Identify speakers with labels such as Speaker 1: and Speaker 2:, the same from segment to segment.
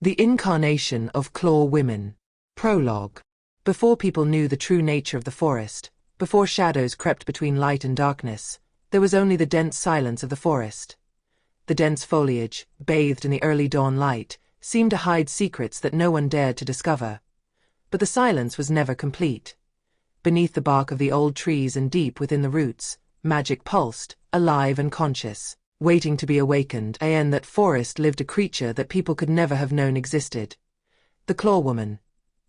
Speaker 1: The Incarnation of Claw Woman. Prologue. Before people knew the true nature of the forest, before shadows crept between light and darkness, there was only the dense silence of the forest. The dense foliage, bathed in the early dawn light, seemed to hide secrets that no one dared to discover. But the silence was never complete. Beneath the bark of the old trees and deep within the roots, magic pulsed, alive and conscious, waiting to be awakened. In that forest lived a creature that people could never have known existed. The Claw Woman.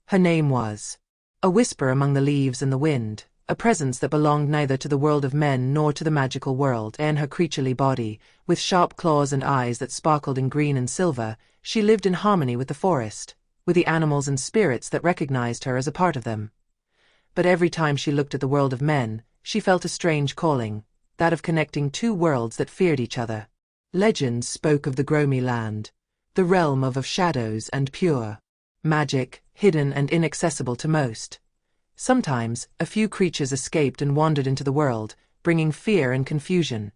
Speaker 1: Her name was a whisper among the leaves and the wind, a presence that belonged neither to the world of men nor to the magical world. In her creaturely body, with sharp claws and eyes that sparkled in green and silver, she lived in harmony with the forest, with the animals and spirits that recognized her as a part of them. But every time she looked at the world of men, she felt a strange calling, that of connecting two worlds that feared each other. Legends spoke of the Gromy Land, the realm of shadows and pure magic, hidden and inaccessible to most. Sometimes, a few creatures escaped and wandered into the world, bringing fear and confusion.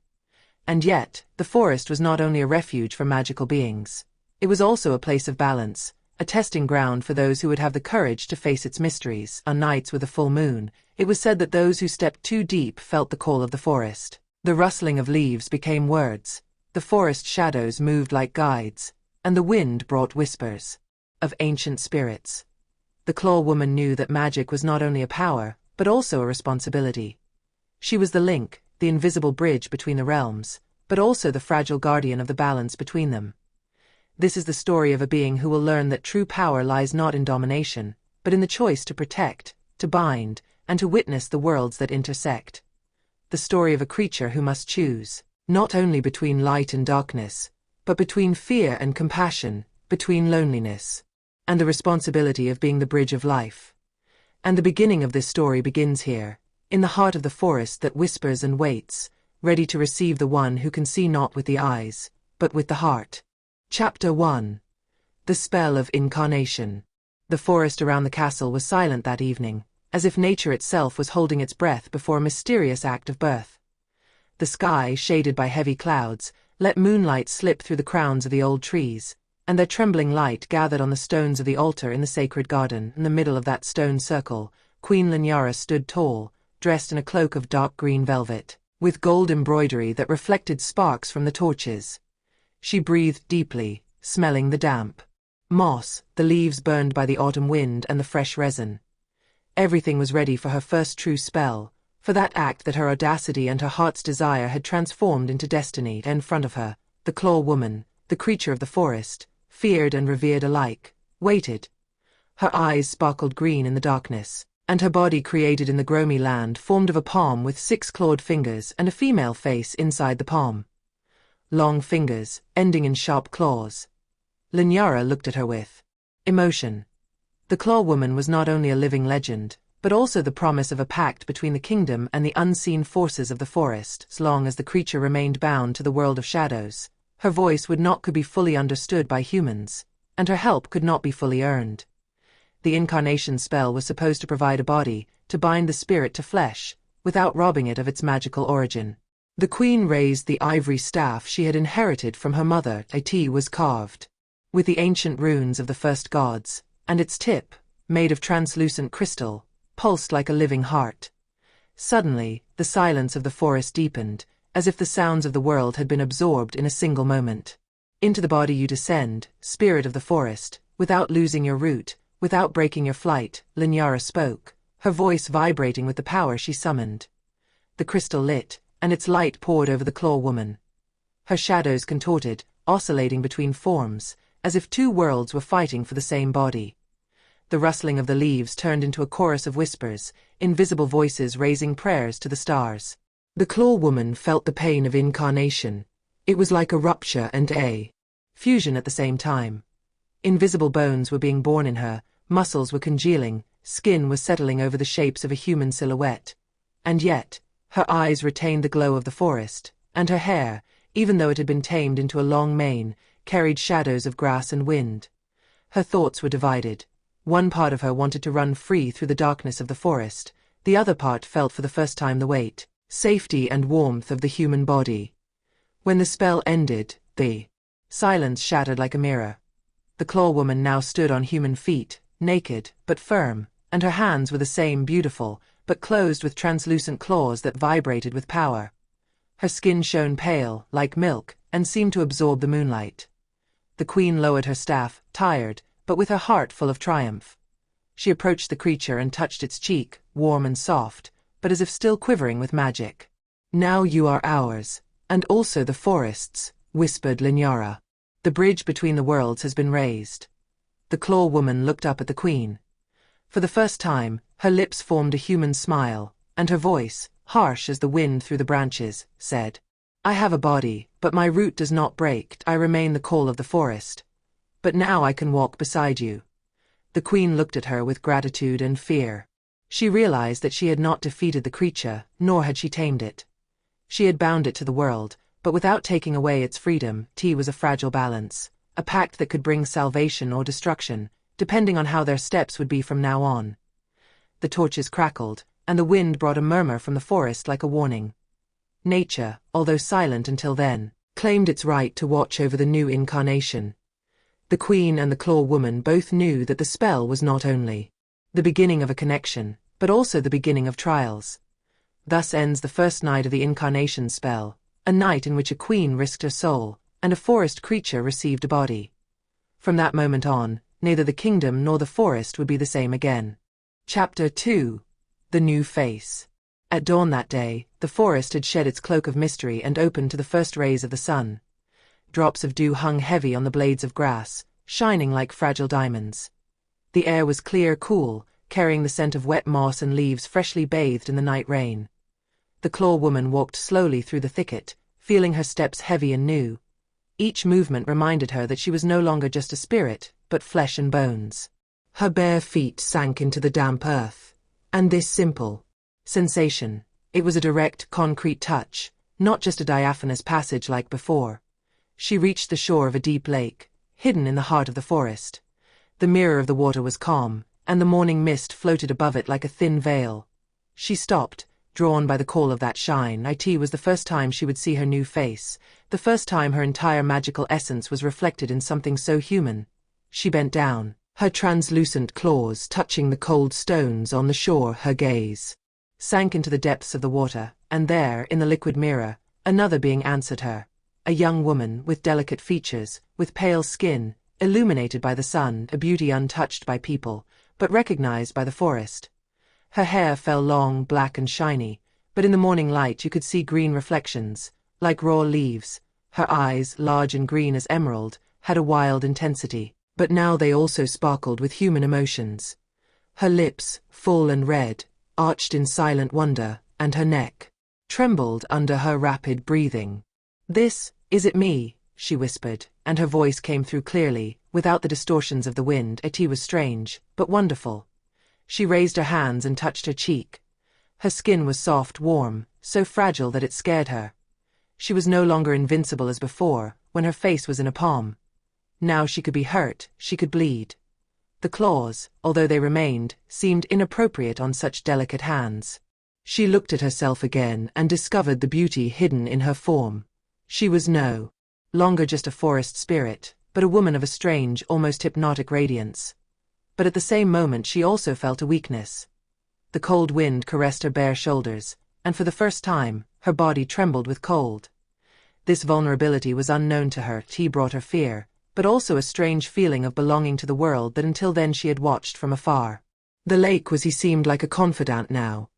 Speaker 1: And yet, the forest was not only a refuge for magical beings. It was also a place of balance, a testing ground for those who would have the courage to face its mysteries. On nights with a full moon, it was said that those who stepped too deep felt the call of the forest. The rustling of leaves became words, the forest shadows moved like guides, and the wind brought whispers of ancient spirits. The Claw Woman knew that magic was not only a power, but also a responsibility. She was the link, the invisible bridge between the realms, but also the fragile guardian of the balance between them. This is the story of a being who will learn that true power lies not in domination, but in the choice to protect, to bind, and to witness the worlds that intersect. The story of a creature who must choose, not only between light and darkness, but between fear and compassion, between loneliness and the responsibility of being the bridge of life. And the beginning of this story begins here, in the heart of the forest that whispers and waits, ready to receive the one who can see not with the eyes, but with the heart. Chapter 1. The Spell of Incarnation. The forest around the castle was silent that evening, as if nature itself was holding its breath before a mysterious act of birth. The sky, shaded by heavy clouds, let moonlight slip through the crowns of the old trees, and their trembling light gathered on the stones of the altar in the sacred garden. In the middle of that stone circle, Queen Linyara stood tall, dressed in a cloak of dark green velvet, with gold embroidery that reflected sparks from the torches. She breathed deeply, smelling the damp moss, the leaves burned by the autumn wind and the fresh resin. Everything was ready for her first true spell, for that act that her audacity and her heart's desire had transformed into destiny. In front of her, the Claw Woman, the creature of the forest, feared and revered alike, waited. Her eyes sparkled green in the darkness, and her body, created in the Gromy Land, formed of a palm with 6 clawed fingers and a female face inside the palm. Long fingers, ending in sharp claws. Linyara looked at her with emotion. The Claw Woman was not only a living legend, but also the promise of a pact between the kingdom and the unseen forces of the forest. As long as the creature remained bound to the world of shadows, her voice could be fully understood by humans, and her help could not be fully earned. The incarnation spell was supposed to provide a body, to bind the spirit to flesh, without robbing it of its magical origin. The queen raised the ivory staff she had inherited from her mother. It was carved with the ancient runes of the first gods, and its tip, made of translucent crystal, pulsed like a living heart. Suddenly, the silence of the forest deepened, as if the sounds of the world had been absorbed in a single moment. Into the body you descend, spirit of the forest, without losing your root, without breaking your flight. Linyara spoke, her voice vibrating with the power she summoned. The crystal lit, and its light poured over the Claw Woman. Her shadows contorted, oscillating between forms, as if two worlds were fighting for the same body. The rustling of the leaves turned into a chorus of whispers, invisible voices raising prayers to the stars. The Claw Woman felt the pain of incarnation. It was like a rupture and a fusion at the same time. Invisible bones were being born in her, muscles were congealing, skin was settling over the shapes of a human silhouette. And yet, her eyes retained the glow of the forest, and her hair, even though it had been tamed into a long mane, carried shadows of grass and wind. Her thoughts were divided. One part of her wanted to run free through the darkness of the forest, the other part felt for the first time the weight, safety and warmth of the human body. When the spell ended, the silence shattered like a mirror. The Claw Woman now stood on human feet, naked, but firm, and her hands were the same beautiful, but closed with translucent claws that vibrated with power. Her skin shone pale, like milk, and seemed to absorb the moonlight. The queen lowered her staff, tired, but with her heart full of triumph. She approached the creature and touched its cheek, warm and soft, but as if still quivering with magic. "Now you are ours, and also the forest's," whispered Linyara. "The bridge between the worlds has been raised." The Claw Woman looked up at the queen. For the first time, her lips formed a human smile, and her voice, harsh as the wind through the branches, said, "I have a body, but my root does not break. I remain the call of the forest. But now I can walk beside you." The queen looked at her with gratitude and fear. She realized that she had not defeated the creature, nor had she tamed it. She had bound it to the world, but without taking away its freedom. Tea was a fragile balance, a pact that could bring salvation or destruction, depending on how their steps would be from now on. The torches crackled, and the wind brought a murmur from the forest like a warning. Nature, although silent until then, claimed its right to watch over the new incarnation. The queen and the Claw Woman both knew that the spell was not only the beginning of a connection, but also the beginning of trials. Thus ends the first night of the incarnation spell, a night in which a queen risked her soul, and a forest creature received a body. From that moment on, neither the kingdom nor the forest would be the same again. Chapter 2. The New Face. At dawn that day, the forest had shed its cloak of mystery and opened to the first rays of the sun. Drops of dew hung heavy on the blades of grass, shining like fragile diamonds. The air was clear, cool, carrying the scent of wet moss and leaves freshly bathed in the night rain. The Claw Woman walked slowly through the thicket, feeling her steps heavy and new. Each movement reminded her that she was no longer just a spirit, but flesh and bones. Her bare feet sank into the damp earth. And this simple sensation, it was a direct, concrete touch, not just a diaphanous passage like before. She reached the shore of a deep lake, hidden in the heart of the forest. The mirror of the water was calm, and the morning mist floated above it like a thin veil. She stopped, drawn by the call of that shine. It was the first time she would see her new face, the first time her entire magical essence was reflected in something so human. She bent down, her translucent claws touching the cold stones on the shore. Her gaze sank into the depths of the water, and there, in the liquid mirror, another being answered her. A young woman, with delicate features, with pale skin, illuminated by the sun, a beauty untouched by people, but recognized by the forest. Her hair fell long, black and shiny, but in the morning light you could see green reflections, like raw leaves. Her eyes, large and green as emerald, had a wild intensity, but now they also sparkled with human emotions. Her lips, full and red, arched in silent wonder, and her neck trembled under her rapid breathing. Is it me?" she whispered, and her voice came through clearly, without the distortions of the wind. It was strange, but wonderful. She raised her hands and touched her cheek. Her skin was soft, warm, so fragile that it scared her. She was no longer invincible as before, when her face was in a palm. Now she could be hurt, she could bleed. The claws, although they remained, seemed inappropriate on such delicate hands. She looked at herself again and discovered the beauty hidden in her form. She was no longer just a forest spirit, but a woman of a strange, almost hypnotic radiance. But at the same moment she also felt a weakness. The cold wind caressed her bare shoulders, and for the first time, her body trembled with cold. This vulnerability was unknown to her. It brought her fear, but also a strange feeling of belonging to the world that until then she had watched from afar. The lake he seemed like a confidant now.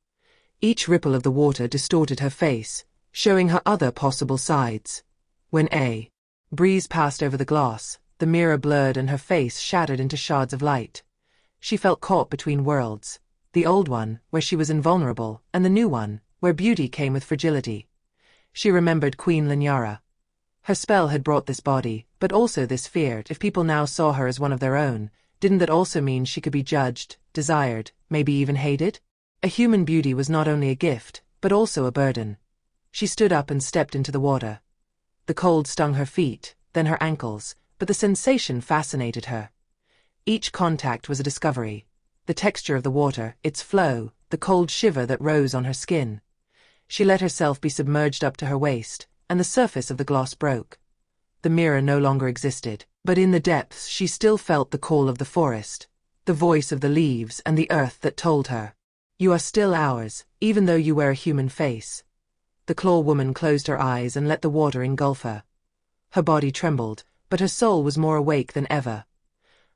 Speaker 1: Each ripple of the water distorted her face, showing her other possible sides. When a breeze passed over the glass, the mirror blurred and her face shattered into shards of light. She felt caught between worlds, the old one, where she was invulnerable, and the new one, where beauty came with fragility. She remembered Queen Linyara. Her spell had brought this body, but also this fear. If people now saw her as one of their own, didn't that also mean she could be judged, desired, maybe even hated? A human beauty was not only a gift, but also a burden. She stood up and stepped into the water. The cold stung her feet, then her ankles, but the sensation fascinated her. Each contact was a discovery. The texture of the water, its flow, the cold shiver that rose on her skin. She let herself be submerged up to her waist, and the surface of the glass broke. the mirror no longer existed, but in the depths she still felt the call of the forest, the voice of the leaves and the earth that told her, "You are still ours, even though you wear a human face." The claw woman closed her eyes and let the water engulf her. Her body trembled, but her soul was more awake than ever.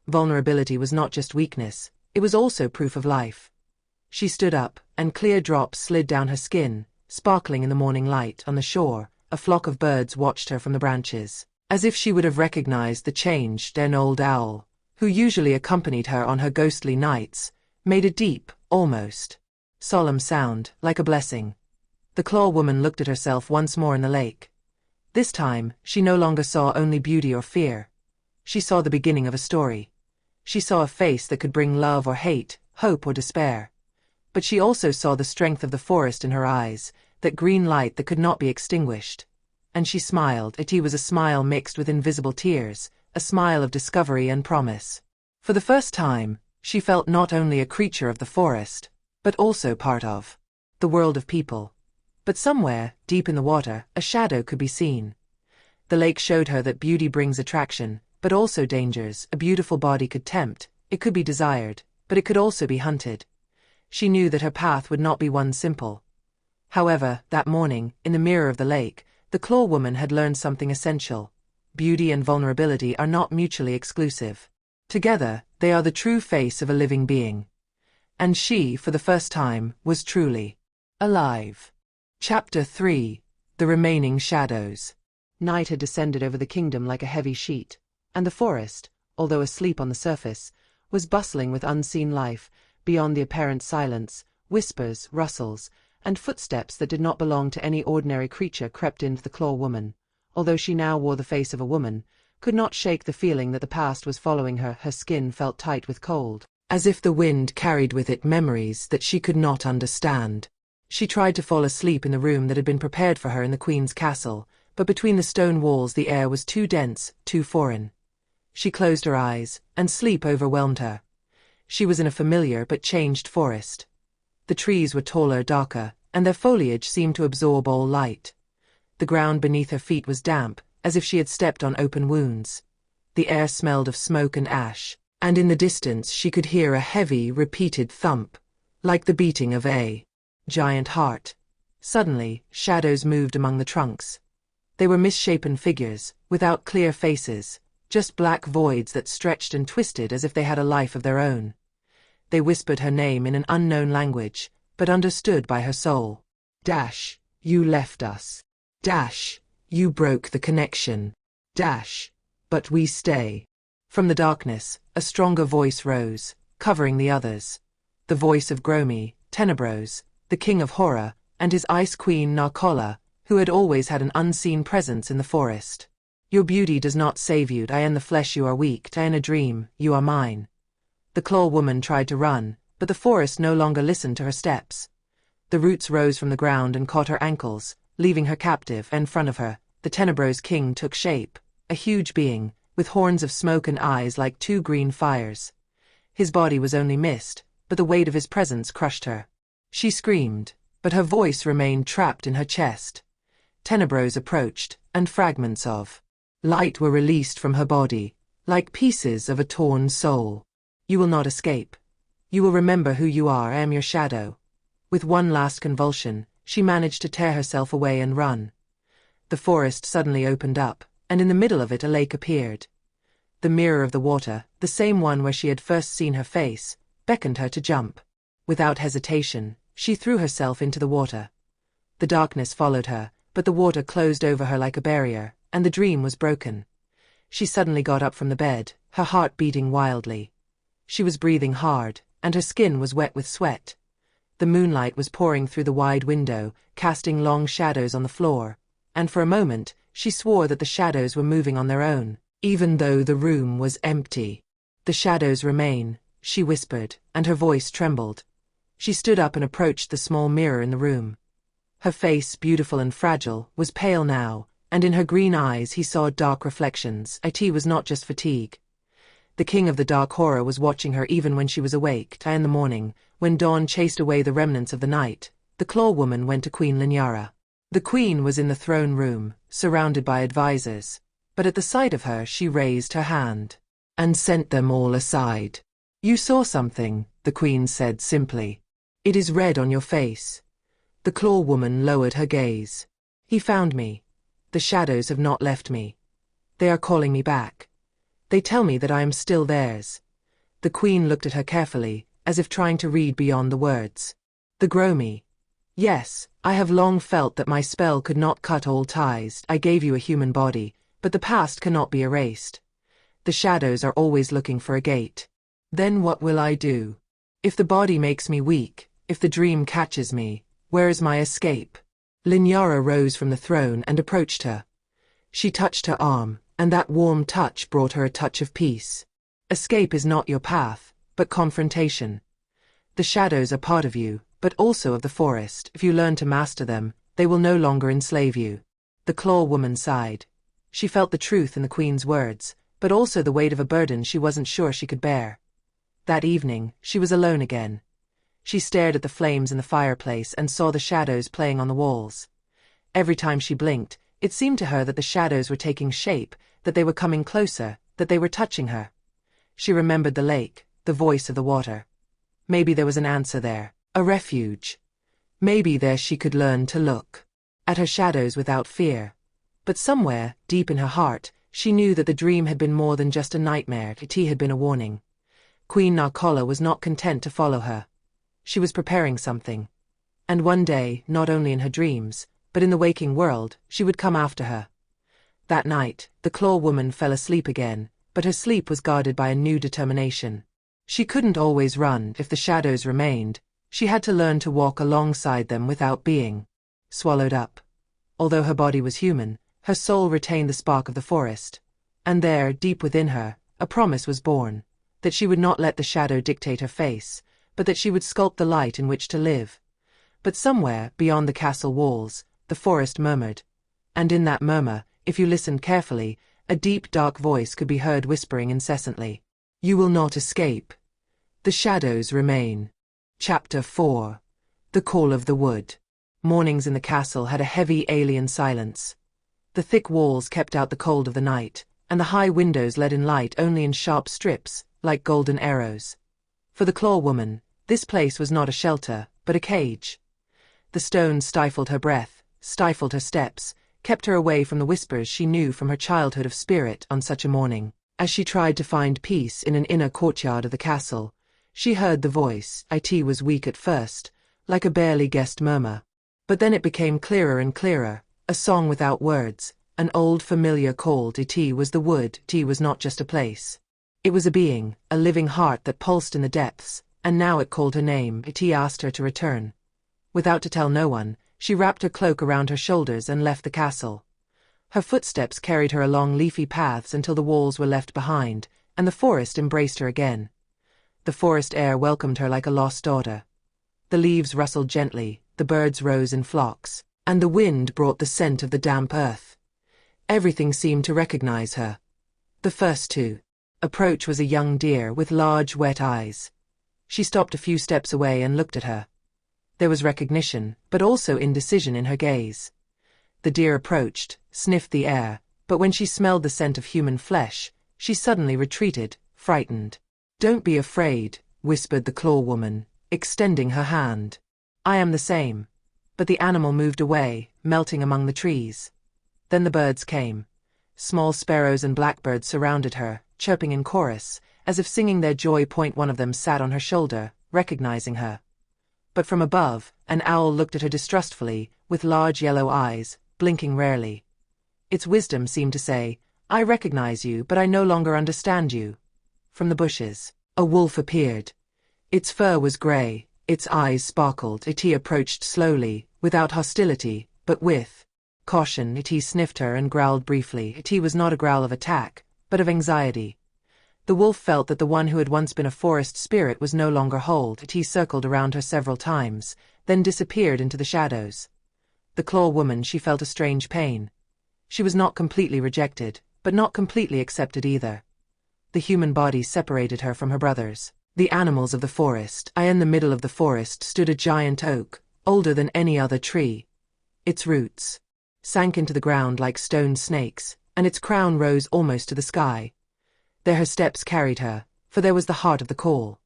Speaker 1: Vulnerability was not just weakness, it was also proof of life. She stood up, and clear drops slid down her skin, sparkling in the morning light. On the shore, a flock of birds watched her from the branches, as if she would have recognized the changed an old owl, who usually accompanied her on her ghostly nights, made a deep, almost solemn sound, like a blessing. The claw woman looked at herself once more in the lake. This time, she no longer saw only beauty or fear. She saw the beginning of a story. She saw a face that could bring love or hate, hope or despair. But she also saw the strength of the forest in her eyes, that green light that could not be extinguished. And she smiled. It was a smile mixed with invisible tears, a smile of discovery and promise. For the first time, she felt not only a creature of the forest, but also part of the world of people. But somewhere, deep in the water, a shadow could be seen. The lake showed her that beauty brings attraction, but also dangers. A beautiful body could tempt, it could be desired, but it could also be hunted. She knew that her path would not be one simple. However, that morning, in the mirror of the lake, the claw woman had learned something essential. Beauty and vulnerability are not mutually exclusive. Together, they are the true face of a living being. And she, for the first time, was truly alive. Chapter 3. The Remaining Shadows. Night had descended over the kingdom like a heavy sheet, and the forest, although asleep on the surface, was bustling with unseen life. Beyond the apparent silence, whispers, rustles, and footsteps that did not belong to any ordinary creature crept into the claw woman. Although she now wore the face of a woman, could not shake the feeling that the past was following her. Her skin felt tight with cold, as if the wind carried with it memories that she could not understand. She tried to fall asleep in the room that had been prepared for her in the queen's castle, but between the stone walls the air was too dense, too foreign. She closed her eyes, and sleep overwhelmed her. She was in a familiar but changed forest. The trees were taller, darker, and their foliage seemed to absorb all light. The ground beneath her feet was damp, as if she had stepped on open wounds. The air smelled of smoke and ash, and in the distance she could hear a heavy, repeated thump, like the beating of a giant heart. Suddenly, shadows moved among the trunks. They were misshapen figures, without clear faces, just black voids that stretched and twisted as if they had a life of their own. They whispered her name in an unknown language, but understood by her soul. Dash, you left us. Dash, you broke the connection. Dash, but we stay. From the darkness, a stronger voice rose, covering the others. The voice of Gromy, Tenebros, the king of horror, and his ice queen Narcola, who had always had an unseen presence in the forest. Your beauty does not save you. I in the flesh you are weak. I in a dream, you are mine. The claw woman tried to run, but the forest no longer listened to her steps. The roots rose from the ground and caught her ankles, leaving her captive. In front of her, the Tenebros king took shape, a huge being, with horns of smoke and eyes like two green fires. His body was only mist, but the weight of his presence crushed her. She screamed, but her voice remained trapped in her chest. Tenebros approached, and fragments of light were released from her body, like pieces of a torn soul. You will not escape. You will remember who you are. I am your shadow. With one last convulsion, she managed to tear herself away and run. The forest suddenly opened up, and in the middle of it a lake appeared. The mirror of the water, the same one where she had first seen her face, beckoned her to jump. Without hesitation, she threw herself into the water. The darkness followed her, but the water closed over her like a barrier, and the dream was broken. She suddenly got up from the bed, her heart beating wildly. She was breathing hard, and her skin was wet with sweat. The moonlight was pouring through the wide window, casting long shadows on the floor, and for a moment, she swore that the shadows were moving on their own, even though the room was empty. The shadows remain, she whispered, and her voice trembled. She stood up and approached the small mirror in the room. Her face, beautiful and fragile, was pale now, and in her green eyes he saw dark reflections. It was not just fatigue. The king of the dark horror was watching her even when she was awake. In the morning, when dawn chased away the remnants of the night, the claw woman went to Queen Linyara. The queen was in the throne room, surrounded by advisors. but at the sight of her she raised her hand and sent them all aside. You saw something, the queen said simply. It is red on your face. The claw woman lowered her gaze. He found me. The shadows have not left me. They are calling me back. They tell me that I am still theirs. The queen looked at her carefully, as if trying to read beyond the words. The Gromy. Yes, I have long felt that my spell could not cut all ties. I gave you a human body, but the past cannot be erased. The shadows are always looking for a gate. Then what will I do? If the body makes me weak, if the dream catches me, where is my escape? Linyara rose from the throne and approached her. She touched her arm, and that warm touch brought her a touch of peace. Escape is not your path, but confrontation. The shadows are part of you, but also of the forest. If you learn to master them, they will no longer enslave you. The claw woman sighed. She felt the truth in the queen's words, but also the weight of a burden she wasn't sure she could bear. That evening, she was alone again. She stared at the flames in the fireplace and saw the shadows playing on the walls. Every time she blinked, it seemed to her that the shadows were taking shape, that they were coming closer, that they were touching her. She remembered the lake, the voice of the water. Maybe there was an answer there, a refuge. Maybe there she could learn to look at her shadows without fear. But somewhere, deep in her heart, she knew that the dream had been more than just a nightmare. It had been a warning. Queen Narcola was not content to follow her. She was preparing something. And one day, not only in her dreams, but in the waking world, she would come after her. That night, the claw woman fell asleep again, but her sleep was guarded by a new determination. She couldn't always run if the shadows remained. She had to learn to walk alongside them without being swallowed up. Although her body was human, her soul retained the spark of the forest. And there, deep within her, a promise was born, that she would not let the shadow dictate her face, but that she would sculpt the light in which to live. But somewhere, beyond the castle walls, the forest murmured. And in that murmur, if you listened carefully, a deep dark voice could be heard whispering incessantly. You will not escape. The shadows remain. Chapter 4. The Call of the Wood. Mornings in the castle had a heavy alien silence. The thick walls kept out the cold of the night, and the high windows let in light only in sharp strips, like golden arrows. For the claw woman, this place was not a shelter, but a cage. The stones stifled her breath, stifled her steps, kept her away from the whispers she knew from her childhood of spirit on such a morning. As she tried to find peace in an inner courtyard of the castle, she heard the voice. It was weak at first, like a barely guessed murmur. But then it became clearer and clearer, a song without words, an old familiar call. It was the wood. It was not just a place. It was a being, a living heart that pulsed in the depths, and now it called her name. It asked her to return. Without to tell no one, she wrapped her cloak around her shoulders and left the castle. Her footsteps carried her along leafy paths until the walls were left behind, and the forest embraced her again. The forest air welcomed her like a lost daughter. The leaves rustled gently, the birds rose in flocks, and the wind brought the scent of the damp earth. Everything seemed to recognize her. The first to approach was a young deer with large wet eyes. She stopped a few steps away and looked at her. There was recognition, but also indecision in her gaze. The deer approached, sniffed the air, but when she smelled the scent of human flesh, she suddenly retreated, frightened. Don't be afraid, whispered the claw woman, extending her hand. I am the same. But the animal moved away, melting among the trees. Then the birds came. Small sparrows and blackbirds surrounded her, chirping in chorus, as if singing their joy. One of them sat on her shoulder, recognizing her. But from above, an owl looked at her distrustfully, with large yellow eyes, blinking rarely. Its wisdom seemed to say, I recognize you, but I no longer understand you. From the bushes, a wolf appeared. Its fur was gray, its eyes sparkled. It approached slowly, without hostility, but with caution. It sniffed her and growled briefly. It was not a growl of attack, but of anxiety. The wolf felt that the one who had once been a forest spirit was no longer whole. It circled around her several times, then disappeared into the shadows. The claw woman, she felt a strange pain. She was not completely rejected, but not completely accepted either. The human body separated her from her brothers, the animals of the forest. In the middle of the forest stood a giant oak, older than any other tree. Its roots sank into the ground like stone snakes, and its crown rose almost to the sky. There her steps carried her, for there was the heart of the call.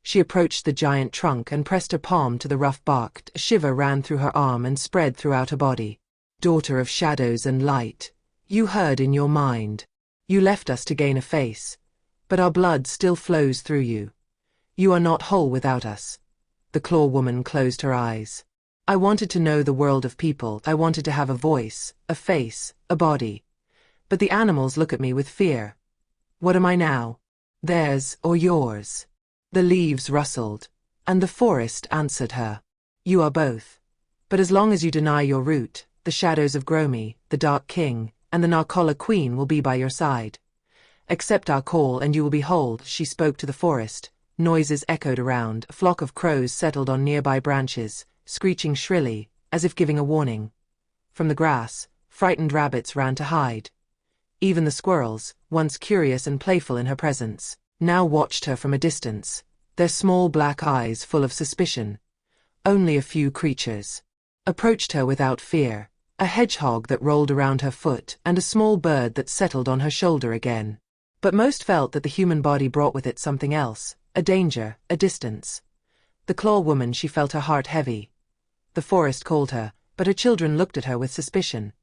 Speaker 1: She approached the giant trunk and pressed her palm to the rough bark. A shiver ran through her arm and spread throughout her body. Daughter of shadows and light, you heard in your mind. You left us to gain a face, but our blood still flows through you. You are not whole without us. The Claw Woman closed her eyes. I wanted to know the world of people. I wanted to have a voice, a face, a body. But the animals look at me with fear. What am I now? Theirs or yours? The leaves rustled, and the forest answered her. You are both. But as long as you deny your root, the shadows of Gromy, the Dark King, and the Narcola Queen will be by your side. Accept our call and you will be whole. She spoke to the forest. Noises echoed around. A flock of crows settled on nearby branches, screeching shrilly, as if giving a warning. From the grass, frightened rabbits ran to hide. Even the squirrels, once curious and playful in her presence, now watched her from a distance, their small black eyes full of suspicion. Only a few creatures approached her without fear, a hedgehog that rolled around her foot and a small bird that settled on her shoulder again. But most felt that the human body brought with it something else, a danger, a distance. The Claw Woman, she felt her heart heavy. The forest called her, but her children looked at her with suspicion.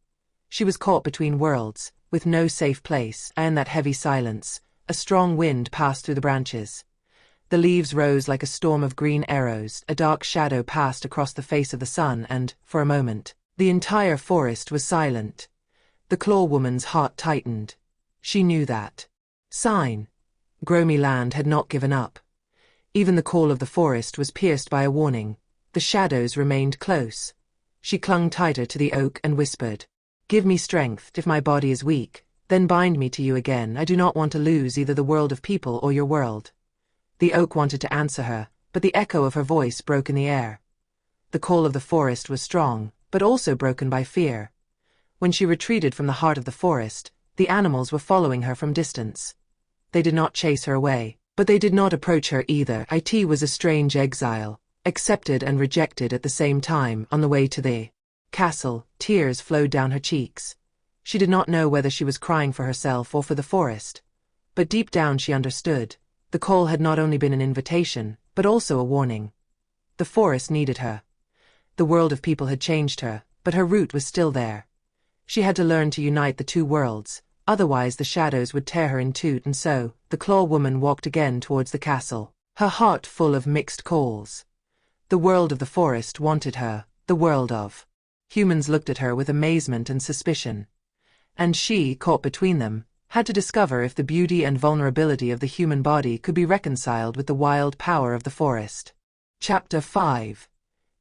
Speaker 1: She was caught between worlds, with no safe place, and in that heavy silence, a strong wind passed through the branches. The leaves rose like a storm of green arrows, a dark shadow passed across the face of the sun, and, for a moment, the entire forest was silent. The Claw Woman's heart tightened. She knew that sign. Gromy Land had not given up. Even the call of the forest was pierced by a warning. The shadows remained close. She clung tighter to the oak and whispered, "Give me strength. If my body is weak, then bind me to you again. I do not want to lose either the world of people or your world." The oak wanted to answer her, but the echo of her voice broke in the air. The call of the forest was strong, but also broken by fear. When she retreated from the heart of the forest, the animals were following her from distance. They did not chase her away, but they did not approach her either. It was a strange exile, accepted and rejected at the same time. On the way to the castle, tears flowed down her cheeks. She did not know whether she was crying for herself or for the forest. But deep down she understood. The call had not only been an invitation, but also a warning. The forest needed her. The world of people had changed her, but her root was still there. She had to learn to unite the two worlds, otherwise the shadows would tear her in two. And so, the Claw Woman walked again towards the castle, her heart full of mixed calls. The world of the forest wanted her, the world of humans looked at her with amazement and suspicion. And she, caught between them, had to discover if the beauty and vulnerability of the human body could be reconciled with the wild power of the forest. Chapter 5.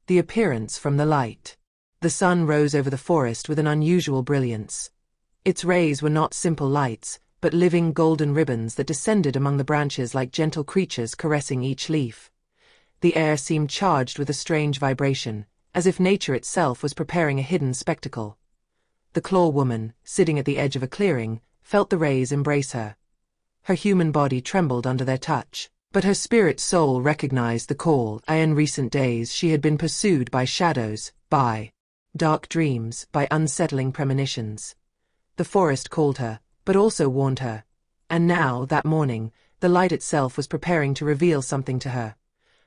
Speaker 1: The Appearance from the Light. The sun rose over the forest with an unusual brilliance. Its rays were not simple lights, but living golden ribbons that descended among the branches like gentle creatures caressing each leaf. The air seemed charged with a strange vibration, as if nature itself was preparing a hidden spectacle. The Claw Woman, sitting at the edge of a clearing, felt the rays embrace her. Her human body trembled under their touch, but her spirit soul recognized the call. In recent days she had been pursued by shadows, by dark dreams, by unsettling premonitions. The forest called her, but also warned her. And now, that morning, the light itself was preparing to reveal something to her.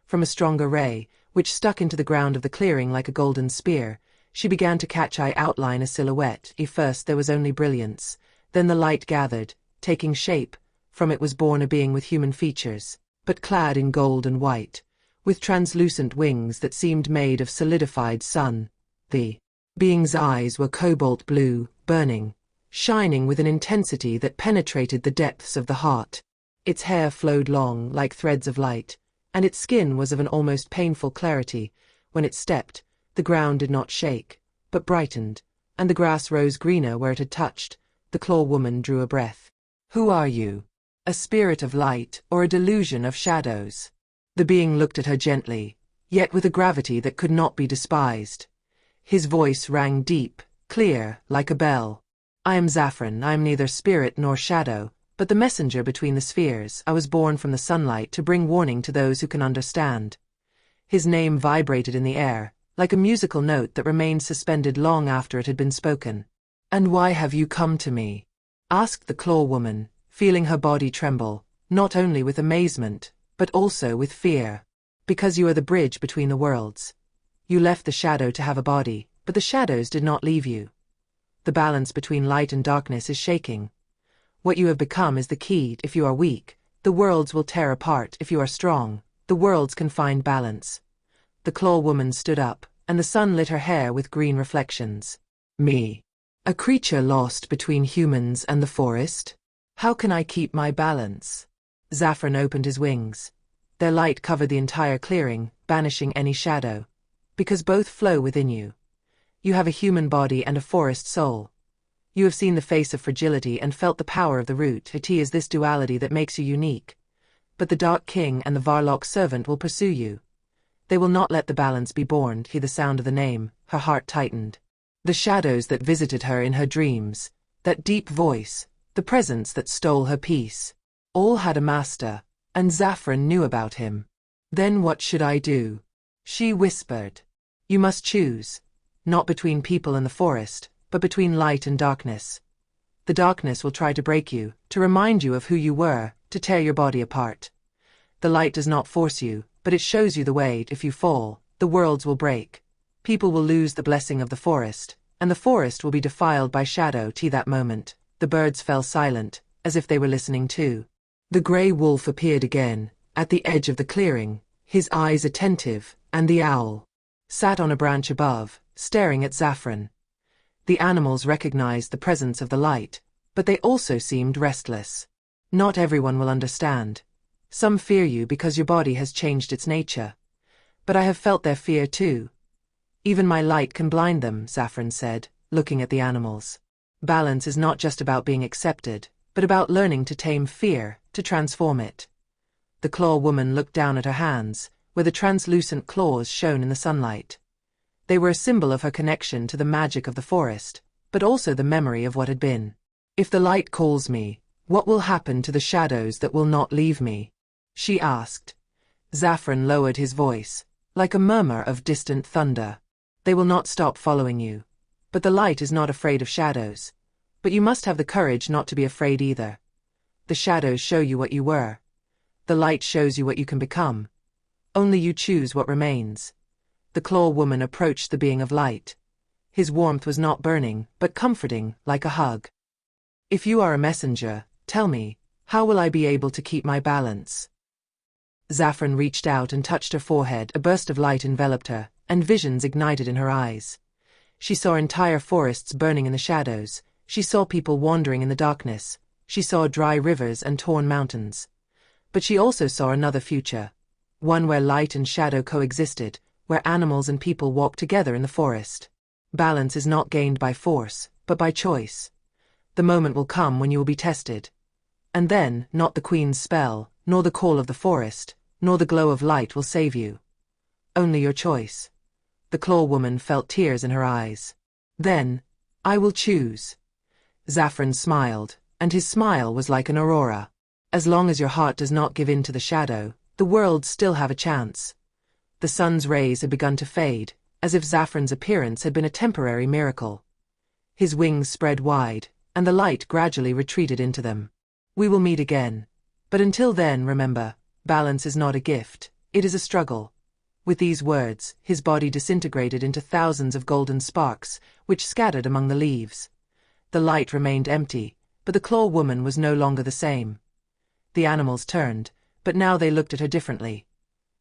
Speaker 1: From a stronger ray, which stuck into the ground of the clearing like a golden spear, she began to catch outline a silhouette. At first there was only brilliance. Then the light gathered, taking shape. From it was born a being with human features, but clad in gold and white, with translucent wings that seemed made of solidified sun. The being's eyes were cobalt blue, burning, shining with an intensity that penetrated the depths of the heart. Its hair flowed long, like threads of light, and its skin was of an almost painful clarity. When it stepped, the ground did not shake, but brightened, and the grass rose greener where it had touched. The Claw Woman drew a breath. "Who are you? A spirit of light, or a delusion of shadows?" The being looked at her gently, yet with a gravity that could not be despised. His voice rang deep, clear, like a bell. "I am Zaffron. I am neither spirit nor shadow, but the messenger between the spheres. I was born from the sunlight to bring warning to those who can understand." His name vibrated in the air, like a musical note that remained suspended long after it had been spoken. "And why have you come to me?" asked the Claw Woman, feeling her body tremble, not only with amazement, but also with fear. Because you are the bridge between the worlds. You left the shadow to have a body, but the shadows did not leave you. The balance between light and darkness is shaking. What you have become is the key. If you are weak, the worlds will tear apart. If you are strong, the worlds can find balance. The Claw Woman stood up, and the sun lit her hair with green reflections. Me. A creature lost between humans and the forest? How can I keep my balance? Zaffron opened his wings. Their light covered the entire clearing, banishing any shadow. Because both flow within you. You have a human body and a forest soul. You have seen the face of fragility and felt the power of the root. It is this duality that makes you unique. But the Dark King and the Varlock servant will pursue you. They will not let the balance be born. The sound of the name, her heart tightened. The shadows that visited her in her dreams, that deep voice, the presence that stole her peace, all had a master, and Zaffron knew about him. Then what should I do? She whispered. You must choose, not between people and the forest, but between light and darkness. The darkness will try to break you, to remind you of who you were, to tear your body apart. The light does not force you, but it shows you the way. If you fall, the worlds will break. People will lose the blessing of the forest, and the forest will be defiled by shadow. That moment, the birds fell silent, as if they were listening too. The grey wolf appeared again, at the edge of the clearing, his eyes attentive, and the owl sat on a branch above, staring at Zaffron. The animals recognized the presence of the light, but they also seemed restless. Not everyone will understand. Some fear you because your body has changed its nature. But I have felt their fear too. Even my light can blind them, Zaffron said, looking at the animals. Balance is not just about being accepted, but about learning to tame fear, to transform it. The Claw Woman looked down at her hands, where the translucent claws shone in the sunlight. They were a symbol of her connection to the magic of the forest, but also the memory of what had been. If the light calls me, what will happen to the shadows that will not leave me? She asked. Zaffron lowered his voice, like a murmur of distant thunder. They will not stop following you. But the light is not afraid of shadows. But you must have the courage not to be afraid either. The shadows show you what you were. The light shows you what you can become. Only you choose what remains. The Claw Woman approached the being of light. His warmth was not burning, but comforting, like a hug. If you are a messenger, tell me, how will I be able to keep my balance? Zaffron reached out and touched her forehead. A burst of light enveloped her, and visions ignited in her eyes. She saw entire forests burning in the shadows. She saw people wandering in the darkness. She saw dry rivers and torn mountains. But she also saw another future. One where light and shadow coexisted, where animals and people walked together in the forest. Balance is not gained by force, but by choice. The moment will come when you will be tested. And then, not the queen's spell, nor the call of the forest, nor the glow of light will save you. Only your choice. The Claw Woman felt tears in her eyes. Then, I will choose. Zaffron smiled, and his smile was like an aurora. As long as your heart does not give in to the shadow, the worlds still have a chance. The sun's rays had begun to fade, as if Zaffron's appearance had been a temporary miracle. His wings spread wide, and the light gradually retreated into them. We will meet again. But until then, remember, balance is not a gift, it is a struggle. With these words, his body disintegrated into thousands of golden sparks, which scattered among the leaves. The light remained empty, but the Claw Woman was no longer the same. The animals turned, but now they looked at her differently.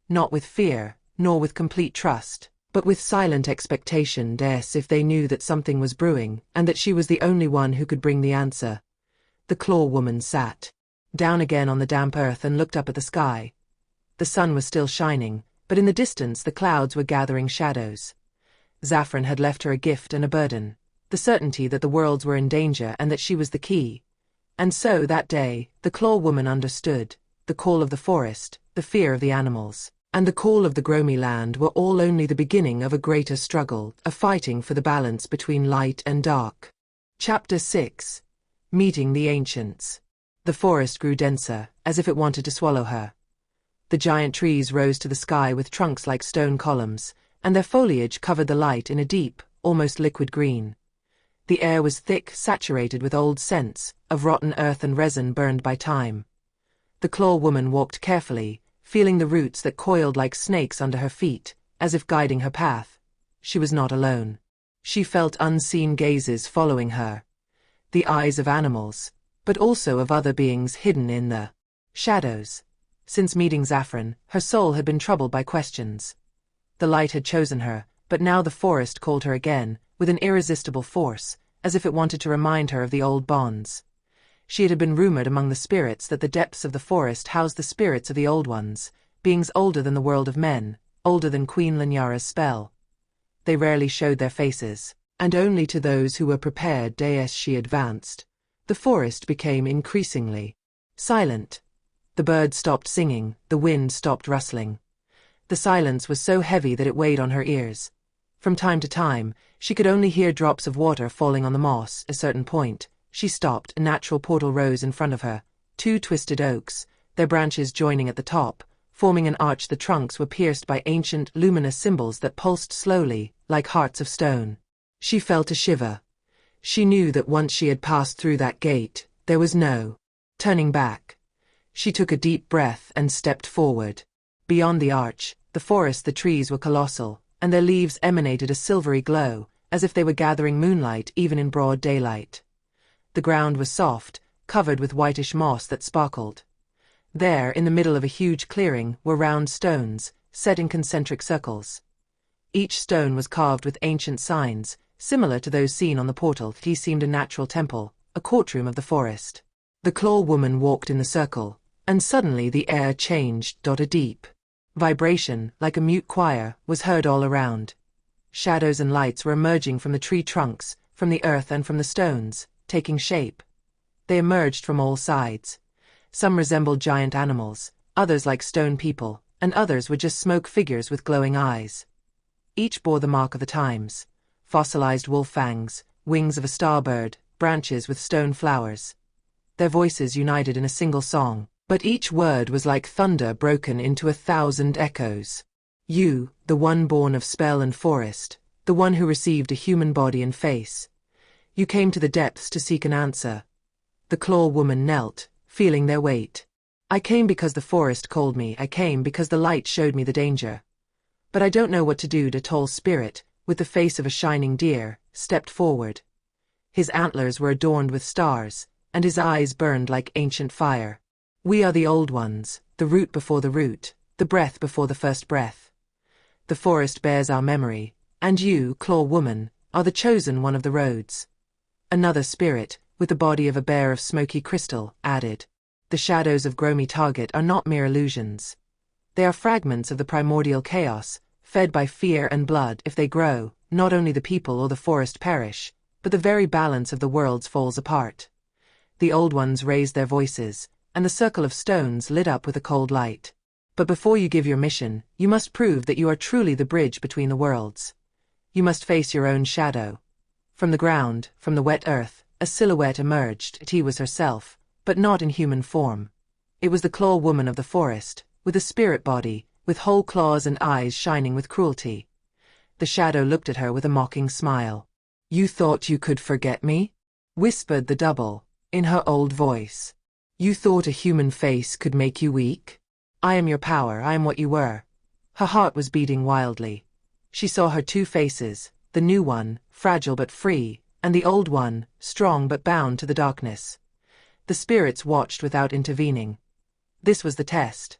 Speaker 1: Not with fear, nor with complete trust, but with silent expectation, as if they knew that something was brewing, and that she was the only one who could bring the answer. The Claw Woman sat down again on the damp earth and looked up at the sky. The sun was still shining, but in the distance the clouds were gathering shadows. Zaffron had left her a gift and a burden, the certainty that the worlds were in danger and that she was the key. And so, that day, the Claw Woman understood. The call of the forest, the fear of the animals, and the call of the Gromy Land were all only the beginning of a greater struggle, a fighting for the balance between light and dark. Chapter 6. Meeting the Ancients. The forest grew denser, as if it wanted to swallow her. The giant trees rose to the sky with trunks like stone columns, and their foliage covered the light in a deep, almost liquid green. The air was thick, saturated with old scents, of rotten earth and resin burned by time. The Claw Woman walked carefully, feeling the roots that coiled like snakes under her feet, as if guiding her path. She was not alone. She felt unseen gazes following her. The eyes of animals, but also of other beings hidden in the shadows. Since meeting Saffron, her soul had been troubled by questions. The light had chosen her, but now the forest called her again, with an irresistible force, as if it wanted to remind her of the old bonds. It had been rumored among the spirits that the depths of the forest housed the spirits of the old ones, beings older than the world of men, older than Queen Linyara's spell. They rarely showed their faces, and only to those who were prepared. As she advanced, the forest became increasingly silent. The birds stopped singing, the wind stopped rustling. The silence was so heavy that it weighed on her ears. From time to time, she could only hear drops of water falling on the moss. At a certain point, she stopped. A natural portal rose in front of her, two twisted oaks, their branches joining at the top, forming an arch. The trunks were pierced by ancient, luminous symbols that pulsed slowly, like hearts of stone. She felt a shiver. She knew that once she had passed through that gate, there was no turning back. She took a deep breath and stepped forward. Beyond the arch, the forest, the trees were colossal, and their leaves emanated a silvery glow, as if they were gathering moonlight even in broad daylight. The ground was soft, covered with whitish moss that sparkled. There, in the middle of a huge clearing, were round stones, set in concentric circles. Each stone was carved with ancient signs, similar to those seen on the portal. He seemed a natural temple, a courtroom of the forest. The Claw Woman walked in the circle, and suddenly the air changed. A deep vibration, like a mute choir, was heard all around. Shadows and lights were emerging from the tree trunks, from the earth and from the stones, taking shape. They emerged from all sides. Some resembled giant animals, others like stone people, and others were just smoke figures with glowing eyes. Each bore the mark of the times: fossilized wolf fangs, wings of a starbird, branches with stone flowers. Their voices united in a single song, but each word was like thunder broken into 1,000 echoes. You, the one born of spell and forest, the one who received a human body and face. You came to the depths to seek an answer. The Claw Woman knelt, feeling their weight. I came because the forest called me. I came because the light showed me the danger. But I don't know what to do. A tall spirit, with the face of a shining deer, stepped forward. His antlers were adorned with stars, and his eyes burned like ancient fire. We are the old ones, the root before the root, the breath before the first breath. The forest bears our memory, and you, Claw Woman, are the chosen one of the roads. Another spirit, with the body of a bear of smoky crystal, added. The shadows of Gromy Target are not mere illusions. They are fragments of the primordial chaos, fed by fear and blood. If they grow, not only the people or the forest perish, but the very balance of the worlds falls apart. The old ones raised their voices, and the circle of stones lit up with a cold light. But before you give your mission, you must prove that you are truly the bridge between the worlds. You must face your own shadow. From the ground, from the wet earth, a silhouette emerged. She was herself, but not in human form. It was the Claw Woman of the forest, with a spirit body, with whole claws and eyes shining with cruelty. The shadow looked at her with a mocking smile. You thought you could forget me? Whispered the double, in her old voice. You thought a human face could make you weak? I am your power. I am what you were. Her heart was beating wildly. She saw her two faces, the new one, fragile but free, and the old one, strong but bound to the darkness. The spirits watched without intervening. This was the test.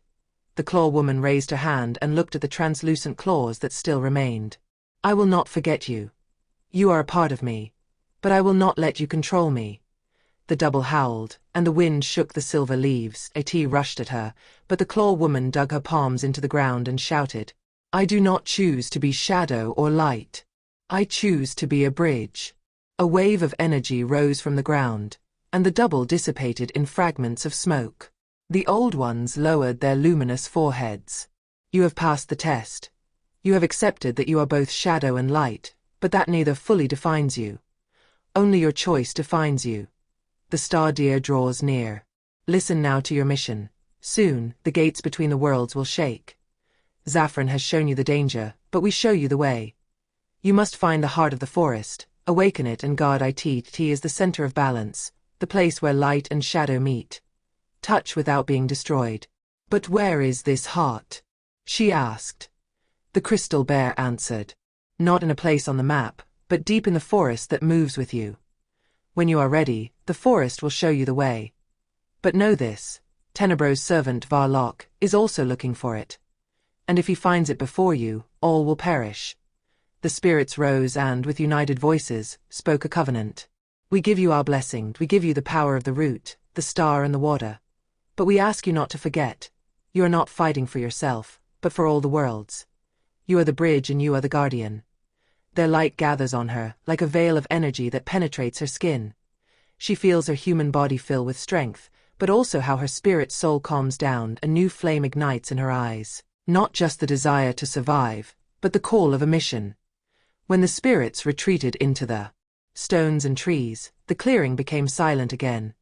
Speaker 1: The Claw Woman raised her hand and looked at the translucent claws that still remained. I will not forget you. You are a part of me. But I will not let you control me. The double howled, and the wind shook the silver leaves. At rushed at her, but the Claw Woman dug her palms into the ground and shouted. I do not choose to be shadow or light. I choose to be a bridge. A wave of energy rose from the ground, and the double dissipated in fragments of smoke. The old ones lowered their luminous foreheads. You have passed the test. You have accepted that you are both shadow and light, but that neither fully defines you. Only your choice defines you. The star deer draws near. Listen now to your mission. Soon, the gates between the worlds will shake. Saffron has shown you the danger, but we show you the way. You must find the heart of the forest, Awaken it and guard it. It is the center of balance, the place where light and shadow meet. Touch without being destroyed. But where is this heart? She asked. The crystal bear answered. Not in a place on the map, but deep in the forest that moves with you. When you are ready, the forest will show you the way. But know this, Tenebros's servant Varlock is also looking for it. And if he finds it before you, all will perish. The spirits rose and, with united voices, spoke a covenant. We give you our blessing, we give you the power of the root, the star and the water. But we ask you not to forget. You are not fighting for yourself, but for all the worlds. You are the bridge and you are the guardian. Their light gathers on her, like a veil of energy that penetrates her skin. She feels her human body fill with strength, but also how her spirit soul calms down, a new flame ignites in her eyes. Not just the desire to survive, but the call of a mission. When the spirits retreated into the stones and trees, the clearing became silent again.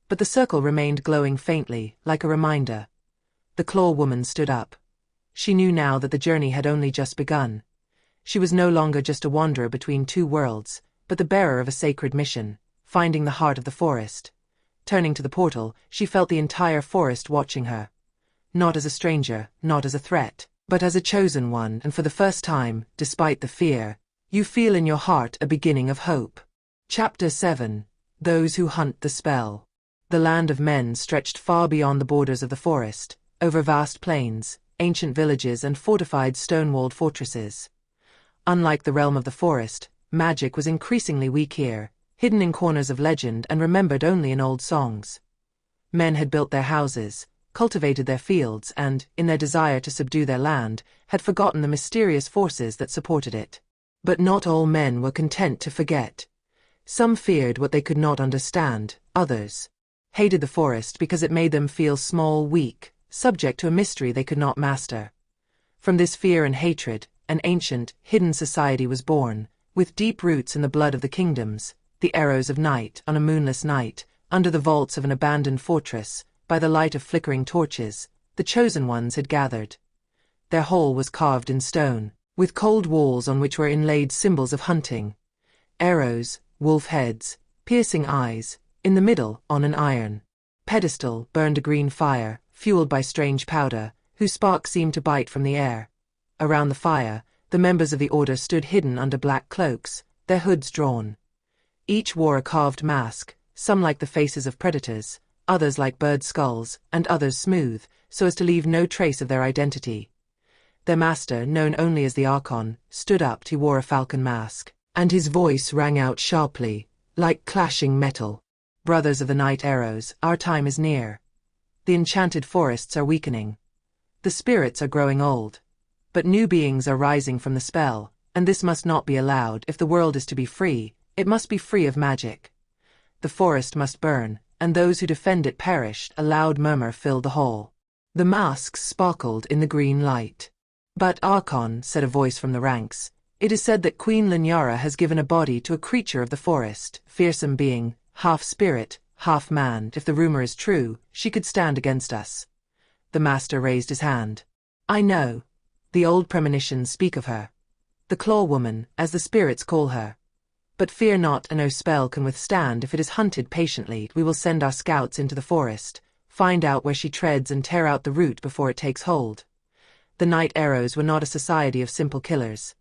Speaker 1: But the circle remained glowing faintly, like a reminder. The Claw Woman stood up. She knew now that the journey had only just begun. She was no longer just a wanderer between two worlds, but the bearer of a sacred mission, finding the heart of the forest. Turning to the portal, she felt the entire forest watching her. Not as a stranger, not as a threat, but as a chosen one, and for the first time, despite the fear, you feel in your heart a beginning of hope. Chapter 7. Those who hunt the spell. The land of men stretched far beyond the borders of the forest, over vast plains, ancient villages and fortified stone-walled fortresses. Unlike the realm of the forest, magic was increasingly weak here, hidden in corners of legend and remembered only in old songs. Men had built their houses, cultivated their fields and, in their desire to subdue their land, had forgotten the mysterious forces that supported it. But not all men were content to forget. Some feared what they could not understand, others hated the forest because it made them feel small, weak, subject to a mystery they could not master. From this fear and hatred, an ancient, hidden society was born, with deep roots in the blood of the kingdoms, the arrows of night on a moonless night, under the vaults of an abandoned fortress, by the light of flickering torches, the chosen ones had gathered. Their hall was carved in stone, with cold walls on which were inlaid symbols of hunting. Arrows, wolf heads, piercing eyes, in the middle, on an iron pedestal, burned a green fire, fueled by strange powder, whose sparks seemed to bite from the air. Around the fire, the members of the order stood hidden under black cloaks, their hoods drawn. Each wore a carved mask, some like the faces of predators, others like bird skulls, and others smooth, so as to leave no trace of their identity. Their master, known only as the Archon, stood up. He wore a falcon mask, and his voice rang out sharply, like clashing metal. Brothers of the night arrows, our time is near. The enchanted forests are weakening. The spirits are growing old. But new beings are rising from the spell, and this must not be allowed. If the world is to be free, it must be free of magic. The forest must burn, and those who defend it perish. A loud murmur filled the hall. The masks sparkled in the green light. But Archon, said a voice from the ranks, it is said that Queen Linyara has given a body to a creature of the forest, fearsome being, half spirit, half man. If the rumor is true, she could stand against us. The master raised his hand. I know. The old premonitions speak of her. The Claw Woman, as the spirits call her. But fear not, no spell can withstand if it is hunted patiently. We will send our scouts into the forest, find out where she treads and tear out the root before it takes hold. The night arrows were not a society of simple killers.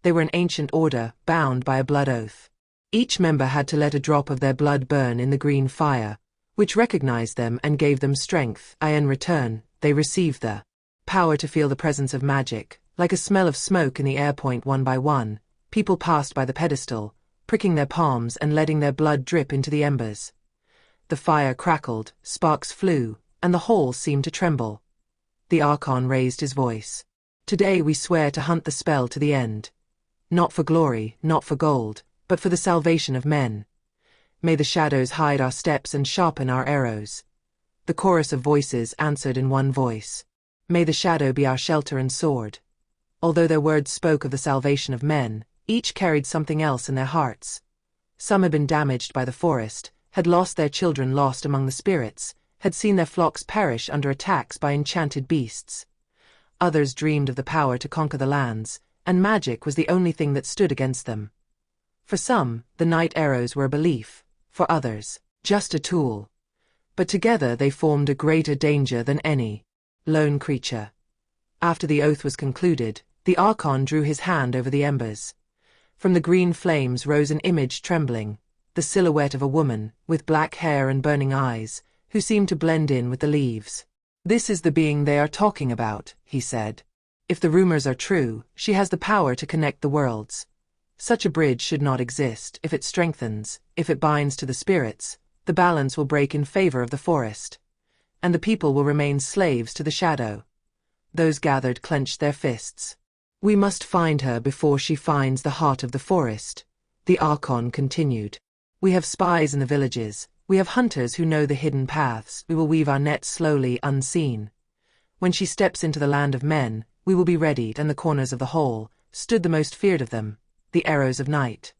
Speaker 1: They were an ancient order, bound by a blood oath. Each member had to let a drop of their blood burn in the green fire, which recognized them and gave them strength. In return, they received the power to feel the presence of magic, like a smell of smoke in the air. One by one, people passed by the pedestal, pricking their palms and letting their blood drip into the embers. The fire crackled, sparks flew, and the hall seemed to tremble. The Archon raised his voice. Today we swear to hunt the spell to the end. Not for glory, not for gold, but for the salvation of men. May the shadows hide our steps and sharpen our arrows. The chorus of voices answered in one voice. May the shadow be our shelter and sword. Although their words spoke of the salvation of men, each carried something else in their hearts. Some had been damaged by the forest, had lost their children lost among the spirits, had seen their flocks perish under attacks by enchanted beasts. Others dreamed of the power to conquer the lands, and magic was the only thing that stood against them. For some, the night arrows were a belief, for others, just a tool. But together they formed a greater danger than any lone creature. After the oath was concluded, the Archon drew his hand over the embers. From the green flames rose an image trembling, the silhouette of a woman, with black hair and burning eyes, who seemed to blend in with the leaves. "This is the being they are talking about," he said. "If the rumors are true, she has the power to connect the worlds. Such a bridge should not exist. If it strengthens, if it binds to the spirits, the balance will break in favor of the forest. And the people will remain slaves to the shadow." Those gathered clenched their fists. "We must find her before she finds the heart of the forest," the Archon continued. "We have spies in the villages. We have hunters who know the hidden paths. We will weave our nets slowly, unseen. When she steps into the land of men, we will be ready." And the corners of the hall stood the most feared of them, the arrows of night.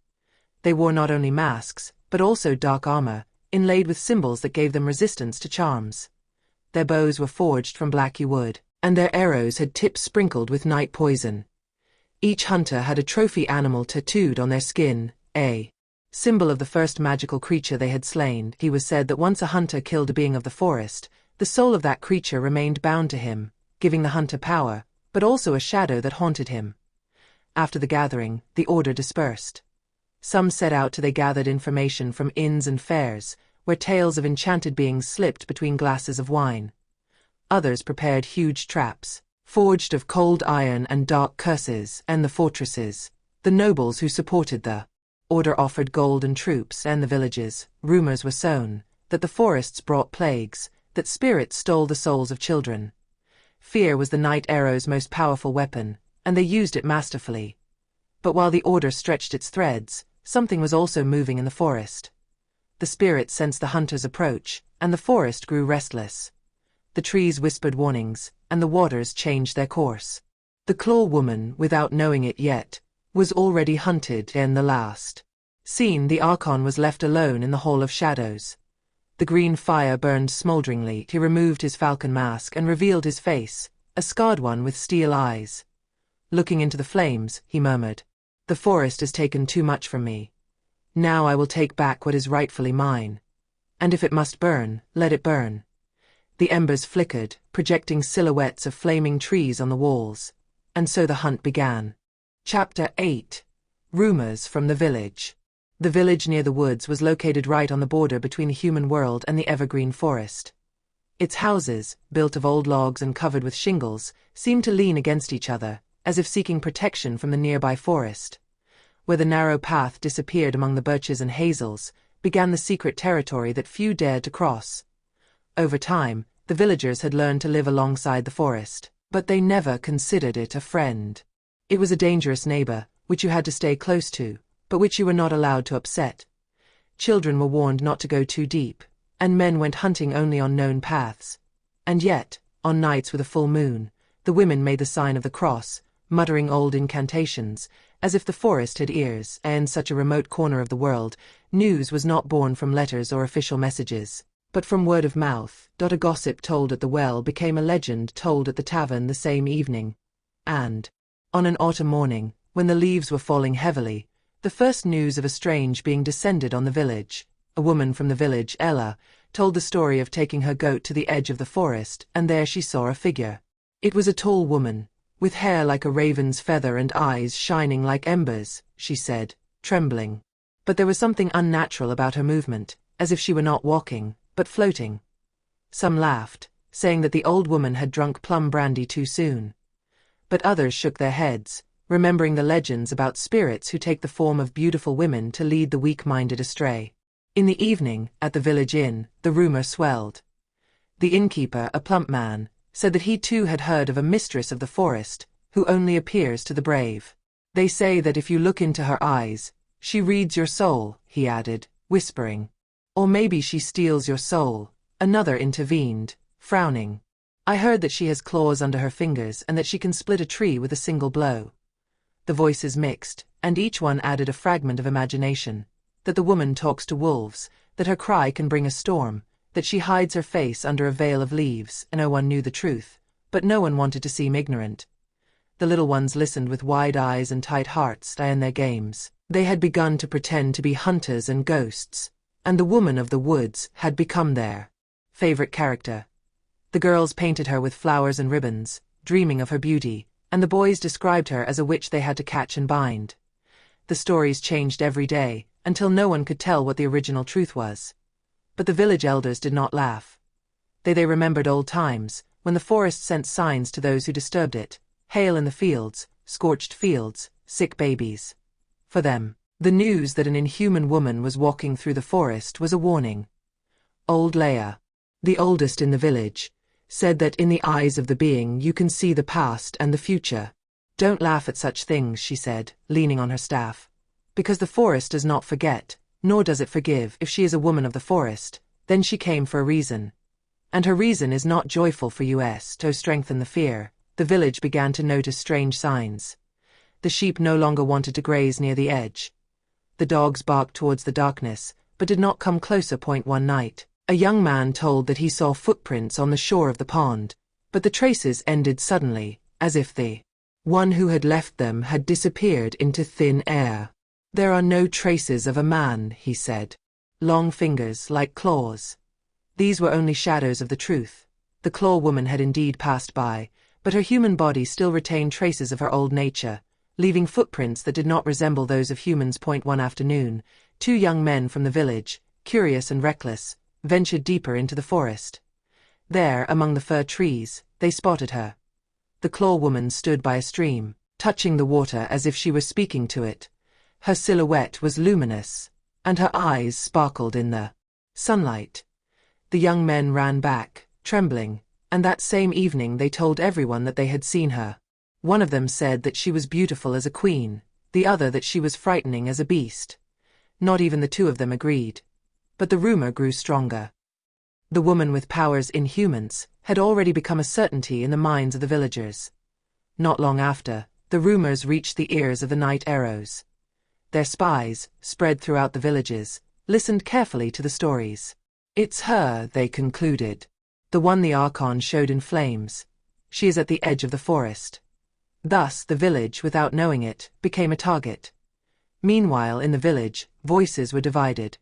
Speaker 1: They wore not only masks, but also dark armor, inlaid with symbols that gave them resistance to charms. Their bows were forged from black wood, and their arrows had tips sprinkled with night poison. Each hunter had a trophy animal tattooed on their skin, a symbol of the first magical creature they had slain. He was said that once a hunter killed a being of the forest, the soul of that creature remained bound to him, giving the hunter power, but also a shadow that haunted him. After the gathering, the order dispersed. Some set out to they gathered information from inns and fairs, where tales of enchanted beings slipped between glasses of wine. Others prepared huge traps, forged of cold iron and dark curses, and the fortresses. The nobles who supported the order offered gold and troops, and the villages. Rumors were sown that the forests brought plagues, that spirits stole the souls of children. Fear was the night arrow's most powerful weapon, and they used it masterfully. But while the order stretched its threads, something was also moving in the forest. The spirits sensed the hunter's approach, and the forest grew restless. The trees whispered warnings, and the waters changed their course. The Claw Woman, without knowing it yet, was already hunted. In the last scene, the Archon was left alone in the Hall of Shadows. The green fire burned smolderingly. He removed his falcon mask and revealed his face, a scarred one with steel eyes. Looking into the flames, he murmured, "The forest has taken too much from me. Now I will take back what is rightfully mine. And if it must burn, let it burn." The embers flickered, projecting silhouettes of flaming trees on the walls. And so the hunt began. Chapter 8. Rumors from the Village. The village near the woods was located right on the border between the human world and the evergreen forest. Its houses, built of old logs and covered with shingles, seemed to lean against each other, as if seeking protection from the nearby forest. Where the narrow path disappeared among the birches and hazels, began the secret territory that few dared to cross. Over time, the villagers had learned to live alongside the forest, but they never considered it a friend. It was a dangerous neighbor, which you had to stay close to, but which you were not allowed to upset. Children were warned not to go too deep, and men went hunting only on known paths. And yet, on nights with a full moon, the women made the sign of the cross, muttering old incantations, as if the forest had ears. And in such a remote corner of the world, news was not born from letters or official messages, but from word of mouth. A gossip told at the well became a legend told at the tavern the same evening. And, on an autumn morning, when the leaves were falling heavily, the first news of a strange being descended on the village. A woman from the village, Ella, told the story of taking her goat to the edge of the forest, and there she saw a figure. It was a tall woman, with hair like a raven's feather and eyes shining like embers, she said, trembling. But there was something unnatural about her movement, as if she were not walking, but floating. Some laughed, saying that the old woman had drunk plum brandy too soon. But others shook their heads, remembering the legends about spirits who take the form of beautiful women to lead the weak-minded astray. In the evening, at the village inn, the rumor swelled. The innkeeper, a plump man, said that he too had heard of a mistress of the forest, who only appears to the brave. "They say that if you look into her eyes, she reads your soul," he added, whispering. "Or maybe she steals your soul," another intervened, frowning. "I heard that she has claws under her fingers and that she can split a tree with a single blow." The voices mixed, and each one added a fragment of imagination. That the woman talks to wolves, that her cry can bring a storm, that she hides her face under a veil of leaves, and no one knew the truth, but no one wanted to seem ignorant. The little ones listened with wide eyes and tight hearts, in their games. They had begun to pretend to be hunters and ghosts, and the woman of the woods had become their favorite character. The girls painted her with flowers and ribbons, dreaming of her beauty, and the boys described her as a witch they had to catch and bind. The stories changed every day, until no one could tell what the original truth was. But the village elders did not laugh. They remembered old times, when the forest sent signs to those who disturbed it: hail in the fields, scorched fields, sick babies. For them, the news that an inhuman woman was walking through the forest was a warning. Old Leah, the oldest in the village, said that in the eyes of the being you can see the past and the future. Don't laugh at such things, she said, leaning on her staff. Because the forest does not forget, nor does it forgive. If she is a woman of the forest, then she came for a reason. And her reason is not joyful for us to strengthen the fear. The village began to notice strange signs. The sheep no longer wanted to graze near the edge. The dogs barked towards the darkness, but did not come closer. One night, a young man told that he saw footprints on the shore of the pond, but the traces ended suddenly, as if the one who had left them had disappeared into thin air. There are no traces of a man, he said. Long fingers like claws. These were only shadows of the truth. The Claw Woman had indeed passed by, but her human body still retained traces of her old nature, leaving footprints that did not resemble those of humans. One afternoon, two young men from the village, curious and reckless, ventured deeper into the forest. There, among the fir trees, they spotted her. The Claw Woman stood by a stream, touching the water as if she were speaking to it. Her silhouette was luminous, and her eyes sparkled in the sunlight. The young men ran back, trembling, and that same evening they told everyone that they had seen her. One of them said that she was beautiful as a queen, the other that she was frightening as a beast. Not even the two of them agreed. But the rumor grew stronger. The woman with powers in humans had already become a certainty in the minds of the villagers. Not long after, the rumors reached the ears of the night arrows. Their spies, spread throughout the villages, listened carefully to the stories. It's her, they concluded. The one the Archon showed in flames. She is at the edge of the forest. Thus, the village, without knowing it, became a target. Meanwhile, in the village, voices were divided.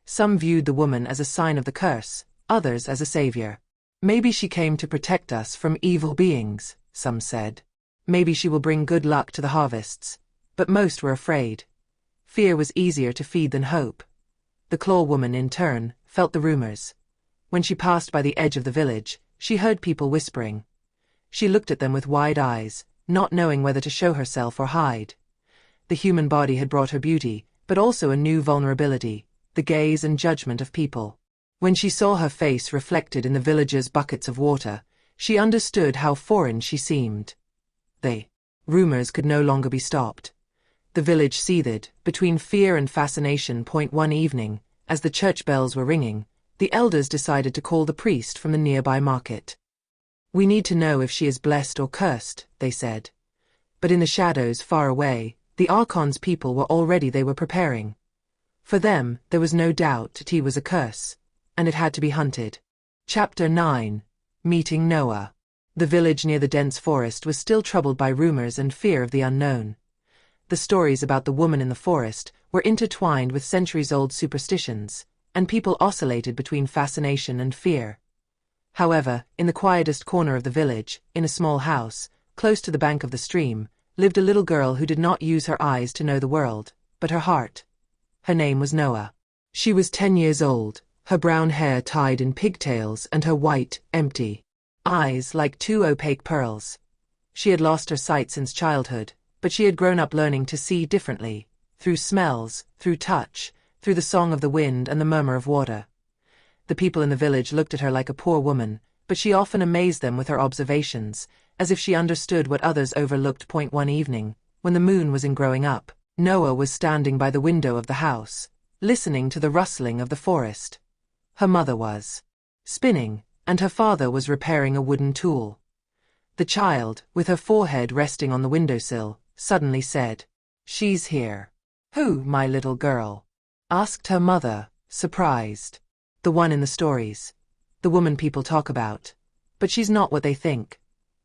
Speaker 1: Some viewed the woman as a sign of the curse, others as a savior. Maybe she came to protect us from evil beings, some said. Maybe she will bring good luck to the harvests. But most were afraid. Fear was easier to feed than hope. The Claw Woman, in turn, felt the rumors. When she passed by the edge of the village, she heard people whispering. She looked at them with wide eyes, not knowing whether to show herself or hide. The human body had brought her beauty, but also a new vulnerability, the gaze and judgment of people. When she saw her face reflected in the villagers' buckets of water, she understood how foreign she seemed. The rumors could no longer be stopped. The village seethed, between fear and fascination. One evening, as the church bells were ringing, the elders decided to call the priest from the nearby market. We need to know if she is blessed or cursed, they said. But in the shadows far away, the Archon's people they were preparing. For them, there was no doubt that he was a curse, and it had to be hunted. Chapter 9. Meeting Noah. The village near the dense forest was still troubled by rumors and fear of the unknown. The stories about the woman in the forest were intertwined with centuries-old superstitions, and people oscillated between fascination and fear. However, in the quietest corner of the village, in a small house, close to the bank of the stream, lived a little girl who did not use her eyes to know the world, but her heart. Her name was Noah. She was 10 years old, her brown hair tied in pigtails and her white, empty eyes like two opaque pearls. She had lost her sight since childhood, but she had grown up learning to see differently, through smells, through touch, through the song of the wind and the murmur of water. The people in the village looked at her like a poor woman, but she often amazed them with her observations, as if she understood what others overlooked. One evening, when the moon was in growing up, Noah was standing by the window of the house, listening to the rustling of the forest. Her mother was spinning, and her father was repairing a wooden tool. The child, with her forehead resting on the windowsill, suddenly said, "She's here." "Who, my little girl?" asked her mother, surprised. "The one in the stories. The woman people talk about. But she's not what they think.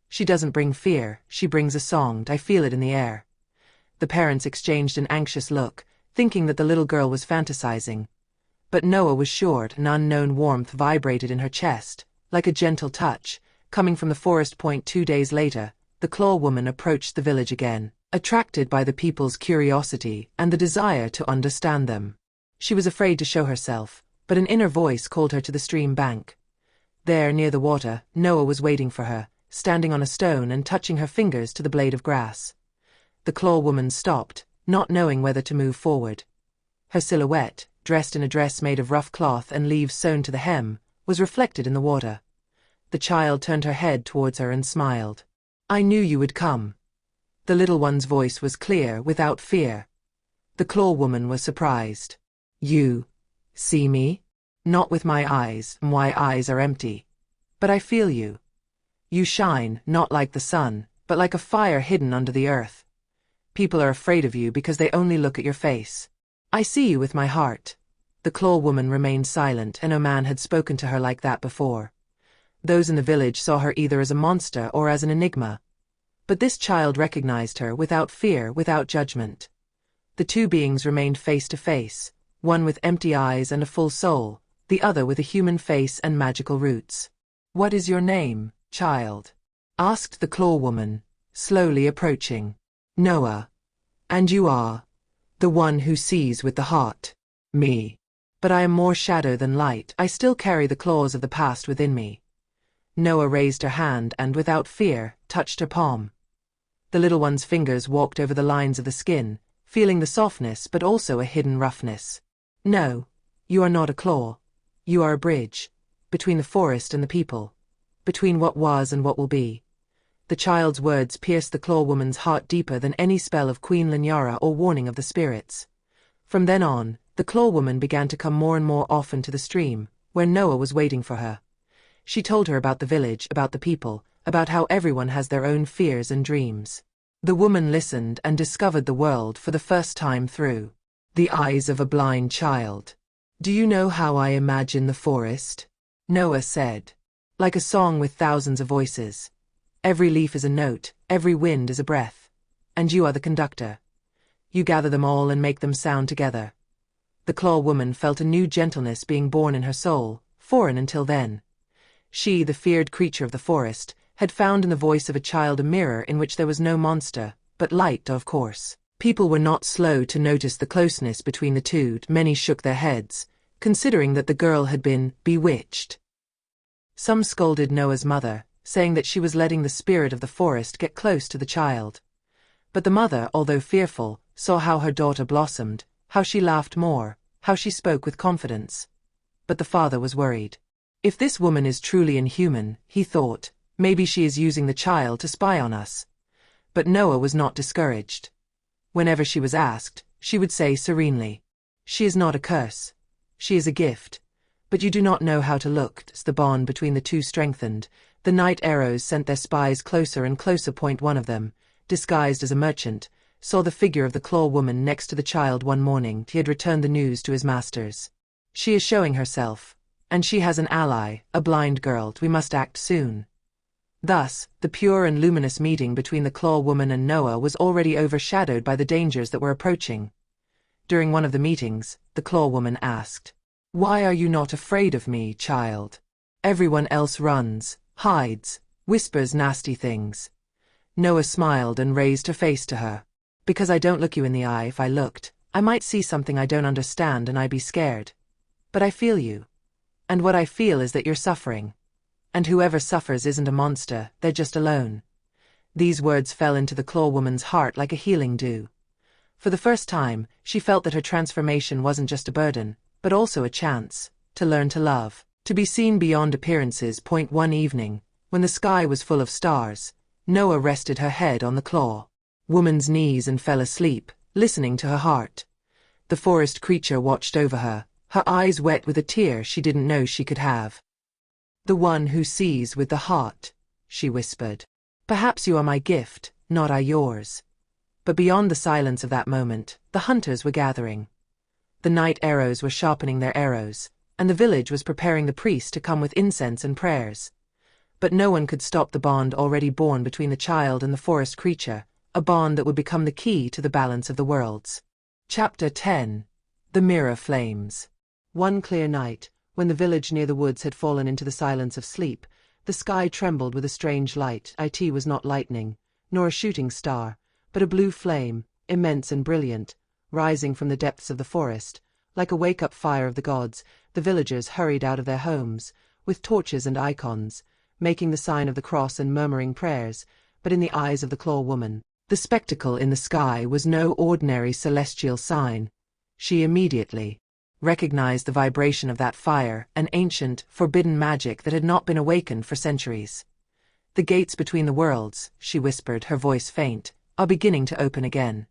Speaker 1: She doesn't bring fear, she brings a song. I feel it in the air." The parents exchanged an anxious look, thinking that the little girl was fantasizing. But Noah was sure an unknown warmth vibrated in her chest, like a gentle touch, coming from the forest. 2 days later, the Claw Woman approached the village again, attracted by the people's curiosity and the desire to understand them. She was afraid to show herself, but an inner voice called her to the stream bank. There, near the water, Noah was waiting for her, standing on a stone and touching her fingers to the blade of grass. The Claw Woman stopped, not knowing whether to move forward. Her silhouette, dressed in a dress made of rough cloth and leaves sewn to the hem, was reflected in the water. The child turned her head towards her and smiled. "I knew you would come." The little one's voice was clear, without fear. The Claw Woman was surprised. "You see me?" "Not with my eyes are empty. But I feel you. You shine, not like the sun, but like a fire hidden under the earth. People are afraid of you because they only look at your face. I see you with my heart." The Claw Woman remained silent, and no man had spoken to her like that before. Those in the village saw her either as a monster or as an enigma. But this child recognized her without fear, without judgment. The two beings remained face to face, one with empty eyes and a full soul, the other with a human face and magical roots. "What is your name, child?" asked the Claw Woman, slowly approaching. "Noah. And you are?" "The one who sees with the heart." "Me. But I am more shadow than light. I still carry the claws of the past within me." Noah raised her hand and, without fear, touched her palm. The little one's fingers walked over the lines of the skin, feeling the softness but also a hidden roughness. "No, you are not a claw. You are a bridge. Between the forest and the people. Between what was and what will be." The child's words pierced the Claw Woman's heart deeper than any spell of Queen Linyara or warning of the spirits. From then on, the Claw Woman began to come more and more often to the stream, where Noah was waiting for her. She told her about the village, about the people, about how everyone has their own fears and dreams. The woman listened and discovered the world for the first time through the eyes of a blind child. "Do you know how I imagine the forest?" Noah said. "Like a song with thousands of voices. Every leaf is a note, every wind is a breath. And you are the conductor. You gather them all and make them sound together." The Claw Woman felt a new gentleness being born in her soul, foreign until then. She, the feared creature of the forest, had found in the voice of a child a mirror in which there was no monster, but light, of course. People were not slow to notice the closeness between the two. Many shook their heads, considering that the girl had been bewitched. Some scolded Noah's mother, saying that she was letting the spirit of the forest get close to the child. But the mother, although fearful, saw how her daughter blossomed, how she laughed more, how she spoke with confidence. But the father was worried. If this woman is truly inhuman, he thought, maybe she is using the child to spy on us. But Noah was not discouraged. Whenever she was asked, she would say serenely, "She is not a curse. She is a gift. But you do not know how to look." As the bond between the two strengthened, the night arrows sent their spies closer and closer. One of them, disguised as a merchant, saw the figure of the Claw Woman next to the child one morning. He had returned the news to his masters. "She is showing herself. And she has an ally, a blind girl. We must act soon." Thus, the pure and luminous meeting between the Claw Woman and Noah was already overshadowed by the dangers that were approaching. During one of the meetings, the Claw Woman asked, "Why are you not afraid of me, child? Everyone else runs, hides, whispers nasty things." Noah smiled and raised her face to her. "Because I don't look you in the eye. If I looked, I might see something I don't understand and I'd be scared. But I feel you. And what I feel is that you're suffering. And whoever suffers isn't a monster, they're just alone." These words fell into the Claw Woman's heart like a healing dew. For the first time, she felt that her transformation wasn't just a burden, but also a chance to learn to love, to be seen beyond appearances. One evening, when the sky was full of stars, Noah rested her head on the Claw Woman's knees and fell asleep, listening to her heart. The forest creature watched over her eyes wet with a tear she didn't know she could have. "The one who sees with the heart," she whispered. "Perhaps you are my gift, not I yours." But beyond the silence of that moment, the hunters were gathering. The night arrows were sharpening their arrows, and the village was preparing the priest to come with incense and prayers. But no one could stop the bond already born between the child and the forest creature, a bond that would become the key to the balance of the worlds. Chapter 10. The Mirror Flames. One clear night, when the village near the woods had fallen into the silence of sleep, the sky trembled with a strange light. It was not lightning, nor a shooting star, but a blue flame, immense and brilliant, rising from the depths of the forest. Like a wake-up fire of the gods, the villagers hurried out of their homes, with torches and icons, making the sign of the cross and murmuring prayers. But in the eyes of the Claw Woman, the spectacle in the sky was no ordinary celestial sign. She immediately recognized the vibration of that fire, an ancient, forbidden magic that had not been awakened for centuries. "The gates between the worlds," she whispered, her voice faint, "are beginning to open again."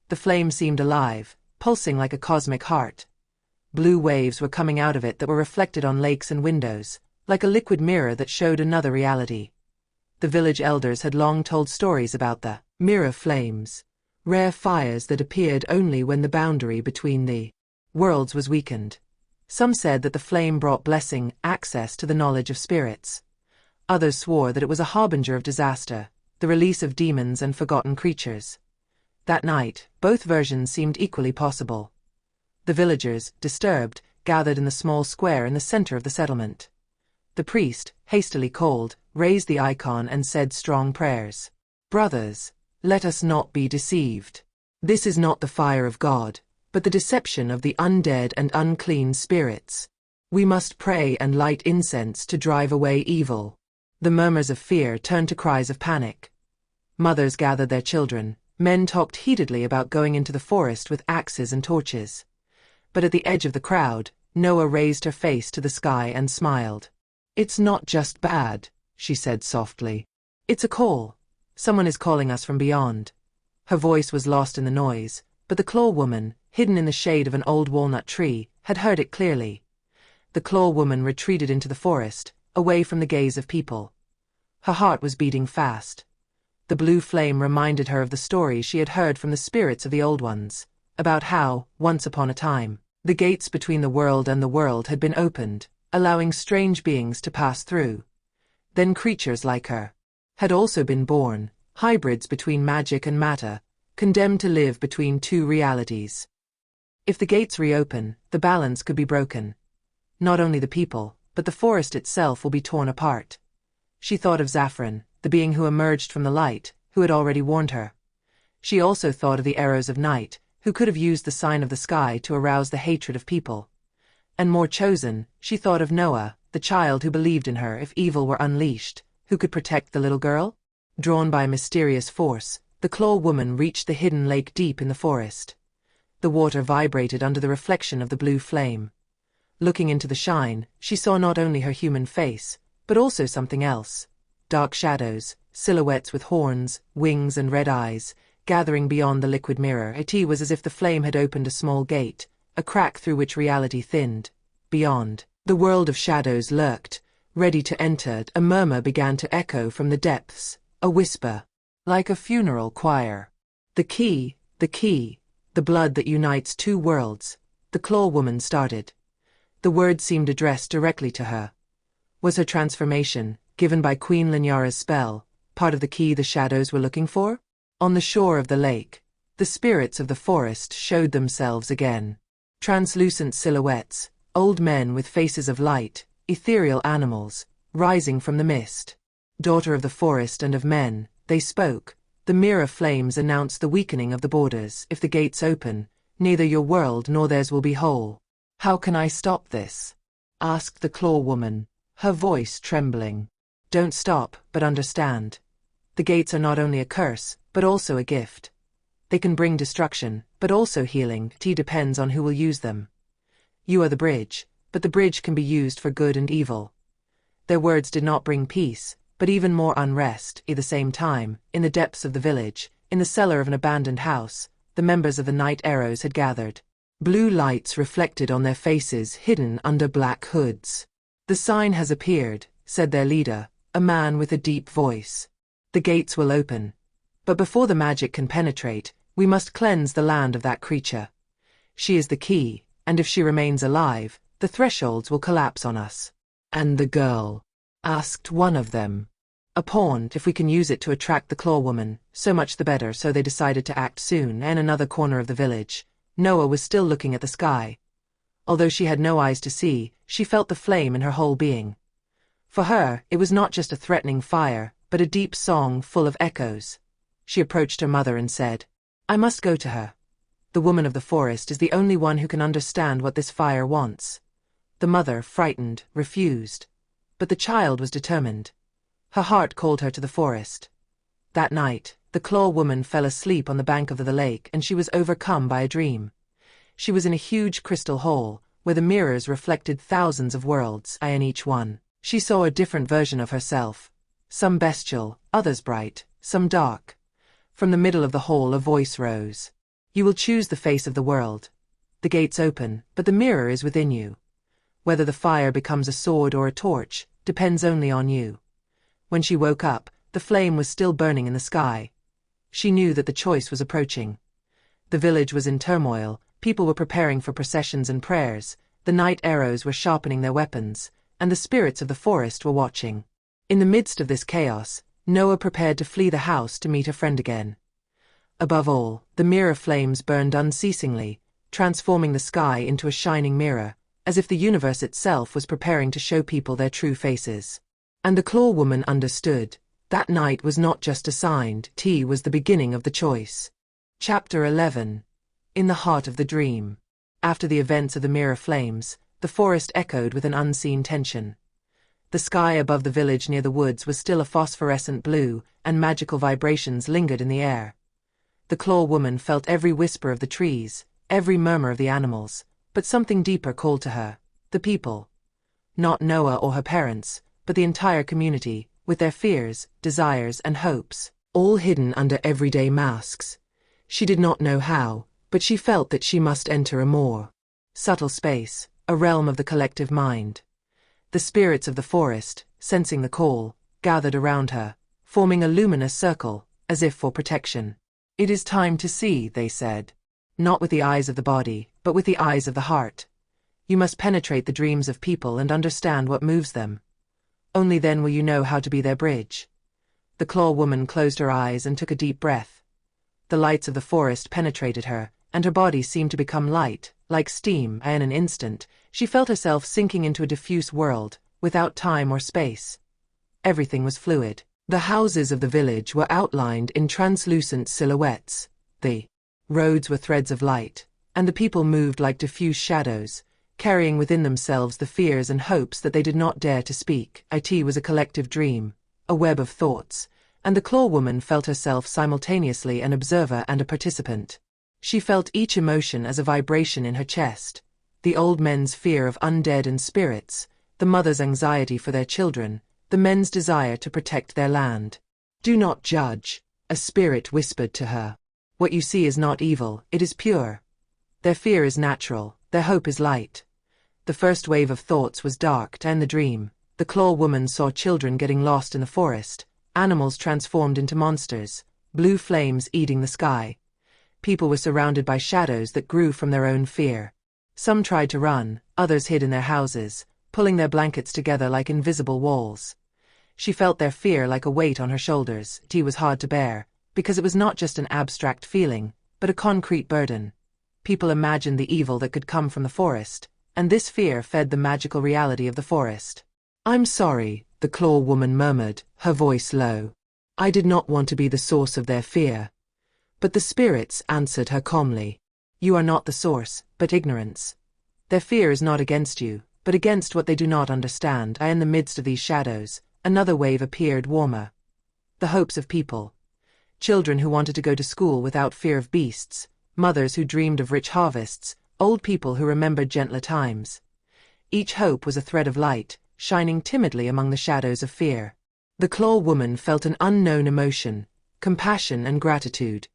Speaker 1: The flame seemed alive, pulsing like a cosmic heart. Blue waves were coming out of it that were reflected on lakes and windows, like a liquid mirror that showed another reality. The village elders had long told stories about the mirror flames, rare fires that appeared only when the boundary between the worlds was weakened. Some said that the flame brought blessing, access to the knowledge of spirits. Others swore that it was a harbinger of disaster, the release of demons and forgotten creatures. That night, both versions seemed equally possible. The villagers, disturbed, gathered in the small square in the center of the settlement. The priest, hastily called, raised the icon and said strong prayers. "Brothers, let us not be deceived. This is not the fire of God, but the deception of the undead and unclean spirits. We must pray and light incense to drive away evil." The murmurs of fear turned to cries of panic. Mothers gathered their children, men talked heatedly about going into the forest with axes and torches. But at the edge of the crowd, Noah raised her face to the sky and smiled. "It's not just bad," she said softly. "It's a call. Someone is calling us from beyond." Her voice was lost in the noise, but the Claw Woman, hidden in the shade of an old walnut tree, had heard it clearly. The Claw Woman retreated into the forest, away from the gaze of people. Her heart was beating fast. The blue flame reminded her of the stories she had heard from the spirits of the old ones, about how, once upon a time, the gates between the world and the world had been opened, allowing strange beings to pass through. Then creatures like her had also been born, hybrids between magic and matter, condemned to live between two realities. If the gates reopen, the balance could be broken. Not only the people, but the forest itself will be torn apart. She thought of Zaffron, the being who emerged from the light, who had already warned her. She also thought of the arrows of night, who could have used the sign of the sky to arouse the hatred of people. And more chosen, she thought of Noah, the child who believed in her if evil were unleashed, who could protect the little girl. Drawn by a mysterious force, the Claw Woman reached the hidden lake deep in the forest. The water vibrated under the reflection of the blue flame. Looking into the shine, she saw not only her human face, but also something else. Dark shadows, silhouettes with horns, wings and red eyes, gathering beyond the liquid mirror. It was as if the flame had opened a small gate, a crack through which reality thinned. Beyond, the world of shadows lurked, ready to enter. A murmur began to echo from the depths, a whisper, like a funeral choir. The key, the blood that unites two worlds," the Claw Woman started. The words seemed addressed directly to her. Was her transformation, given by Queen Linyara's spell, part of the key the shadows were looking for? On the shore of the lake, the spirits of the forest showed themselves again. Translucent silhouettes, old men with faces of light, ethereal animals, rising from the mist. "Daughter of the forest and of men," they spoke. "The mirror flames announce the weakening of the borders. If the gates open, neither your world nor theirs will be whole." "How can I stop this?" asked the Claw Woman, her voice trembling. "Don't stop, but understand. The gates are not only a curse, but also a gift. They can bring destruction, but also healing. It depends on who will use them. You are the bridge, but the bridge can be used for good and evil." Their words did not bring peace, but even more unrest. At the same time, in the depths of the village, in the cellar of an abandoned house, the members of the Night Arrows had gathered. Blue lights reflected on their faces hidden under black hoods. "The sign has appeared," said their leader, a man with a deep voice. "The gates will open. But before the magic can penetrate, we must cleanse the land of that creature. She is the key, and if she remains alive, the thresholds will collapse on us." "And the girl?" asked one of them. A pawn, if we can use it to attract the Claw Woman, so much the better, so they decided to act soon. In another corner of the village, Noah was still looking at the sky. Although she had no eyes to see, she felt the flame in her whole being. For her, it was not just a threatening fire, but a deep song full of echoes. She approached her mother and said, "I must go to her. The woman of the forest is the only one who can understand what this fire wants." The mother, frightened, refused. But the child was determined. Her heart called her to the forest. That night, the Claw Woman fell asleep on the bank of the lake, and she was overcome by a dream. She was in a huge crystal hall, where the mirrors reflected thousands of worlds, and in each one, she saw a different version of herself. Some bestial, others bright, some dark. From the middle of the hall a voice rose. "You will choose the face of the world. The gates open, but the mirror is within you. Whether the fire becomes a sword or a torch, depends only on you." When she woke up, the flame was still burning in the sky. She knew that the choice was approaching. The village was in turmoil, people were preparing for processions and prayers, the night arrows were sharpening their weapons, and the spirits of the forest were watching. In the midst of this chaos, Noah prepared to flee the house to meet her friend again. Above all, the mirror flames burned unceasingly, transforming the sky into a shining mirror, as if the universe itself was preparing to show people their true faces. And the Claw Woman understood. That night was not just assigned, it was the beginning of the choice. Chapter 11. In the Heart of the Dream. After the events of the mirror flames, the forest echoed with an unseen tension. The sky above the village near the woods was still a phosphorescent blue, and magical vibrations lingered in the air. The Claw Woman felt every whisper of the trees, every murmur of the animals, but something deeper called to her, the people. Not Noah or her parents, but the entire community, with their fears, desires, and hopes, all hidden under everyday masks. She did not know how, but she felt that she must enter a more subtle space, a realm of the collective mind. The spirits of the forest, sensing the call, gathered around her, forming a luminous circle, as if for protection. "It is time to see," they said. "Not with the eyes of the body, but with the eyes of the heart. You must penetrate the dreams of people and understand what moves them. Only then will you know how to be their bridge." The Claw Woman closed her eyes and took a deep breath. The lights of the forest penetrated her, and her body seemed to become light, like steam, and in an instant, she felt herself sinking into a diffuse world, without time or space. Everything was fluid. The houses of the village were outlined in translucent silhouettes. The roads were threads of light, and the people moved like diffuse shadows, carrying within themselves the fears and hopes that they did not dare to speak. It was a collective dream, a web of thoughts, and the Claw Woman felt herself simultaneously an observer and a participant. She felt each emotion as a vibration in her chest, the old men's fear of undead and spirits, the mother's anxiety for their children, the men's desire to protect their land. "Do not judge," a spirit whispered to her. "What you see is not evil, it is pure. Their fear is natural, their hope is light." The first wave of thoughts was dark, and the dream. The Claw Woman saw children getting lost in the forest, animals transformed into monsters, blue flames eating the sky. People were surrounded by shadows that grew from their own fear. Some tried to run, others hid in their houses, pulling their blankets together like invisible walls. She felt their fear like a weight on her shoulders. It was hard to bear, because it was not just an abstract feeling, but a concrete burden. People imagined the evil that could come from the forest, and this fear fed the magical reality of the forest. "I'm sorry," the Claw Woman murmured, her voice low. "I did not want to be the source of their fear." But the spirits answered her calmly. "You are not the source, but ignorance. Their fear is not against you, but against what they do not understand." In the midst of these shadows, another wave appeared, warmer. The hopes of people. Children who wanted to go to school without fear of beasts, mothers who dreamed of rich harvests, old people who remembered gentler times. Each hope was a thread of light, shining timidly among the shadows of fear. The Claw Woman felt an unknown emotion, compassion and gratitude.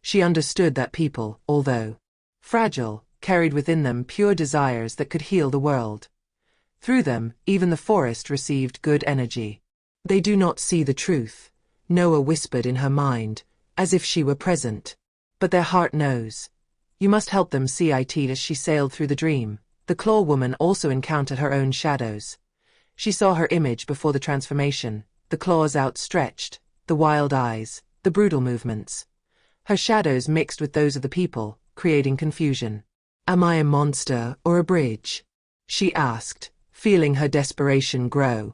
Speaker 1: She understood that people, although fragile, carried within them pure desires that could heal the world. Through them, even the forest received good energy. "They do not see the truth," Noah whispered in her mind, as if she were present. "But their heart knows. You must help them see it." As she sailed through the dream, the Claw Woman also encountered her own shadows. She saw her image before the transformation, the claws outstretched, the wild eyes, the brutal movements. Her shadows mixed with those of the people, creating confusion. "Am I a monster or a bridge?" she asked, feeling her desperation grow.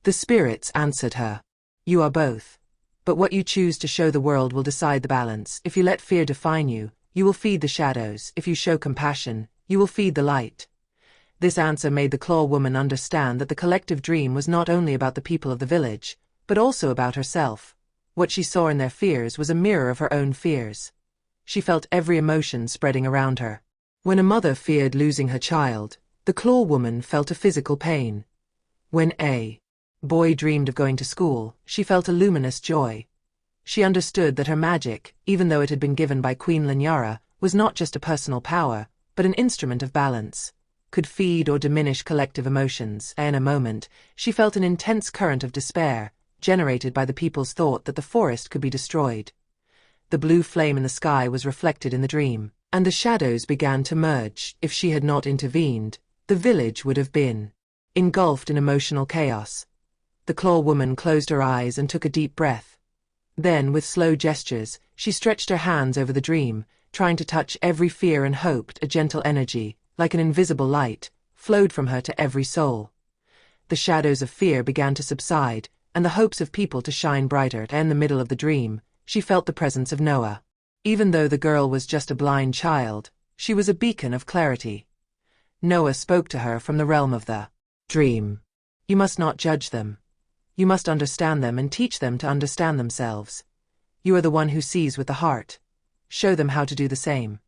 Speaker 1: The spirits answered her. "You are both. But what you choose to show the world will decide the balance. If you let fear define you, you will feed the shadows. If you show compassion, you will feed the light." This answer made the Claw Woman understand that the collective dream was not only about the people of the village, but also about herself. What she saw in their fears was a mirror of her own fears. She felt every emotion spreading around her. When a mother feared losing her child, the Claw Woman felt a physical pain. When a boy dreamed of going to school, she felt a luminous joy. She understood that her magic, even though it had been given by Queen Linyara, was not just a personal power, but an instrument of balance, could feed or diminish collective emotions. In a moment, she felt an intense current of despair, generated by the people's thought that the forest could be destroyed. The blue flame in the sky was reflected in the dream, and the shadows began to merge. If she had not intervened, the village would have been engulfed in emotional chaos. The Claw Woman closed her eyes and took a deep breath. Then, with slow gestures, she stretched her hands over the dream, trying to touch every fear and hoped a gentle energy, like an invisible light, flowed from her to every soul. The shadows of fear began to subside, and the hopes of people to shine brighter. In the middle of the dream, she felt the presence of Noah. Even though the girl was just a blind child, she was a beacon of clarity. Noah spoke to her from the realm of the dream. "You must not judge them. You must understand them and teach them to understand themselves. You are the one who sees with the heart. Show them how to do the same."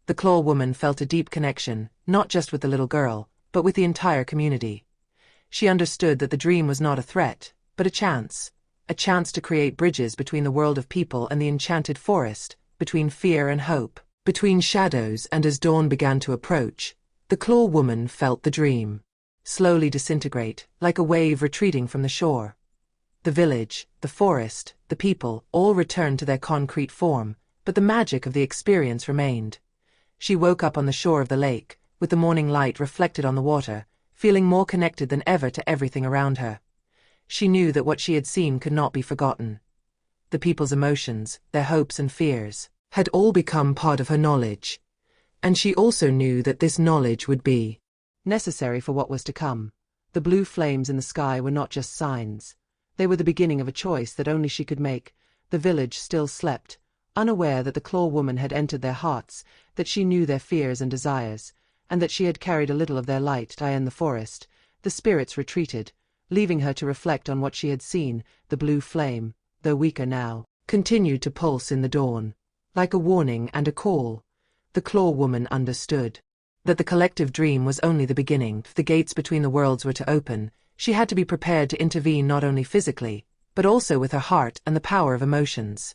Speaker 1: The Claw Woman felt a deep connection, not just with the little girl, but with the entire community. She understood that the dream was not a threat, but a chance to create bridges between the world of people and the enchanted forest, between fear and hope, between shadows. And as dawn began to approach, the Claw Woman felt the dream slowly disintegrate, like a wave retreating from the shore. The village, the forest, the people, all returned to their concrete form, but the magic of the experience remained. She woke up on the shore of the lake, with the morning light reflected on the water, feeling more connected than ever to everything around her. She knew that what she had seen could not be forgotten. The people's emotions, their hopes and fears, had all become part of her knowledge. And she also knew that this knowledge would be necessary for what was to come. The blue flames in the sky were not just signs. They were the beginning of a choice that only she could make. The village still slept, unaware that the Claw Woman had entered their hearts, that she knew their fears and desires, and that she had carried a little of their light. In the forest, the spirits retreated, leaving her to reflect on what she had seen. The blue flame, though weaker now, continued to pulse in the dawn. Like a warning and a call, the Claw Woman understood that the collective dream was only the beginning. If the gates between the worlds were to open, she had to be prepared to intervene not only physically, but also with her heart and the power of emotions.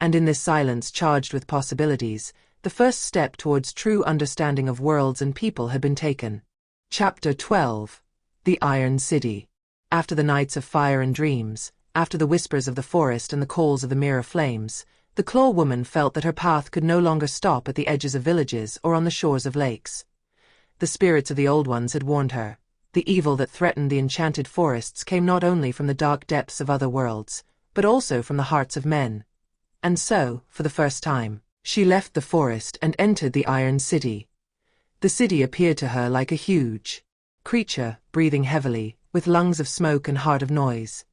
Speaker 1: And in this silence charged with possibilities, the first step towards true understanding of worlds and people had been taken. Chapter 12. The Iron City. After the nights of fire and dreams, after the whispers of the forest and the calls of the mirror flames, the Claw Woman felt that her path could no longer stop at the edges of villages or on the shores of lakes. The spirits of the old ones had warned her. The evil that threatened the enchanted forests came not only from the dark depths of other worlds, but also from the hearts of men. And so, for the first time, she left the forest and entered the Iron City. The city appeared to her like a huge creature, breathing heavily, with lungs of smoke and heart of noise.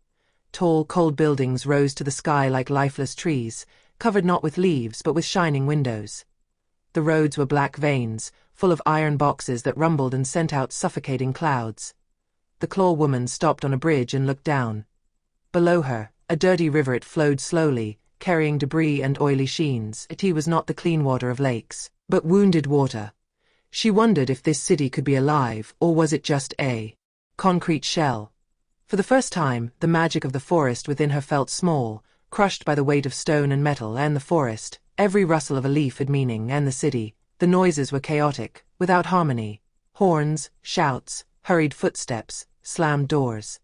Speaker 1: Tall, cold buildings rose to the sky like lifeless trees, covered not with leaves but with shining windows. The roads were black veins, full of iron boxes that rumbled and sent out suffocating clouds. The Claw Woman stopped on a bridge and looked down. Below her, a dirty rivulet flowed slowly, carrying debris and oily sheens. It was not the clean water of lakes, but wounded water. She wondered if this city could be alive, or was it just a concrete shell. For the first time, the magic of the forest within her felt small, crushed by the weight of stone and metal. And the forest, every rustle of a leaf had meaning. And the city, the noises were chaotic, without harmony. Horns, shouts, hurried footsteps, slammed doors.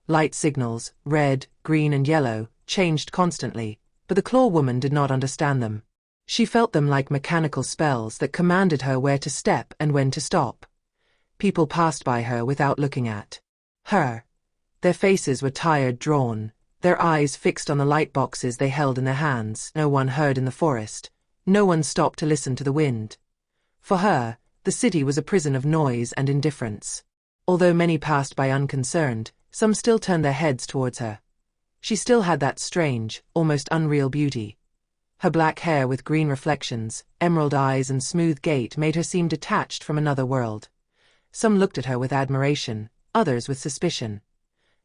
Speaker 1: Light signals, red, green and yellow, changed constantly, but the Claw Woman did not understand them. She felt them like mechanical spells that commanded her where to step and when to stop. People passed by her without looking at her. Their faces were tired, drawn, their eyes fixed on the light boxes they held in their hands. No one heard in the forest. No one stopped to listen to the wind. For her, the city was a prison of noise and indifference. Although many passed by unconcerned, some still turned their heads towards her. She still had that strange, almost unreal beauty. Her black hair with green reflections, emerald eyes and smooth gait made her seem detached from another world. Some looked at her with admiration, others with suspicion.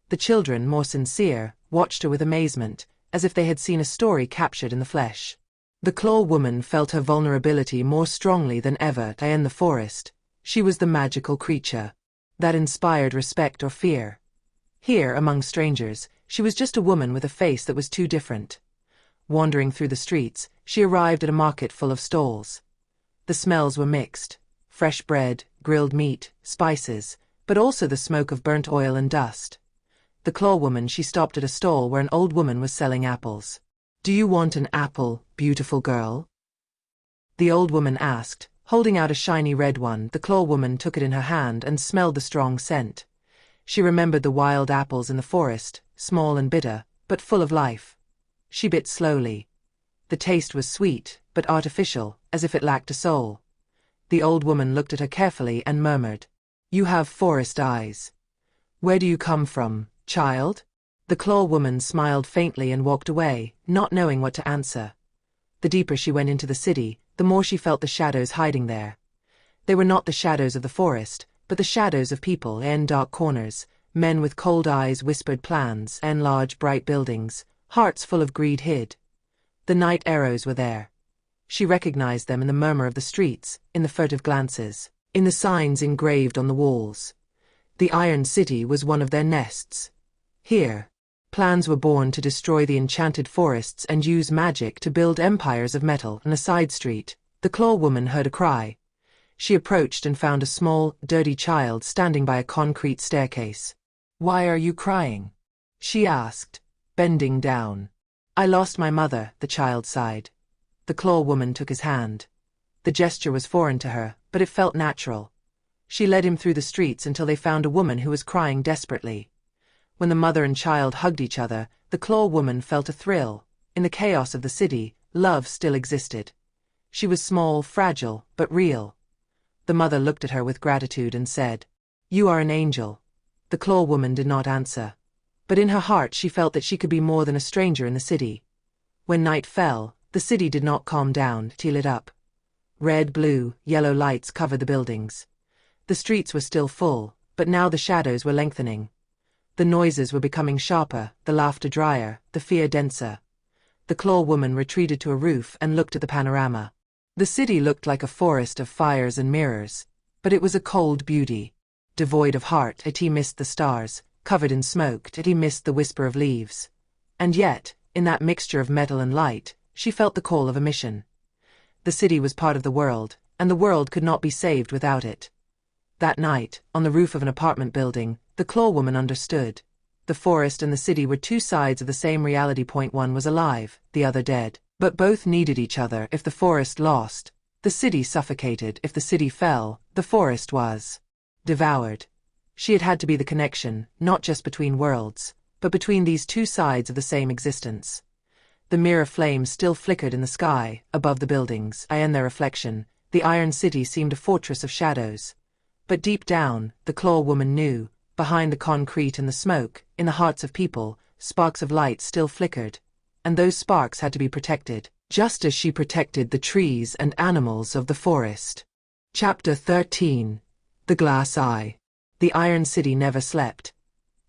Speaker 1: The children, more sincere, watched her with amazement, as if they had seen a story captured in the flesh. The Claw Woman felt her vulnerability more strongly than ever. In the forest, she was the magical creature that inspired respect or fear. Here, among strangers, she was just a woman with a face that was too different. Wandering through the streets, she arrived at a market full of stalls. The smells were mixed: fresh bread, grilled meat, spices, but also the smoke of burnt oil and dust. The Claw Woman, she stopped at a stall where an old woman was selling apples. "Do you want an apple, beautiful girl?" the old woman asked, holding out a shiny red one. The Claw Woman took it in her hand and smelled the strong scent. She remembered the wild apples in the forest, small and bitter, but full of life. She bit slowly. The taste was sweet, but artificial, as if it lacked a soul. The old woman looked at her carefully and murmured, "You have forest eyes. Where do you come from, child?" The Claw Woman smiled faintly and walked away, not knowing what to answer. The deeper she went into the city, the more she felt the shadows hiding there. They were not the shadows of the forest, but the shadows of people in dark corners. Men with cold eyes whispered plans, and large bright buildings, hearts full of greed hid. The night arrows were there. She recognized them in the murmur of the streets, in the furtive glances, in the signs engraved on the walls. The Iron City was one of their nests. Here, plans were born to destroy the enchanted forests and use magic to build empires of metal. On a side street, the Claw Woman heard a cry. She approached and found a small, dirty child standing by a concrete staircase. "Why are you crying?" she asked, bending down. "I lost my mother," the child sighed. The Claw Woman took his hand. The gesture was foreign to her, but it felt natural. She led him through the streets until they found a woman who was crying desperately. When the mother and child hugged each other, the Claw Woman felt a thrill. In the chaos of the city, love still existed. She was small, fragile, but real. The mother looked at her with gratitude and said, "You are an angel." The Claw Woman did not answer. But in her heart she felt that she could be more than a stranger in the city. When night fell, the city did not calm down. It lit up. Red, blue, yellow lights covered the buildings. The streets were still full, but now the shadows were lengthening. The noises were becoming sharper, the laughter drier, the fear denser. The Claw Woman retreated to a roof and looked at the panorama. The city looked like a forest of fires and mirrors, but it was a cold beauty. Devoid of heart, he missed the stars, covered in smoke, he missed the whisper of leaves. And yet, in that mixture of metal and light, she felt the call of a mission. The city was part of the world, and the world could not be saved without it. That night, on the roof of an apartment building, the Claw Woman understood. The forest and the city were two sides of the same reality point. One was alive, the other dead. But both needed each other. If the forest lost, the city suffocated. If the city fell, the forest was devoured. She had had to be the connection, not just between worlds, but between these two sides of the same existence. The mirror flames still flickered in the sky, above the buildings, and their reflection. The Iron City seemed a fortress of shadows. But deep down, the Claw Woman knew, behind the concrete and the smoke, in the hearts of people, sparks of light still flickered. And those sparks had to be protected, just as she protected the trees and animals of the forest. Chapter 13. The Glass Eye. The Iron City never slept.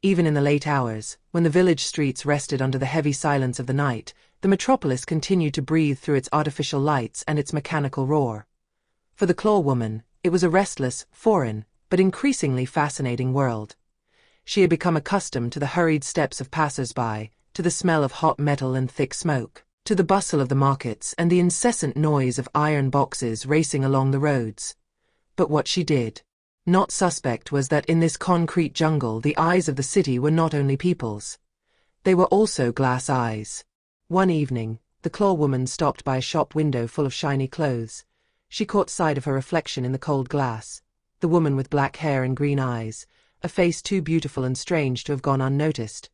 Speaker 1: Even in the late hours, when the village streets rested under the heavy silence of the night, the metropolis continued to breathe through its artificial lights and its mechanical roar. For the Claw Woman, it was a restless, foreign, but increasingly fascinating world. She had become accustomed to the hurried steps of passers-by, to the smell of hot metal and thick smoke, to the bustle of the markets and the incessant noise of iron boxes racing along the roads. But what she did not suspect was that in this concrete jungle the eyes of the city were not only people's. They were also glass eyes. One evening, the Claw Woman stopped by a shop window full of shiny clothes. She caught sight of her reflection in the cold glass. The woman with black hair and green eyes, a face too beautiful and strange to have gone unnoticed.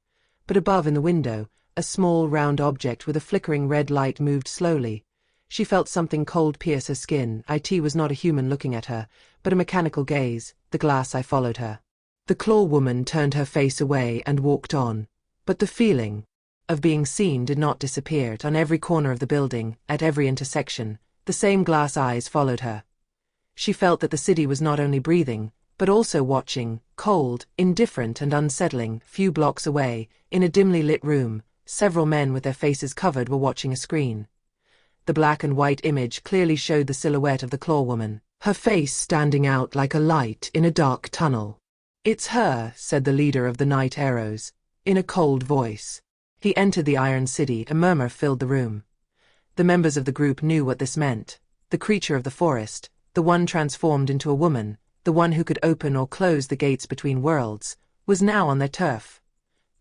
Speaker 1: But above in the window, a small round object with a flickering red light moved slowly. She felt something cold pierce her skin. It was not a human looking at her, but a mechanical gaze. The glass eye followed her. The claw woman turned her face away and walked on. But the feeling of being seen did not disappear. On every corner of the building, at every intersection, the same glass eyes followed her. She felt that the city was not only breathing, but also watching, cold, indifferent and unsettling. Few blocks away, in a dimly lit room, several men with their faces covered were watching a screen. The black and white image clearly showed the silhouette of the claw woman, her face standing out like a light in a dark tunnel. "It's her," said the leader of the Night Arrows, in a cold voice. He entered the Iron City. A murmur filled the room. The members of the group knew what this meant. The creature of the forest, the one transformed into a woman, the one who could open or close the gates between worlds, was now on their turf.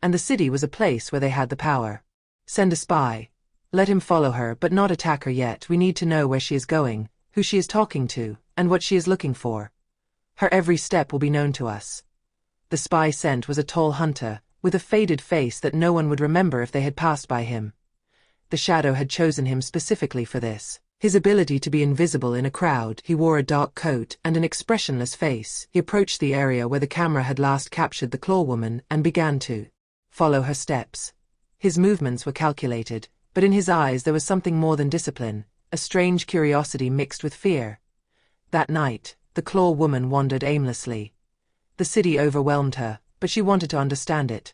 Speaker 1: And the city was a place where they had the power. "Send a spy. Let him follow her, but not attack her yet. We need to know where she is going, who she is talking to, and what she is looking for. Her every step will be known to us." The spy sent was a tall hunter, with a faded face that no one would remember if they had passed by him. The shadow had chosen him specifically for this. His ability to be invisible in a crowd. He wore a dark coat and an expressionless face. He approached the area where the camera had last captured the claw woman and began to follow her steps. His movements were calculated, but in his eyes there was something more than discipline, a strange curiosity mixed with fear. That night, the claw woman wandered aimlessly. The city overwhelmed her, but she wanted to understand it.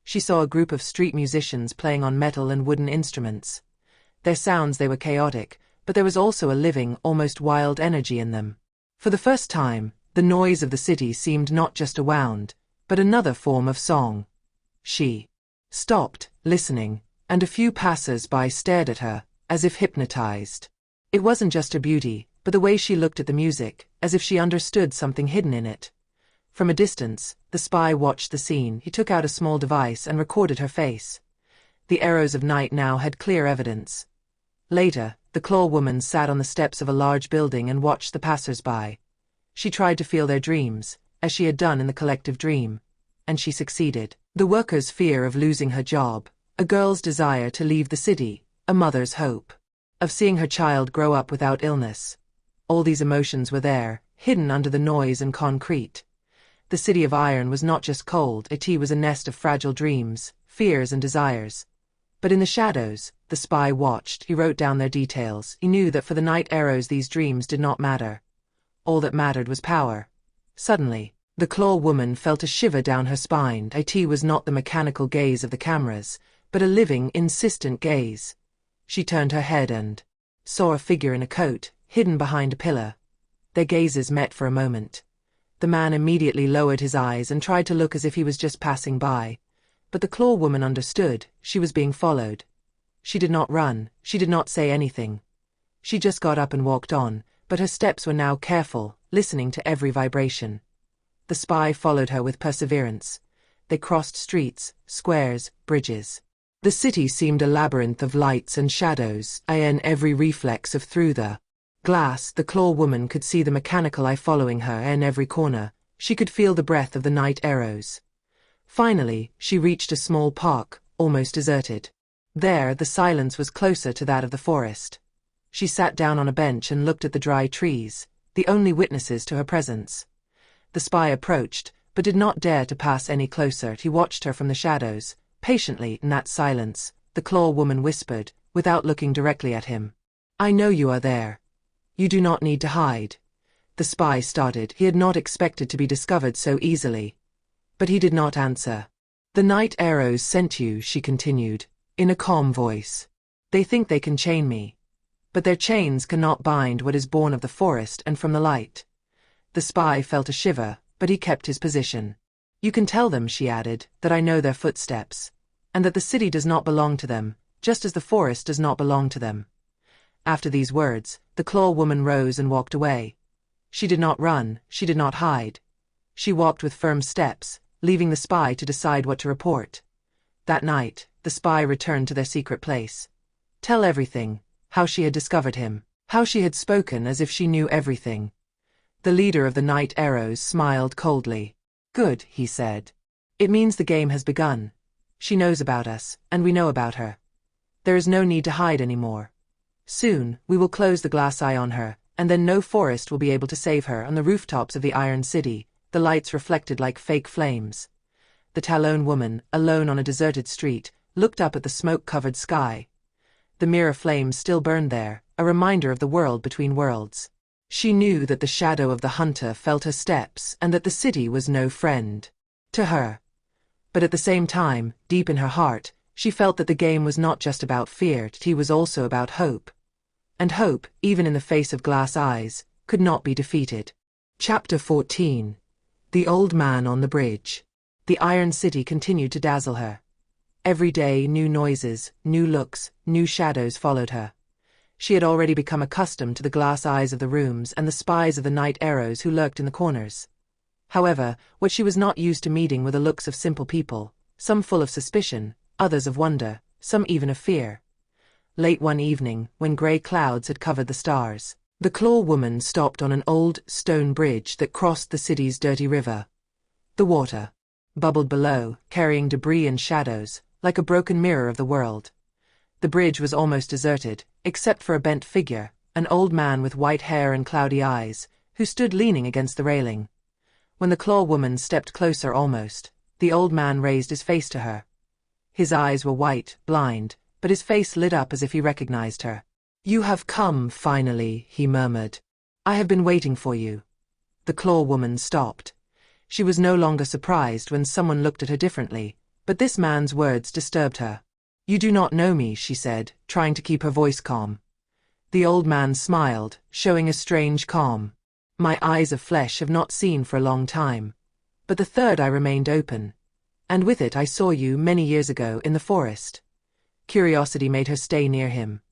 Speaker 1: She saw a group of street musicians playing on metal and wooden instruments. Their sounds, they were chaotic, but there was also a living, almost wild energy in them. For the first time, the noise of the city seemed not just a sound, but another form of song. She stopped, listening, and a few passers-by stared at her, as if hypnotized. It wasn't just her beauty, but the way she looked at the music, as if she understood something hidden in it. From a distance, the spy watched the scene. He took out a small device and recorded her face. The arrows of night now had clear evidence. Later, the claw woman sat on the steps of a large building and watched the passers-by. She tried to feel their dreams, as she had done in the collective dream. And she succeeded. The worker's fear of losing her job, a girl's desire to leave the city, a mother's hope of seeing her child grow up without illness. All these emotions were there, hidden under the noise and concrete. The city of iron was not just cold. It was a nest of fragile dreams, fears and desires. But in the shadows, the spy watched. He wrote down their details. He knew that for the Night Arrows these dreams did not matter. All that mattered was power. Suddenly, the claw woman felt a shiver down her spine. It was not the mechanical gaze of the cameras, but a living, insistent gaze. She turned her head and saw a figure in a coat, hidden behind a pillar. Their gazes met for a moment. The man immediately lowered his eyes and tried to look as if he was just passing by. But the claw woman understood. She was being followed. She did not run. She did not say anything. She just got up and walked on, but her steps were now careful, listening to every vibration. The spy followed her with perseverance. They crossed streets, squares, bridges. The city seemed a labyrinth of lights and shadows. In every reflex of through the glass, the claw woman could see the mechanical eye following her. In every corner, she could feel the breath of the night arrows. Finally, she reached a small park, almost deserted. There, the silence was closer to that of the forest. She sat down on a bench and looked at the dry trees, the only witnesses to her presence. The spy approached, but did not dare to pass any closer. He watched her from the shadows, patiently. In that silence, the claw woman whispered, without looking directly at him, "I know you are there. You do not need to hide." The spy started. He had not expected to be discovered so easily. But he did not answer. "The Night Arrows sent you," she continued, in a calm voice. "They think they can chain me. But their chains cannot bind what is born of the forest and from the light." The spy felt a shiver, but he kept his position. "You can tell them," she added, "that I know their footsteps, and that the city does not belong to them, just as the forest does not belong to them." After these words, the claw woman rose and walked away. She did not run, she did not hide. She walked with firm steps, leaving the spy to decide what to report. That night, the spy returned to their secret place. Tell everything, how she had discovered him, how she had spoken as if she knew everything. The leader of the Night Arrows smiled coldly. Good, he said. It means the game has begun. She knows about us, and we know about her. There is no need to hide anymore. Soon, we will close the glass eye on her, and then no forest will be able to save her. On the rooftops of the Iron City, the lights reflected like fake flames. The Talon woman, alone on a deserted street, looked up at the smoke-covered sky. The mirror flames still burned there, a reminder of the world between worlds. She knew that the shadow of the hunter felt her steps and that the city was no friend to her. But at the same time, deep in her heart, she felt that the game was not just about fear, it was also about hope. And hope, even in the face of glass eyes, could not be defeated. Chapter 14. The Old Man on the Bridge. The Iron City continued to dazzle her. Every day, new noises, new looks, new shadows followed her. She had already become accustomed to the glass eyes of the rooms and the spies of the night arrows who lurked in the corners. However, what she was not used to meeting were the looks of simple people, some full of suspicion, others of wonder, some even of fear. Late one evening, when grey clouds had covered the stars, the Claw Woman stopped on an old, stone bridge that crossed the city's dirty river. The water bubbled below, carrying debris and shadows, like a broken mirror of the world. The bridge was almost deserted, except for a bent figure, an old man with white hair and cloudy eyes, who stood leaning against the railing. When the Claw Woman stepped closer almost, the old man raised his face to her. His eyes were white, blind, but his face lit up as if he recognized her. "You have come, finally," he murmured. "I have been waiting for you." The Claw Woman stopped. She was no longer surprised when someone looked at her differently, but this man's words disturbed her. "You do not know me," she said, trying to keep her voice calm. The old man smiled, showing a strange calm. "My eyes of flesh have not seen for a long time. But the third eye remained open. And with it I saw you many years ago in the forest." Curiosity made her stay near him.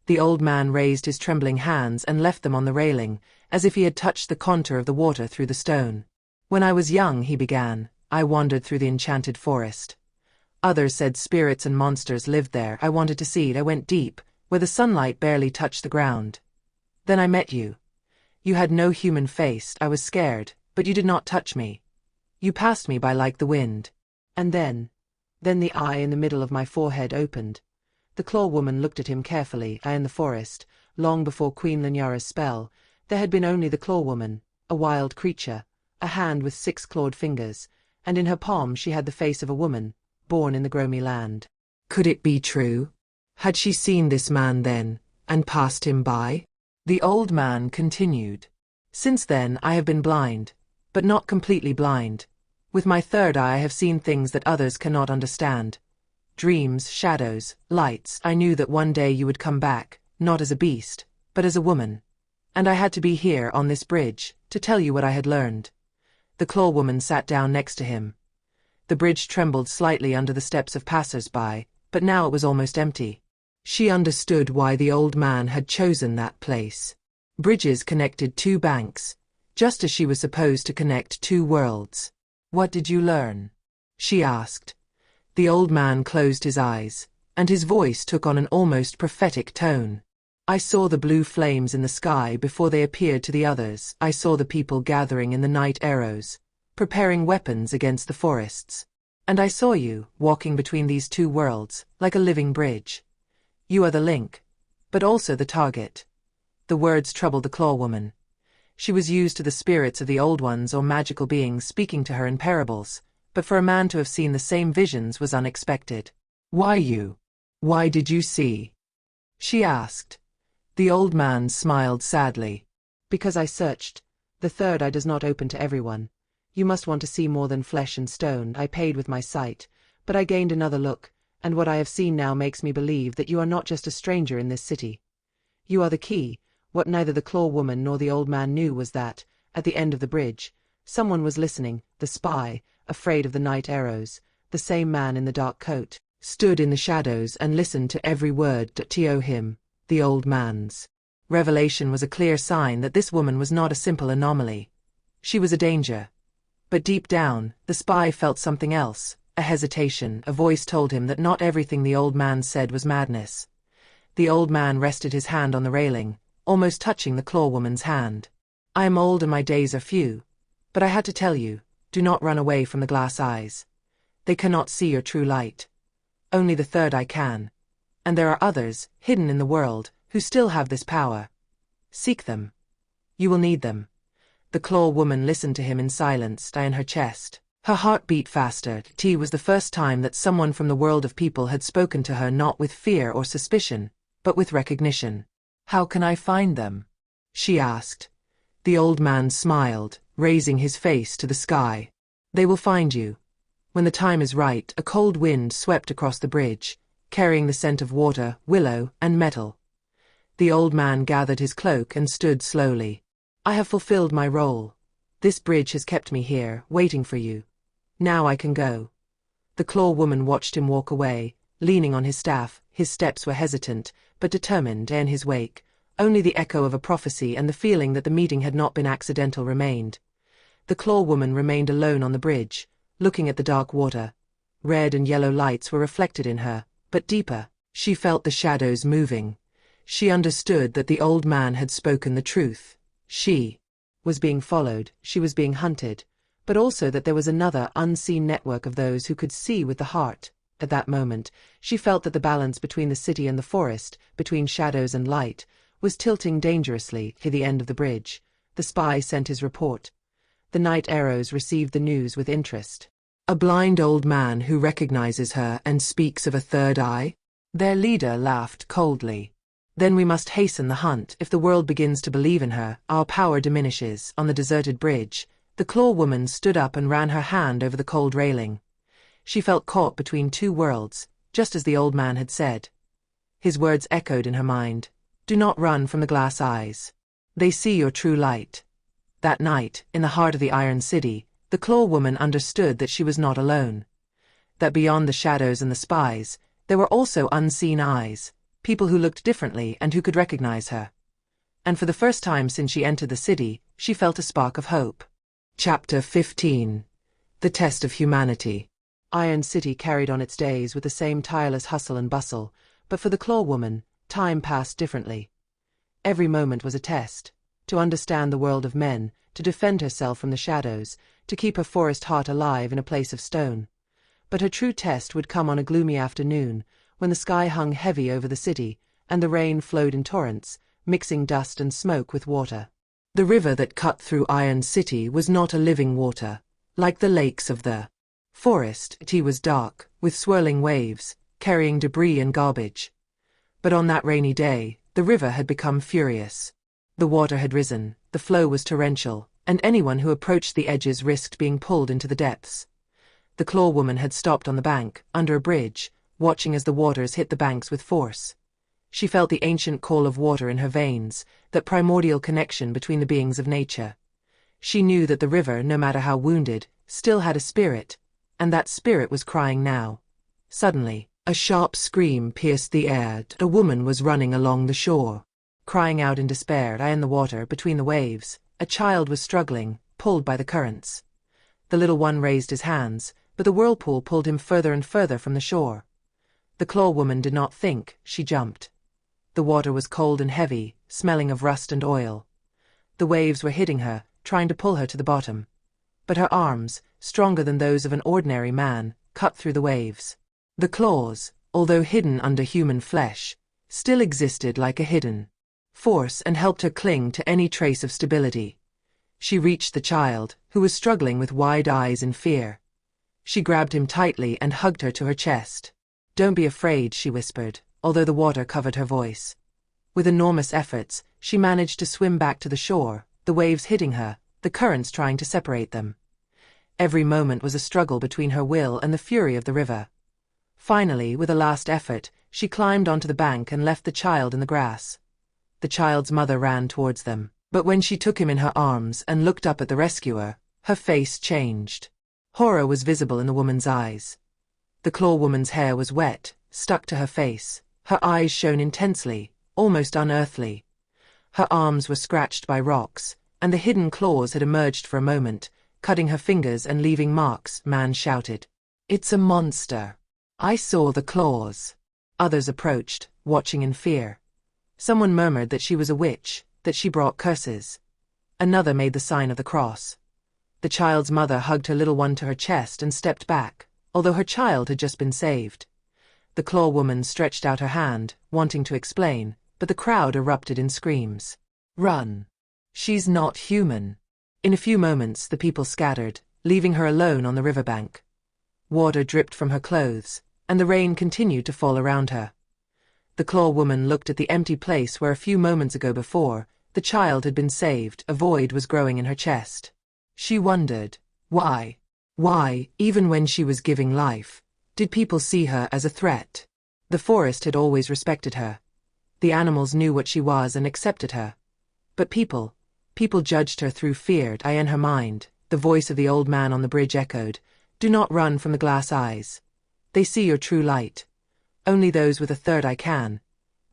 Speaker 1: The old man raised his trembling hands and left them on the railing, as if he had touched the contour of the water through the stone. "When I was young," he began, "I wandered through the enchanted forest. Others said spirits and monsters lived there. I wanted to see it. I went deep, where the sunlight barely touched the ground. Then I met you. You had no human face. I was scared, but you did not touch me. You passed me by like the wind. And then the eye in the middle of my forehead opened." The Claw Woman looked at him carefully. In the forest, long before Queen Linyara's spell, there had been only the Claw Woman, a wild creature, a hand with 6 clawed fingers, and in her palm she had the face of a woman, born in the Gromy Land. Could it be true? Had she seen this man then, and passed him by? The old man continued. "Since then I have been blind, but not completely blind. With my third eye I have seen things that others cannot understand. Dreams, shadows, lights. I knew that one day you would come back, not as a beast, but as a woman. And I had to be here on this bridge, to tell you what I had learned." The Claw Woman sat down next to him. The bridge trembled slightly under the steps of passers-by, but now it was almost empty. She understood why the old man had chosen that place. Bridges connected 2 banks, just as she was supposed to connect 2 worlds. "What did you learn?" she asked. The old man closed his eyes, and his voice took on an almost prophetic tone. "I saw the blue flames in the sky before they appeared to the others. I saw the people gathering in the night arrows, preparing weapons against the forests. And I saw you, walking between these 2 worlds, like a living bridge. You are the link, but also the target." The words troubled the Claw Woman. She was used to the spirits of the old ones or magical beings speaking to her in parables, but for a man to have seen the same visions was unexpected. "Why you? Why did you see?" she asked. The old man smiled sadly. "Because I searched. The third eye does not open to everyone. You must want to see more than flesh and stone. I paid with my sight, but I gained another look, and what I have seen now makes me believe that you are not just a stranger in this city. You are the key." What neither the Claw Woman nor the old man knew was that, at the end of the bridge, someone was listening. The spy, afraid of the night arrows, the same man in the dark coat, stood in the shadows and listened to every word to him, the old man's. Revelation was a clear sign that this woman was not a simple anomaly. She was a danger. But deep down, the spy felt something else, a hesitation. A voice told him that not everything the old man said was madness. The old man rested his hand on the railing, almost touching the Claw Woman's hand. "I am old and my days are few. But I had to tell you, Do not run away from the glass eyes. They cannot see your true light. Only the third eye can. And there are others, hidden in the world, who still have this power. Seek them. You will need them. The Claw Woman listened to him in silence, in her chest. Her heart beat faster. It was the first time that someone from the world of people had spoken to her, not with fear or suspicion, but with recognition. How can I find them? She asked. The old man smiled, raising his face to the sky. They will find you. When the time is right, a cold wind swept across the bridge, carrying the scent of water, willow, and metal. The old man gathered his cloak and stood slowly. I have fulfilled my role. This bridge has kept me here, waiting for you. Now I can go. The Claw Woman watched him walk away, leaning on his staff. His steps were hesitant, but determined. In his wake, only the echo of a prophecy and the feeling that the meeting had not been accidental remained. The Claw Woman remained alone on the bridge, looking at the dark water. Red and yellow lights were reflected in her, but deeper. She felt the shadows moving. She understood that the old man had spoken the truth. She was being followed, she was being hunted, but also that there was another unseen network of those who could see with the heart. At that moment, she felt that the balance between the city and the forest, between shadows and light, was tilting dangerously. To the end of the bridge, the spy sent his report. The night arrows received the news with interest. A blind old man who recognizes her and speaks of a third eye? Their leader laughed coldly. Then we must hasten the hunt. If the world begins to believe in her, our power diminishes. On the deserted bridge, the Claw Woman stood up and ran her hand over the cold railing. She felt caught between two worlds, just as the old man had said. His words echoed in her mind. Do not run from the glass eyes. They see your true light. That night, in the heart of the Iron City, the Claw Woman understood that she was not alone. That beyond the shadows and the spies, there were also unseen eyes, people who looked differently and who could recognize her. And for the first time since she entered the city, she felt a spark of hope. Chapter 15. The Test of Humanity. Iron City carried on its days with the same tireless hustle and bustle, but for the Claw Woman, time passed differently. Every moment was a test. To understand the world of men, to defend herself from the shadows, to keep her forest heart alive in a place of stone. But her true test would come on a gloomy afternoon, when the sky hung heavy over the city, and the rain flowed in torrents, mixing dust and smoke with water. The river that cut through Iron City was not a living water, like the lakes of the forest. It was dark, with swirling waves, carrying debris and garbage. But on that rainy day, the river had become furious. The water had risen, the flow was torrential, and anyone who approached the edges risked being pulled into the depths. The Claw Woman had stopped on the bank, under a bridge, watching as the waters hit the banks with force. She felt the ancient call of water in her veins, that primordial connection between the beings of nature. She knew that the river, no matter how wounded, still had a spirit, and that spirit was crying now. Suddenly, a sharp scream pierced the air. A woman was running along the shore, crying out in despair. In the water, between the waves, a child was struggling, pulled by the currents. The little one raised his hands, but the whirlpool pulled him further and further from the shore. The Claw Woman did not think, she jumped. The water was cold and heavy, smelling of rust and oil. The waves were hitting her, trying to pull her to the bottom. But her arms, stronger than those of an ordinary man, cut through the waves. The claws, although hidden under human flesh, still existed like a hidden force and helped her cling to any trace of stability. She reached the child, who was struggling with wide eyes in fear. She grabbed him tightly and hugged her to her chest. Don't be afraid, she whispered, although the water covered her voice. With enormous efforts, she managed to swim back to the shore, the waves hitting her, the currents trying to separate them. Every moment was a struggle between her will and the fury of the river. Finally, with a last effort, she climbed onto the bank and left the child in the grass. The child's mother ran towards them, but when she took him in her arms and looked up at the rescuer, her face changed. Horror was visible in the woman's eyes. The Claw Woman's hair was wet, stuck to her face, her eyes shone intensely, almost unearthly. Her arms were scratched by rocks, and the hidden claws had emerged for a moment, cutting her fingers and leaving marks. Man shouted, "It's a monster! I saw the claws." Others approached, watching in fear. Someone murmured that she was a witch, that she brought curses. Another made the sign of the cross. The child's mother hugged her little one to her chest and stepped back, although her child had just been saved. The Claw Woman stretched out her hand, wanting to explain, but the crowd erupted in screams. "Run! She's not human!" In a few moments the people scattered, leaving her alone on the riverbank. Water dripped from her clothes, and the rain continued to fall around her. The Claw Woman looked at the empty place where a few moments ago before, the child had been saved. A void was growing in her chest. She wondered, why? Why, even when she was giving life, did people see her as a threat? The forest had always respected her. The animals knew what she was and accepted her. But people judged her through fear.I in her mind, the voice of the old man on the bridge echoed, "Do not run from the glass eyes. They see your true light. Only those with a third eye can."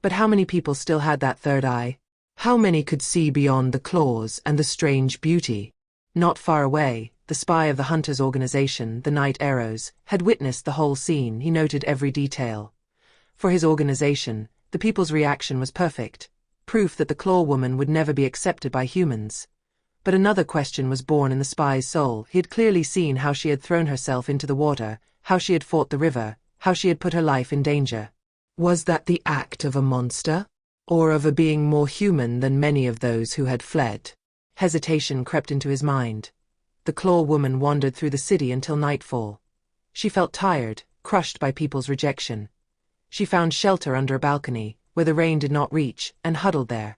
Speaker 1: But how many people still had that third eye? How many could see beyond the claws and the strange beauty? Not far away, the spy of the Hunters' organization, the Night Arrows, had witnessed the whole scene. He noted every detail. For his organization, the people's reaction was perfect, proof that the Claw Woman would never be accepted by humans. But another question was born in the spy's soul. He had clearly seen how she had thrown herself into the water, how she had fought the river, how she had put her life in danger. Was that the act of a monster? Or of a being more human than many of those who had fled? Hesitation crept into his mind. The Claw Woman wandered through the city until nightfall. She felt tired, crushed by people's rejection. She found shelter under a balcony, where the rain did not reach, and huddled there.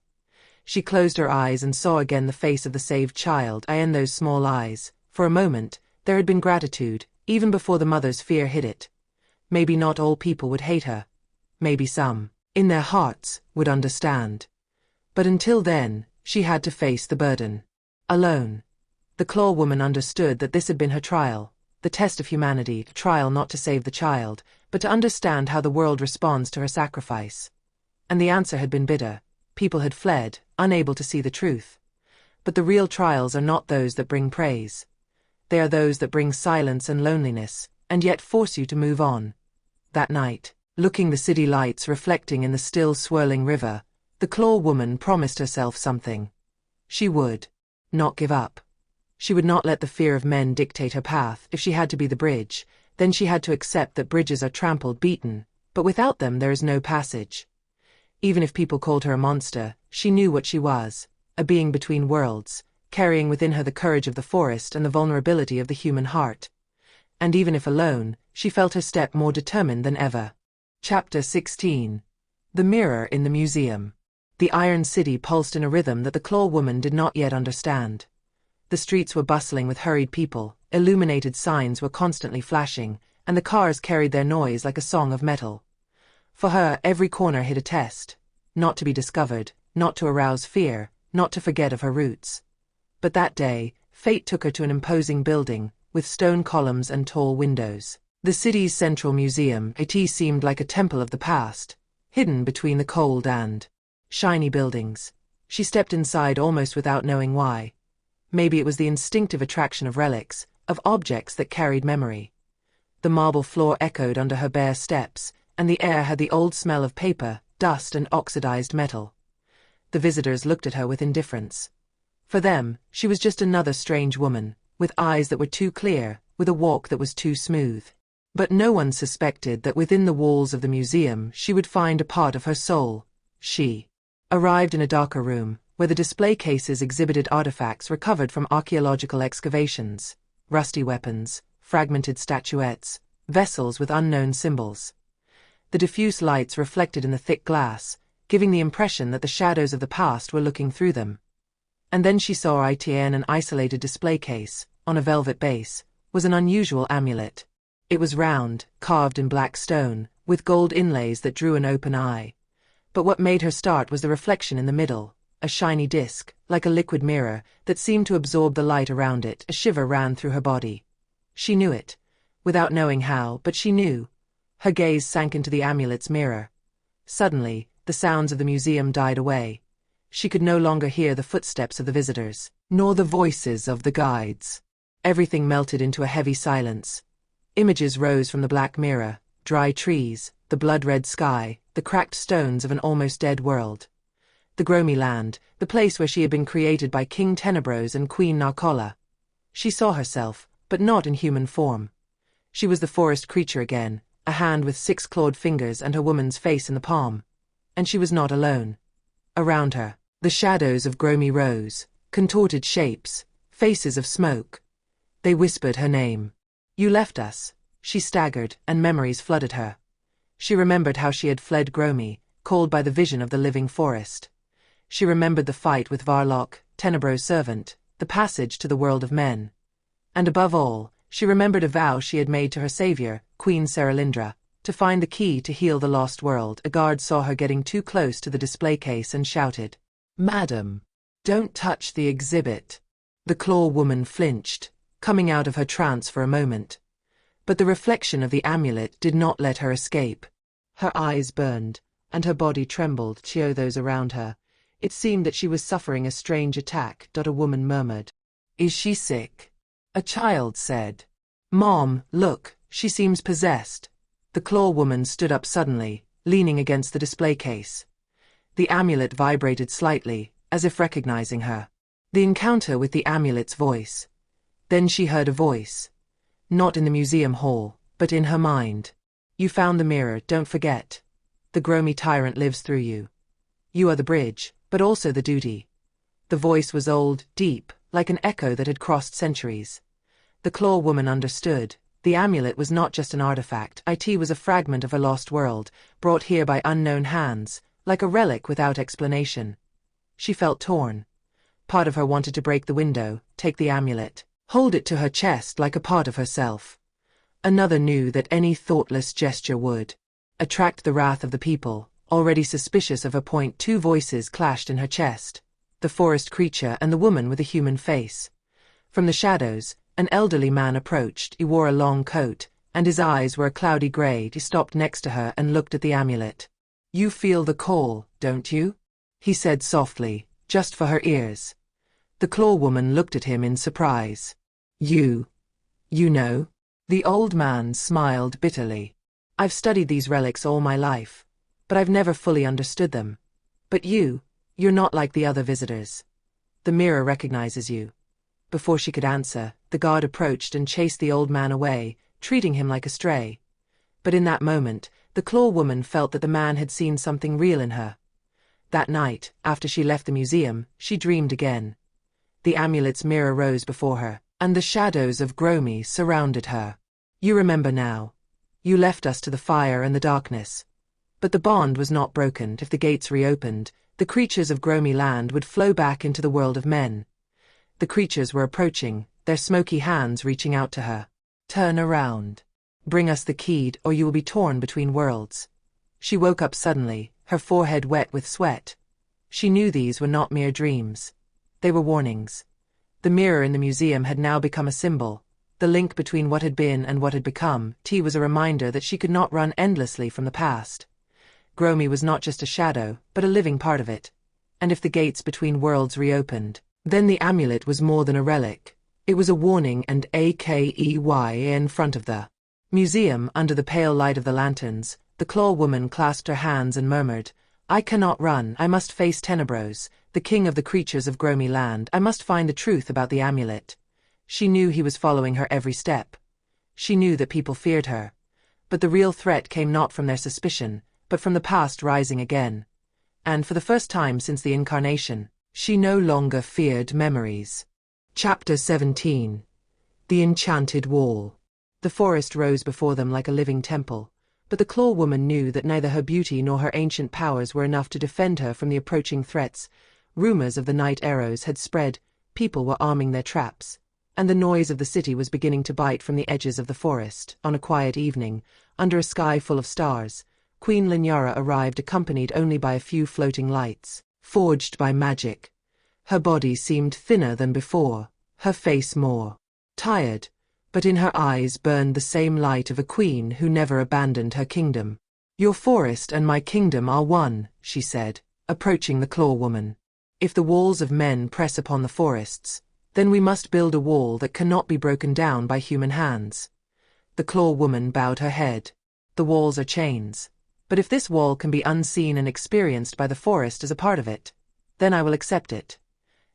Speaker 1: She closed her eyes and saw again the face of the saved child. In those small eyes, for a moment, there had been gratitude, even before the mother's fear hid it. Maybe not all people would hate her. Maybe some, in their hearts, would understand. But until then, she had to face the burden. Alone. The Claw Woman understood that this had been her trial, the test of humanity, a trial not to save the child, but to understand how the world responds to her sacrifice. And the answer had been bitter. People had fled, unable to see the truth. But the real trials are not those that bring praise. They are those that bring silence and loneliness, and yet force you to move on. That night, looking the city lights reflecting in the still swirling river, the Claw Woman promised herself something. She would not give up. She would not let the fear of men dictate her path. If she had to be the bridge, then she had to accept that bridges are trampled, beaten, but without them there is no passage. Even if people called her a monster, she knew what she was, a being between worlds, carrying within her the courage of the forest and the vulnerability of the human heart. And even if alone, she felt her step more determined than ever. Chapter 16. The Mirror in the Museum. The Iron City pulsed in a rhythm that the Claw Woman did not yet understand. The streets were bustling with hurried people, illuminated signs were constantly flashing, and the cars carried their noise like a song of metal. For her, every corner hid a test. Not to be discovered, not to arouse fear, not to forget of her roots. But that day, fate took her to an imposing building, with stone columns and tall windows. The city's central museum, it seemed like a temple of the past, hidden between the cold and shiny buildings. She stepped inside almost without knowing why. Maybe it was the instinctive attraction of relics, of objects that carried memory. The marble floor echoed under her bare steps, and the air had the old smell of paper, dust and oxidized metal. The visitors looked at her with indifference. For them, she was just another strange woman, with eyes that were too clear, with a walk that was too smooth. But no one suspected that within the walls of the museum she would find a part of her soul. She arrived in a darker room, where the display cases exhibited artifacts recovered from archaeological excavations, rusty weapons, fragmented statuettes, vessels with unknown symbols. The diffuse lights reflected in the thick glass, giving the impression that the shadows of the past were looking through them. And then she saw in an isolated display case, on a velvet base, was an unusual amulet. It was round, carved in black stone, with gold inlays that drew an open eye. But what made her start was the reflection in the middle, a shiny disc, like a liquid mirror, that seemed to absorb the light around it. A shiver ran through her body. She knew it, without knowing how, but she knew. Her gaze sank into the amulet's mirror. Suddenly, the sounds of the museum died away. She could no longer hear the footsteps of the visitors, nor the voices of the guides. Everything melted into a heavy silence. Images rose from the black mirror, dry trees, the blood-red sky, the cracked stones of an almost dead world. The Gromy Land, the place where she had been created by King Tenebros and Queen Narcola. She saw herself, but not in human form. She was the forest creature again, a hand with 6 clawed fingers and her woman's face in the palm. And she was not alone. Around her, the shadows of Gromy rose, contorted shapes, faces of smoke. They whispered her name. You left us. She staggered, and memories flooded her. She remembered how she had fled Gromy, called by the vision of the living forest. She remembered the fight with Varlock, Tenebro's servant, the passage to the world of men. And above all, she remembered a vow she had made to her savior, Queen Seralindra, to find the key to heal the lost world. A guard saw her getting too close to the display case and shouted, "Madam, don't touch the exhibit." The Claw Woman flinched, coming out of her trance for a moment. But the reflection of the amulet did not let her escape. Her eyes burned, and her body trembled to those around her. It seemed that she was suffering a strange attack. A woman murmured, "Is she sick?" A child said, "Mom, look, she seems possessed." The Claw Woman stood up suddenly, leaning against the display case. The amulet vibrated slightly, as if recognizing her. The encounter with the amulet's voice. Then she heard a voice. Not in the museum hall, but in her mind. "You found the mirror, don't forget. The Gromy tyrant lives through you. You are the bridge, but also the duty." The voice was old, deep, like an echo that had crossed centuries. The Claw Woman understood. The amulet was not just an artifact. It was a fragment of a lost world, brought here by unknown hands, like a relic without explanation. She felt torn. Part of her wanted to break the window, take the amulet, hold it to her chest like a part of herself. Another knew that any thoughtless gesture would attract the wrath of the people, already suspicious of her point. 2 voices clashed in her chest, the forest creature and the woman with a human face. From the shadows, an elderly man approached. He wore a long coat, and his eyes were a cloudy gray. He stopped next to her and looked at the amulet. "You feel the call, don't you?" he said softly, just for her ears. The Claw Woman looked at him in surprise. You know?" The old man smiled bitterly. "I've studied these relics all my life, but I've never fully understood them. But you're not like the other visitors. The mirror recognizes you." Before she could answer, the guard approached and chased the old man away, treating him like a stray. But in that moment, the Claw Woman felt that the man had seen something real in her. That night, after she left the museum, she dreamed again. The amulet's mirror rose before her, and the shadows of Gromy surrounded her. "You remember now. You left us to the fire and the darkness. But the bond was not broken. If the gates reopened, the creatures of Gromy Land would flow back into the world of men." The creatures were approaching, their smoky hands reaching out to her. "Turn around. Bring us the key, or you will be torn between worlds." She woke up suddenly, her forehead wet with sweat. She knew these were not mere dreams. They were warnings. The mirror in the museum had now become a symbol. The link between what had been and what had become. Was a reminder that she could not run endlessly from the past. Gromy was not just a shadow, but a living part of it. And if the gates between worlds reopened, then the amulet was more than a relic. It was a warning and a key in front of the museum. Under the pale light of the lanterns, the Claw Woman clasped her hands and murmured, "I cannot run. I must face Tenebros, the king of the creatures of Gromy Land. I must find the truth about the amulet." She knew he was following her every step. She knew that people feared her. But the real threat came not from their suspicion, but from the past rising again. And for the first time since the Incarnation, she no longer feared memories. Chapter 17. The Enchanted Wall. The forest rose before them like a living temple, but the Claw Woman knew that neither her beauty nor her ancient powers were enough to defend her from the approaching threats. Rumors of the night arrows had spread, people were arming their traps, and the noise of the city was beginning to bite from the edges of the forest. On a quiet evening, under a sky full of stars, Queen Linyara arrived accompanied only by a few floating lights, forged by magic. Her body seemed thinner than before, her face more tired, but in her eyes burned the same light of a queen who never abandoned her kingdom. "Your forest and my kingdom are one," she said, approaching the Claw Woman. "If the walls of men press upon the forests, then we must build a wall that cannot be broken down by human hands." The Claw Woman bowed her head. "The walls are chains. But if this wall can be unseen and experienced by the forest as a part of it, then I will accept it."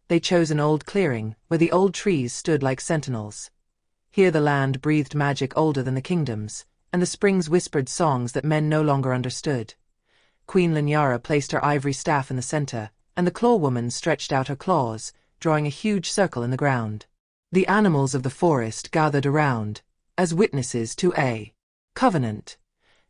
Speaker 1: they chose an old clearing, where the old trees stood like sentinels. Here the land breathed magic older than the kingdoms, and the springs whispered songs that men no longer understood. Queen Linyara placed her ivory staff in the center, and the Claw Woman stretched out her claws, drawing a huge circle in the ground. The animals of the forest gathered around, as witnesses to a covenant.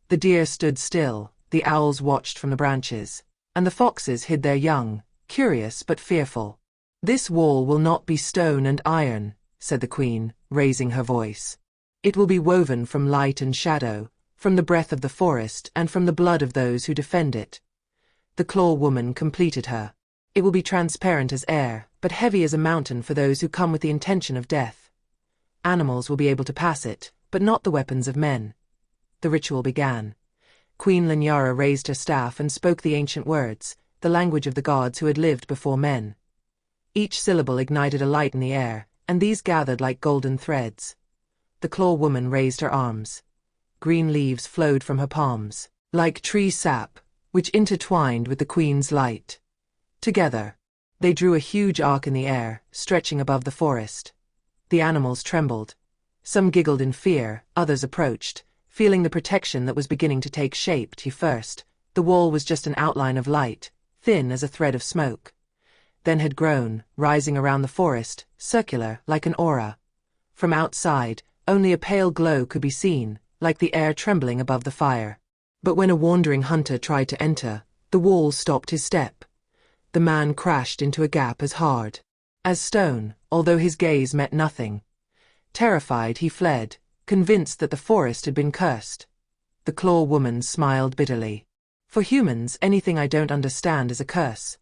Speaker 1: The deer stood still, the owls watched from the branches, and the foxes hid their young, curious but fearful. "This wall will not be stone and iron," said the queen, raising her voice. "It will be woven from light and shadow, from the breath of the forest and from the blood of those who defend it." The Claw Woman completed her. "It will be transparent as air, but heavy as a mountain for those who come with the intention of death. Animals will be able to pass it, but not the weapons of men." The ritual began. Queen Linyara raised her staff and spoke the ancient words, the language of the gods who had lived before men. Each syllable ignited a light in the air, and these gathered like golden threads. The Claw Woman raised her arms. Green leaves flowed from her palms, like tree sap, which intertwined with the queen's light. Together, they drew a huge arc in the air, stretching above the forest. The animals trembled. Some giggled in fear, others approached, feeling the protection that was beginning to take shape. First, the wall was just an outline of light, thin as a thread of smoke. Then had grown, rising around the forest, circular, like an aura. From outside, only a pale glow could be seen, like the air trembling above the fire. But when a wandering hunter tried to enter, the wall stopped his step. The man crashed into a gap as hard as stone, although his gaze met nothing. Terrified, he fled, convinced that the forest had been cursed. The Claw Woman smiled bitterly. "For humans, anything I don't understand is a curse.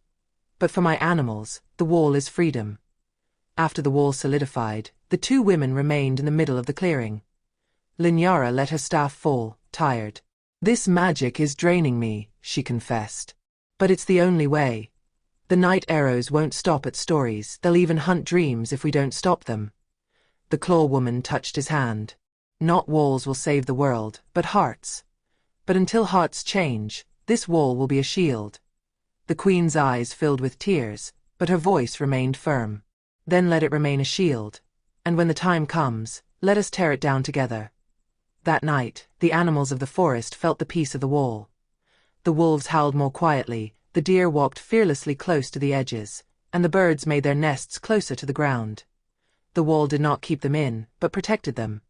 Speaker 1: But for my animals, the wall is freedom." After the wall solidified, the two women remained in the middle of the clearing. Linyara let her staff fall, tired. "This magic is draining me," she confessed. "But it's the only way. The night arrows won't stop at stories, they'll even hunt dreams if we don't stop them." The Claw Woman touched his hand. "Not walls will save the world, but hearts. But until hearts change, this wall will be a shield." The queen's eyes filled with tears, but her voice remained firm. "Then let it remain a shield. And when the time comes, let us tear it down together." That night, the animals of the forest felt the peace of the wall. The wolves howled more quietly, the deer walked fearlessly close to the edges, and the birds made their nests closer to the ground. The wall did not keep them in, but protected them.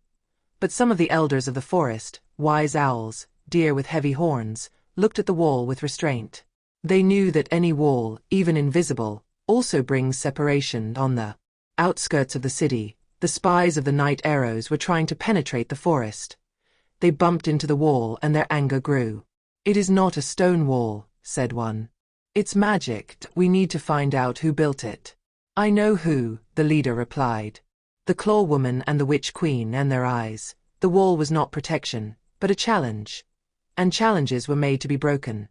Speaker 1: But some of the elders of the forest, wise owls, deer with heavy horns, looked at the wall with restraint. They knew that any wall, even invisible, also brings separation. On the outskirts of the city, the spies of the night arrows were trying to penetrate the forest. They bumped into the wall and their anger grew. "It is not a stone wall," said one. "It's magic. We need to find out who built it." "I know who," the leader replied. The Claw Woman and the Witch Queen and their eyes. The wall was not protection, but a challenge. And challenges were made to be broken.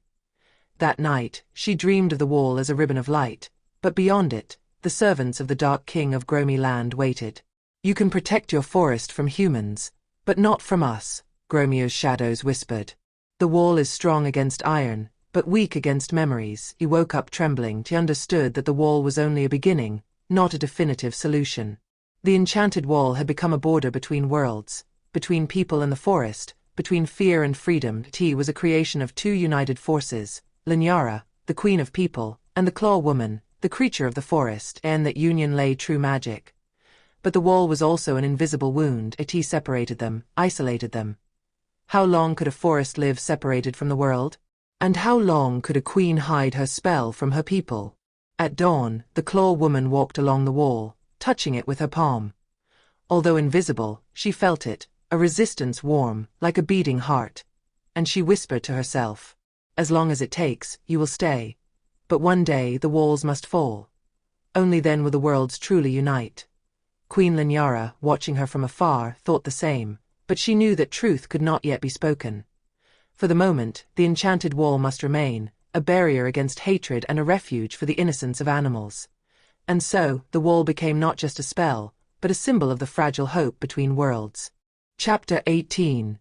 Speaker 1: That night, she dreamed of the wall as a ribbon of light, but beyond it, the servants of the Dark King of Gromy Land waited. "You can protect your forest from humans, but not from us," Gromio's shadows whispered. "The wall is strong against iron, but weak against memories." He woke up trembling. He understood that the wall was only a beginning, not a definitive solution. The enchanted wall had become a border between worlds, between people and the forest, between fear and freedom. It was a creation of two united forces, Linyara, the queen of people, and the Claw Woman, the creature of the forest, and that union lay true magic. But the wall was also an invisible wound. It separated them, isolated them. How long could a forest live separated from the world? And how long could a queen hide her spell from her people? At dawn, the Claw Woman walked along the wall, touching it with her palm. Although invisible, she felt it, a resistance warm, like a beating heart. And she whispered to herself, "As long as it takes, you will stay. But one day the walls must fall. Only then will the worlds truly unite." Queen Linyara, watching her from afar, thought the same, but she knew that truth could not yet be spoken. For the moment, the enchanted wall must remain, a barrier against hatred and a refuge for the innocence of animals. And so, the wall became not just a spell, but a symbol of the fragile hope between worlds. Chapter 18.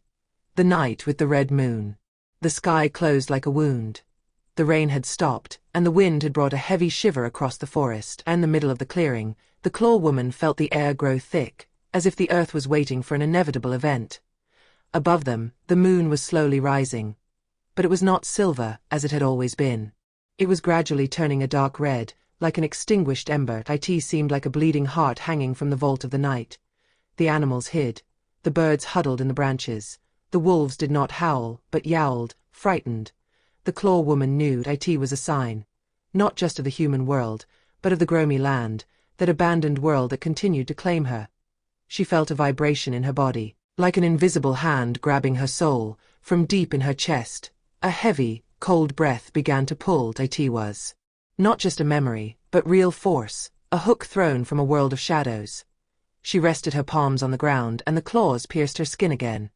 Speaker 1: The Night with the Red Moon. The sky closed like a wound. The rain had stopped, and the wind had brought a heavy shiver across the forest. And in the middle of the clearing, the Claw Woman felt the air grow thick, as if the earth was waiting for an inevitable event. Above them, the moon was slowly rising. But it was not silver, as it had always been. It was gradually turning a dark red, like an extinguished ember. It seemed like a bleeding heart hanging from the vault of the night. The animals hid. The birds huddled in the branches. The wolves did not howl, but yowled, frightened. The Claw Woman knew it was a sign, not just of the human world, but of the Gromy Land, that abandoned world that continued to claim her. She felt a vibration in her body, like an invisible hand grabbing her soul, from deep in her chest. A heavy, cold breath began to pull. It was not just a memory, but real force, a hook thrown from a world of shadows. She rested her palms on the ground, and the claws pierced her skin again.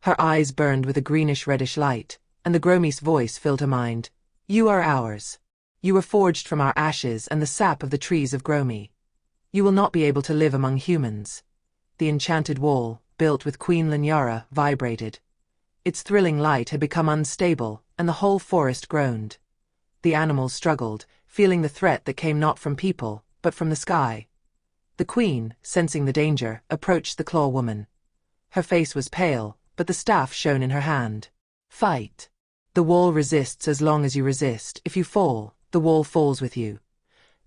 Speaker 1: Her eyes burned with a greenish-reddish light, and the Gromy's voice filled her mind. You are ours. You were forged from our ashes and the sap of the trees of Gromy. You will not be able to live among humans. The enchanted wall, built with Queen Linyara, vibrated. Its thrilling light had become unstable, and the whole forest groaned. The animals struggled, feeling the threat that came not from people, but from the sky. The queen, sensing the danger, approached the Claw Woman. Her face was pale, but the staff shone in her hand. Fight. The wall resists as long as you resist. If you fall, the wall falls with you.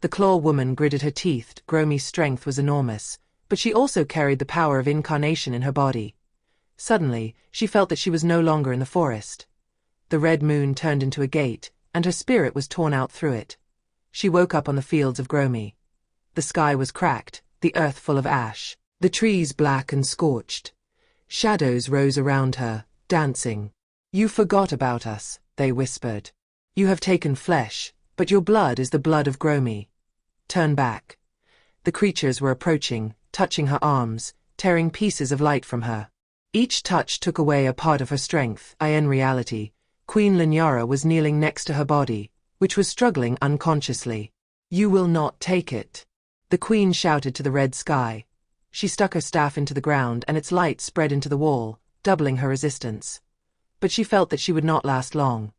Speaker 1: The Claw Woman gritted her teeth. Gromy's strength was enormous, but she also carried the power of Incarnation in her body. Suddenly, she felt that she was no longer in the forest. The red moon turned into a gate, and her spirit was torn out through it. She woke up on the fields of Gromy. The sky was cracked, the earth full of ash, the trees black and scorched. Shadows rose around her, dancing. You forgot about us, they whispered. You have taken flesh, but your blood is the blood of Gromy. Turn back. The creatures were approaching, touching her arms, tearing pieces of light from her. Each touch took away a part of her strength. In reality, Queen Linyara was kneeling next to her body, which was struggling unconsciously. You will not take it. The queen shouted to the red sky. She stuck her staff into the ground, and its light spread into the wall, doubling her resistance. But she felt that she would not last long.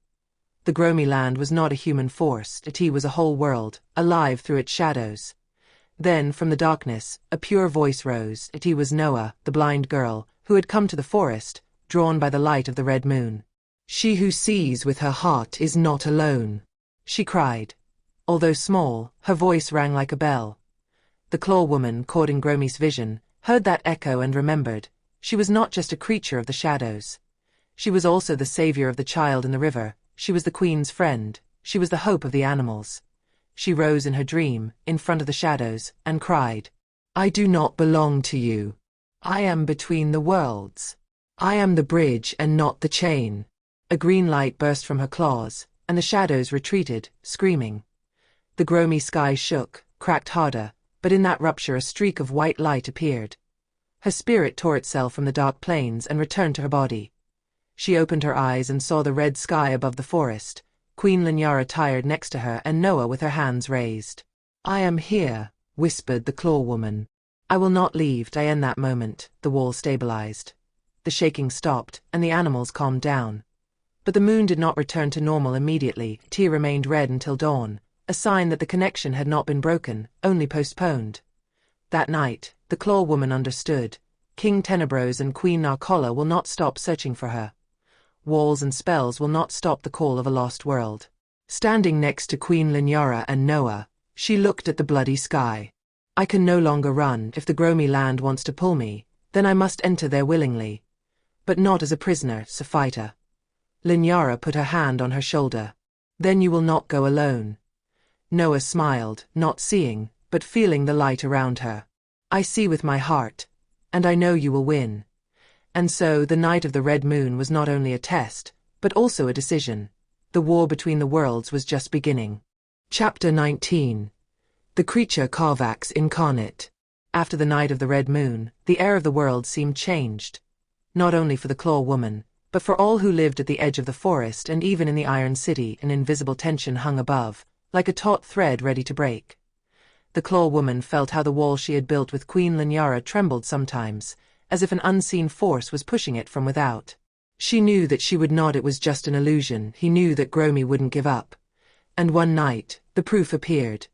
Speaker 1: The Gromy Land was not a human force. It was a whole world, alive through its shadows. Then, from the darkness, a pure voice rose. It was Noah, the blind girl, who had come to the forest, drawn by the light of the red moon. She who sees with her heart is not alone, she cried. Although small, her voice rang like a bell. The Claw Woman, caught in Gromy's vision, heard that echo and remembered. She was not just a creature of the shadows. She was also the savior of the child in the river. She was the queen's friend. She was the hope of the animals. She rose in her dream, in front of the shadows, and cried, I do not belong to you. I am between the worlds. I am the bridge and not the chain. A green light burst from her claws, and the shadows retreated, screaming. The Gromy sky shook, cracked harder, but in that rupture a streak of white light appeared. Her spirit tore itself from the dark plains and returned to her body. She opened her eyes and saw the red sky above the forest, Queen Linyara tired next to her, and Noah with her hands raised. I am here, whispered the Claw Woman. I will not leave. In that moment, the wall stabilized. The shaking stopped, and the animals calmed down. But the moon did not return to normal immediately. It remained red until dawn, a sign that the connection had not been broken, only postponed. That night, the Claw Woman understood. King Tenebros and Queen Narcola will not stop searching for her. Walls and spells will not stop the call of a lost world. Standing next to Queen Linyara and Noah, she looked at the bloody sky. I can no longer run. If the Gromy Land wants to pull me, then I must enter there willingly. But not as a prisoner, as a fighter. Linyara put her hand on her shoulder. Then you will not go alone. Noah smiled, not seeing, but feeling the light around her. I see with my heart, and I know you will win. And so the night of the red moon was not only a test, but also a decision. The war between the worlds was just beginning. Chapter 19. The creature Carvax incarnate. After the night of the red moon, the air of the world seemed changed. Not only for the Claw Woman, but for all who lived at the edge of the forest, and even in the Iron City an invisible tension hung above, like a taut thread ready to break. The Claw Woman felt how the wall she had built with Queen Linyara trembled sometimes, as if an unseen force was pushing it from without. She knew that she would not, it was just an illusion. He knew that Gromy wouldn't give up. And one night, the proof appeared.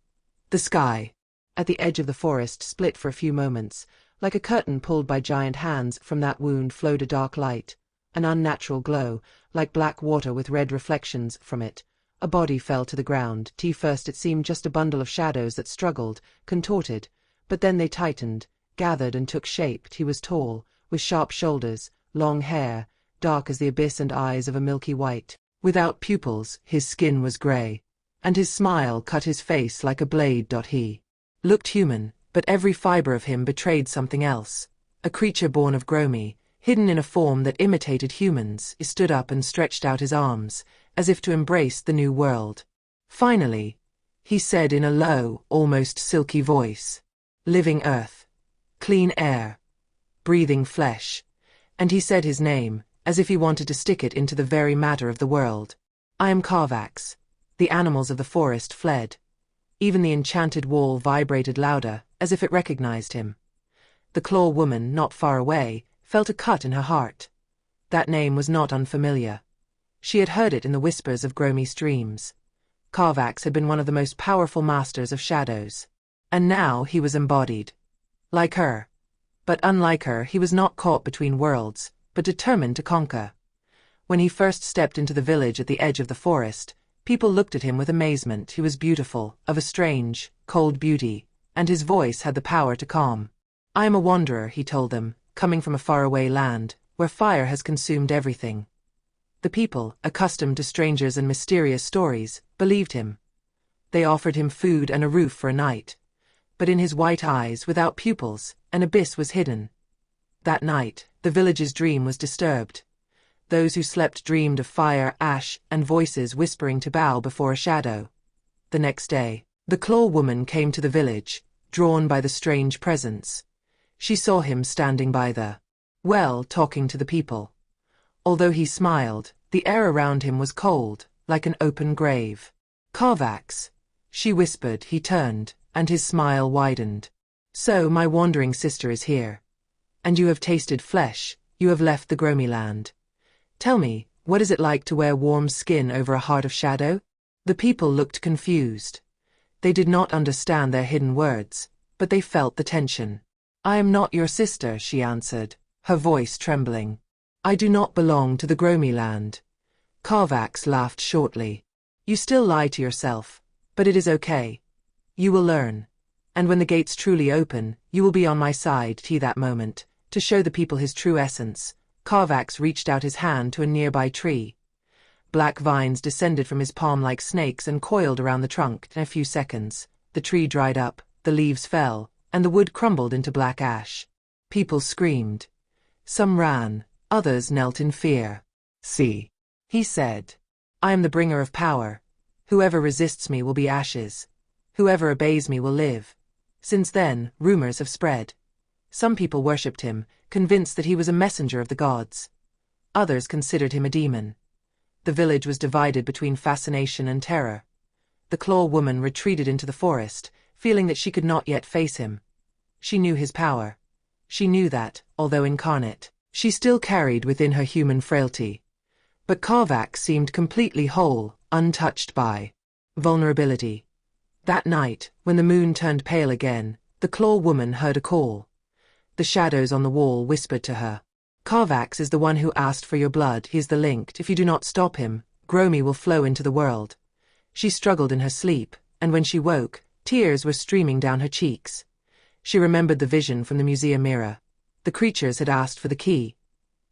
Speaker 1: The sky, at the edge of the forest, split for a few moments. Like a curtain pulled by giant hands, from that wound flowed a dark light, an unnatural glow, like black water with red reflections from it. A body fell to the ground. First it seemed just a bundle of shadows that struggled, contorted, but then they tightened, gathered and took shape. He was tall, with sharp shoulders, long hair, dark as the abyss and eyes of a milky white. Without pupils, his skin was grey, and his smile cut his face like a blade. He looked human, but every fibre of him betrayed something else. A creature born of Gromy, hidden in a form that imitated humans. He stood up and stretched out his arms, as if to embrace the new world. Finally, he said in a low, almost silky voice, "Living earth, clean air, breathing flesh." And he said his name, as if he wanted to stick it into the very matter of the world. "I am Carvax." The animals of the forest fled. Even the enchanted wall vibrated louder, as if it recognized him. The Claw Woman, not far away, felt a cut in her heart. That name was not unfamiliar. She had heard it in the whispers of Gromy's dreams. Carvax had been one of the most powerful masters of shadows. And now he was embodied. Like her. But unlike her, he was not caught between worlds, but determined to conquer. When he first stepped into the village at the edge of the forest, people looked at him with amazement. He was beautiful, of a strange, cold beauty, and his voice had the power to calm. "I am a wanderer," he told them, "coming from a faraway land, where fire has consumed everything." The people, accustomed to strangers and mysterious stories, believed him. They offered him food and a roof for a night. But in his white eyes, without pupils, an abyss was hidden. That night, the village's dream was disturbed. Those who slept dreamed of fire, ash, and voices whispering to bow before a shadow. The next day, the Claw Woman came to the village, drawn by the strange presence. She saw him standing by the well, talking to the people. Although he smiled, the air around him was cold, like an open grave. "Carvax," she whispered. He turned, and his smile widened. "So my wandering sister is here. And you have tasted flesh, you have left the Gromy Land. Tell me, what is it like to wear warm skin over a heart of shadow?" The people looked confused. They did not understand their hidden words, but they felt the tension. "I am not your sister," she answered, her voice trembling. "I do not belong to the Gromy Land." Carvax laughed shortly. "You still lie to yourself, but it is okay. You will learn. And when the gates truly open, you will be on my side." That moment, to show the people his true essence, Carvax reached out his hand to a nearby tree. Black vines descended from his palm like snakes and coiled around the trunk. In a few seconds, the tree dried up, the leaves fell, and the wood crumbled into black ash. People screamed. Some ran, others knelt in fear. "See," he said. "I am the bringer of power. Whoever resists me will be ashes. Whoever obeys me will live." Since then, rumors have spread. Some people worshipped him, convinced that he was a messenger of the gods. Others considered him a demon. The village was divided between fascination and terror. The Claw Woman retreated into the forest, feeling that she could not yet face him. She knew his power. She knew that, although incarnate, she still carried within her human frailty. But Carvax seemed completely whole, untouched by vulnerability. That night, when the moon turned pale again, the Claw Woman heard a call. The shadows on the wall whispered to her. "Carvax is the one who asked for your blood. He is the linked. If you do not stop him, Gromy will flow into the world." She struggled in her sleep, and when she woke, tears were streaming down her cheeks. She remembered the vision from the museum mirror. The creatures had asked for the key.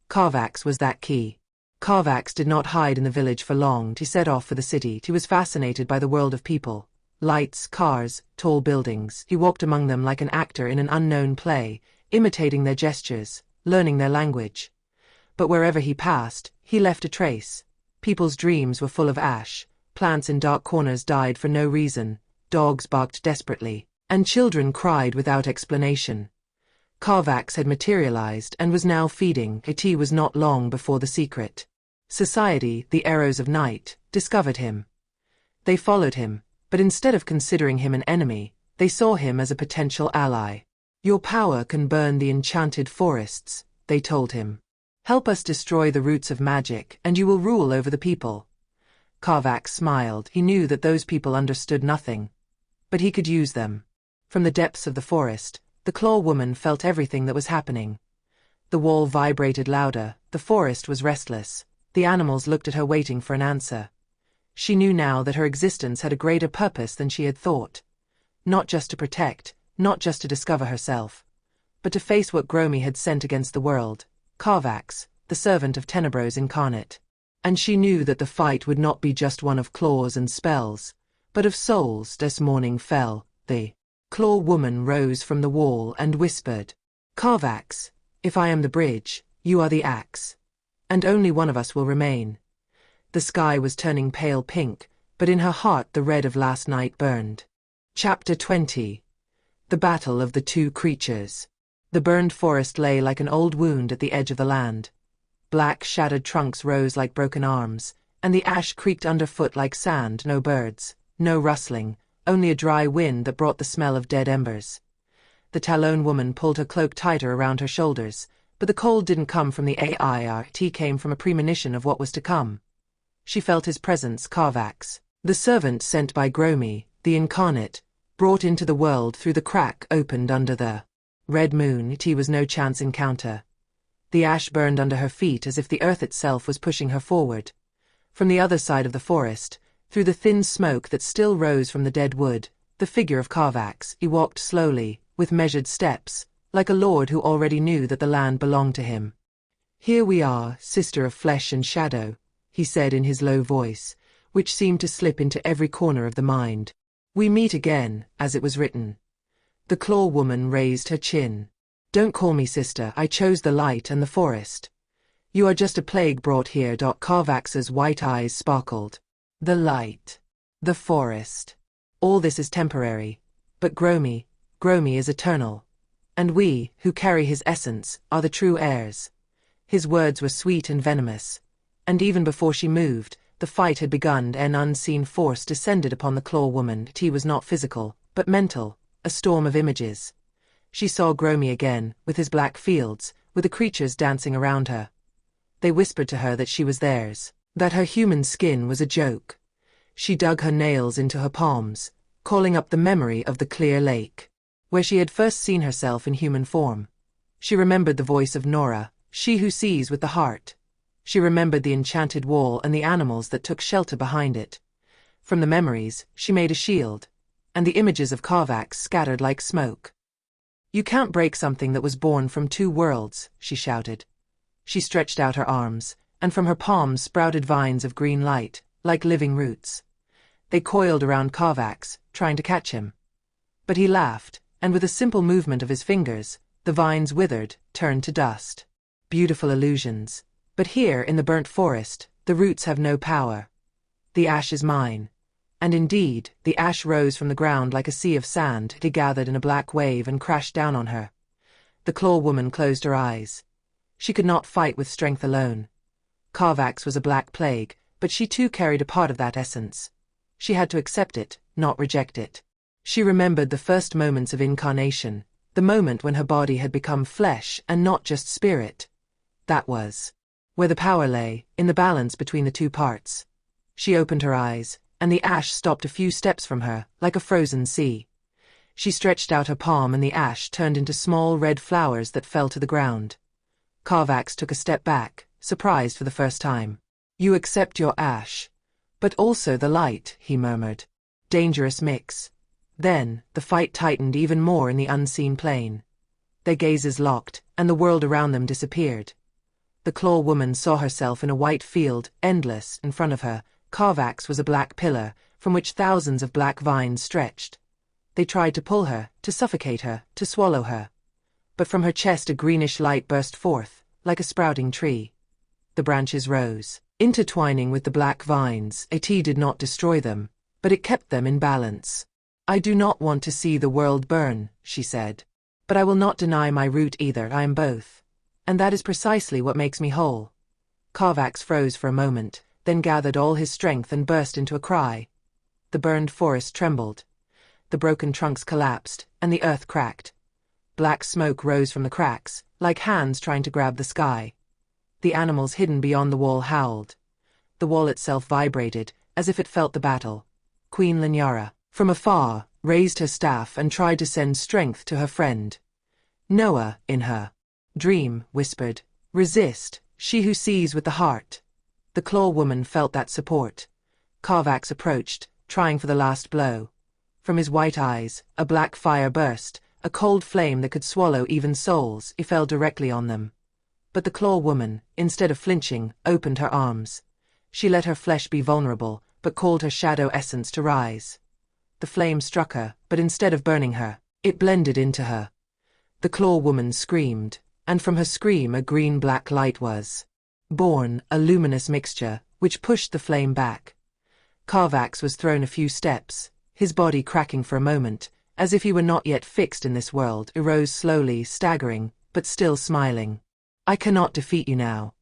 Speaker 1: Carvax was that key. Carvax did not hide in the village for long. He set off for the city. He was fascinated by the world of people. Lights, cars, tall buildings. He walked among them like an actor in an unknown play, imitating their gestures, learning their language. But wherever he passed, he left a trace. People's dreams were full of ash. Plants in dark corners died for no reason. Dogs barked desperately, and children cried without explanation. Carvax had materialized and was now feeding. It was not long before the secret society, the Arrows of Night, discovered him. They followed him, but instead of considering him an enemy, they saw him as a potential ally. "Your power can burn the enchanted forests," they told him. Help us destroy the roots of magic, and you will rule over the people. Carvax smiled. He knew that those people understood nothing. But he could use them. From the depths of the forest, the Claw Woman felt everything that was happening. The wall vibrated louder, the forest was restless, the animals looked at her waiting for an answer. She knew now that her existence had a greater purpose than she had thought. Not just to protect, not just to discover herself, but to face what Gromy had sent against the world, Carvax, the servant of Tenebros incarnate. And she knew that the fight would not be just one of claws and spells, but of souls. This morning fell, the Claw Woman rose from the wall and whispered, Carvax, if I am the bridge, you are the axe. And only one of us will remain. The sky was turning pale pink, but in her heart the red of last night burned. Chapter 20. The Battle of the Two Creatures. The burned forest lay like an old wound at the edge of the land. Black shattered trunks rose like broken arms, and the ash creaked underfoot like sand. No birds, no rustling, only a dry wind that brought the smell of dead embers. The Talon woman pulled her cloak tighter around her shoulders, but the cold didn't come from the airt, came from a premonition of what was to come. She felt his presence. Carvax, the servant sent by Gromy, the incarnate, brought into the world through the crack opened under the red moon. It was no chance encounter. The ash burned under her feet as if the earth itself was pushing her forward. From the other side of the forest, through the thin smoke that still rose from the dead wood, the figure of Carvax. He walked slowly, with measured steps, like a lord who already knew that the land belonged to him. Here we are, sister of flesh and shadow, he said in his low voice, which seemed to slip into every corner of the mind. We meet again, as it was written. The Claw Woman raised her chin. Don't call me sister, I chose the light and the forest. You are just a plague brought here. Carvax's white eyes sparkled. The light. The forest. All this is temporary. But Gromy is eternal. And we, who carry his essence, are the true heirs. His words were sweet and venomous. And even before she moved, the fight had begun. An unseen force descended upon the Claw Woman. It was not physical, but mental, a storm of images. She saw Gromy again, with his black fields, with the creatures dancing around her. They whispered to her that she was theirs, that her human skin was a joke. She dug her nails into her palms, calling up the memory of the clear lake, where she had first seen herself in human form. She remembered the voice of Nora, she who sees with the heart. She remembered the enchanted wall and the animals that took shelter behind it. From the memories, she made a shield, and the images of Carvax scattered like smoke. You can't break something that was born from two worlds, she shouted. She stretched out her arms, and from her palms sprouted vines of green light, like living roots. They coiled around Carvax, trying to catch him. But he laughed, and with a simple movement of his fingers, the vines withered, turned to dust. Beautiful illusions. But here in the burnt forest, the roots have no power. The ash is mine. And indeed, the ash rose from the ground like a sea of sand. It gathered in a black wave and crashed down on her. The Claw Woman closed her eyes. She could not fight with strength alone. Carvax was a black plague, but she too carried a part of that essence. She had to accept it, not reject it. She remembered the first moments of incarnation, the moment when her body had become flesh and not just spirit. That was where the power lay, in the balance between the two parts. She opened her eyes, and the ash stopped a few steps from her, like a frozen sea. She stretched out her palm and the ash turned into small red flowers that fell to the ground. Carvax took a step back, surprised for the first time. You accept your ash. But also the light, he murmured. Dangerous mix. Then, the fight tightened even more in the unseen plane. Their gazes locked, and the world around them disappeared. The Claw Woman saw herself in a white field, endless, in front of her. Carvax was a black pillar, from which thousands of black vines stretched. They tried to pull her, to suffocate her, to swallow her. But from her chest a greenish light burst forth, like a sprouting tree. The branches rose, intertwining with the black vines. It did not destroy them, but it kept them in balance. I do not want to see the world burn, she said. But I will not deny my root either. I am both. And that is precisely what makes me whole. Carvax froze for a moment, then gathered all his strength and burst into a cry. The burned forest trembled. The broken trunks collapsed, and the earth cracked. Black smoke rose from the cracks, like hands trying to grab the sky. The animals hidden beyond the wall howled. The wall itself vibrated, as if it felt the battle. Queen Linyara, from afar, raised her staff and tried to send strength to her friend. Noah, in her dream, whispered, "Resist, she who sees with the heart." The Claw Woman felt that support. Carvax approached, trying for the last blow. From his white eyes, a black fire burst, a cold flame that could swallow even souls. He fell directly on them. But the Claw Woman, instead of flinching, opened her arms. She let her flesh be vulnerable, but called her shadow essence to rise. The flame struck her, but instead of burning her, it blended into her. The Claw Woman screamed, and from her scream a green-black light was born, a luminous mixture, which pushed the flame back. Carvax was thrown a few steps, his body cracking for a moment, as if he were not yet fixed in this world. He rose slowly, staggering, but still smiling. "I cannot defeat you now.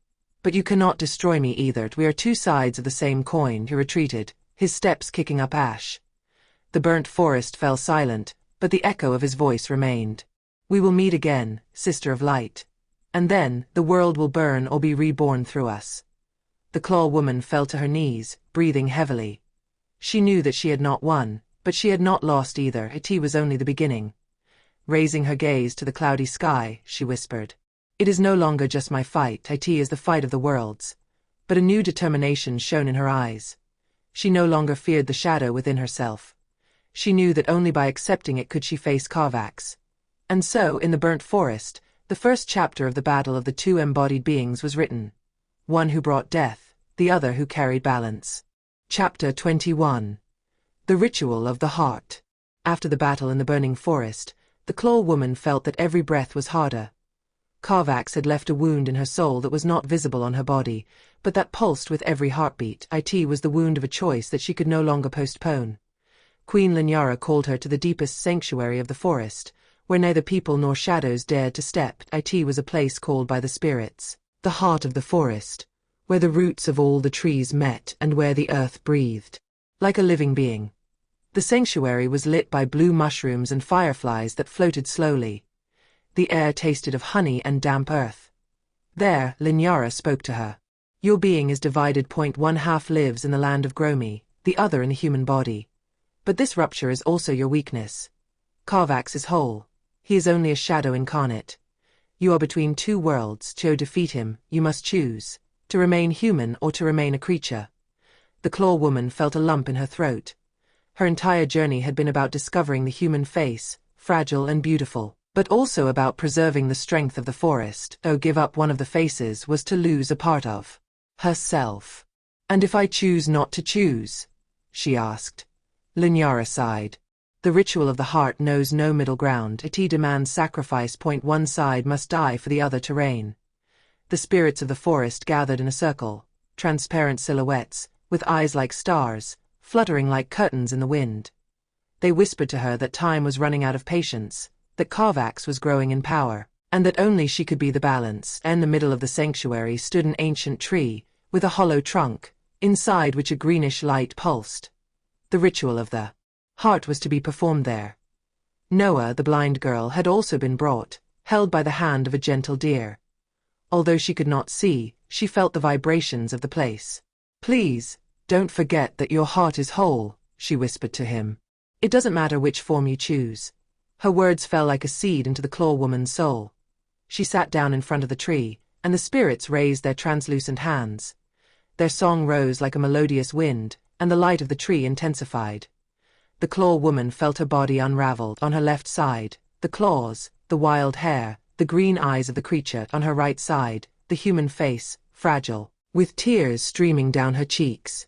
Speaker 1: But you cannot destroy me either. We are two sides of the same coin." He retreated, his steps kicking up ash. The burnt forest fell silent, but the echo of his voice remained. "We will meet again, Sister of Light. And then, the world will burn or be reborn through us." The Claw Woman fell to her knees, breathing heavily. She knew that she had not won, but she had not lost either. It was only the beginning. Raising her gaze to the cloudy sky, she whispered, "It is no longer just my fight. It is the fight of the worlds." But a new determination shone in her eyes. She no longer feared the shadow within herself. She knew that only by accepting it could she face Carvax. And so, in the burnt forest, the first chapter of the battle of the two embodied beings was written. One who brought death, the other who carried balance. Chapter 21. The Ritual of the Heart. After the battle in the burning forest, the Claw Woman felt that every breath was harder. Carvax had left a wound in her soul that was not visible on her body, but that pulsed with every heartbeat. It was the wound of a choice that she could no longer postpone. Queen Linyara called her to the deepest sanctuary of the forest, where neither people nor shadows dared to step. It was a place called by the spirits, the heart of the forest, where the roots of all the trees met and where the earth breathed like a living being. The sanctuary was lit by blue mushrooms and fireflies that floated slowly. The air tasted of honey and damp earth. There, Linyara spoke to her. "Your being is divided. One half lives in the land of Gromy, the other in the human body. But this rupture is also your weakness. Carvax is whole. He is only a shadow incarnate. You are between two worlds. To defeat him, you must choose, to remain human or to remain a creature." The Claw Woman felt a lump in her throat. Her entire journey had been about discovering the human face, fragile and beautiful, but also about preserving the strength of the forest. Give up one of the faces was to lose a part of herself. "And if I choose not to choose?" she asked. Linyara sighed. "The ritual of the heart knows no middle ground. It demands sacrifice. One side must die for the other to reign." The spirits of the forest gathered in a circle, transparent silhouettes, with eyes like stars, fluttering like curtains in the wind. They whispered to her that time was running out of patience, that Carvax was growing in power, and that only she could be the balance. In the middle of the sanctuary stood an ancient tree, with a hollow trunk, inside which a greenish light pulsed. The ritual of the heart was to be performed there. Noah, the blind girl, had also been brought, held by the hand of a gentle deer. Although she could not see, she felt the vibrations of the place. "Please, don't forget that your heart is whole," she whispered to him. "It doesn't matter which form you choose." Her words fell like a seed into the Claw Woman's soul. She sat down in front of the tree, and the spirits raised their translucent hands. Their song rose like a melodious wind, and the light of the tree intensified. The Claw Woman felt her body unraveled. On her left side, the claws, the wild hair, the green eyes of the creature. On her right side, the human face, fragile, with tears streaming down her cheeks.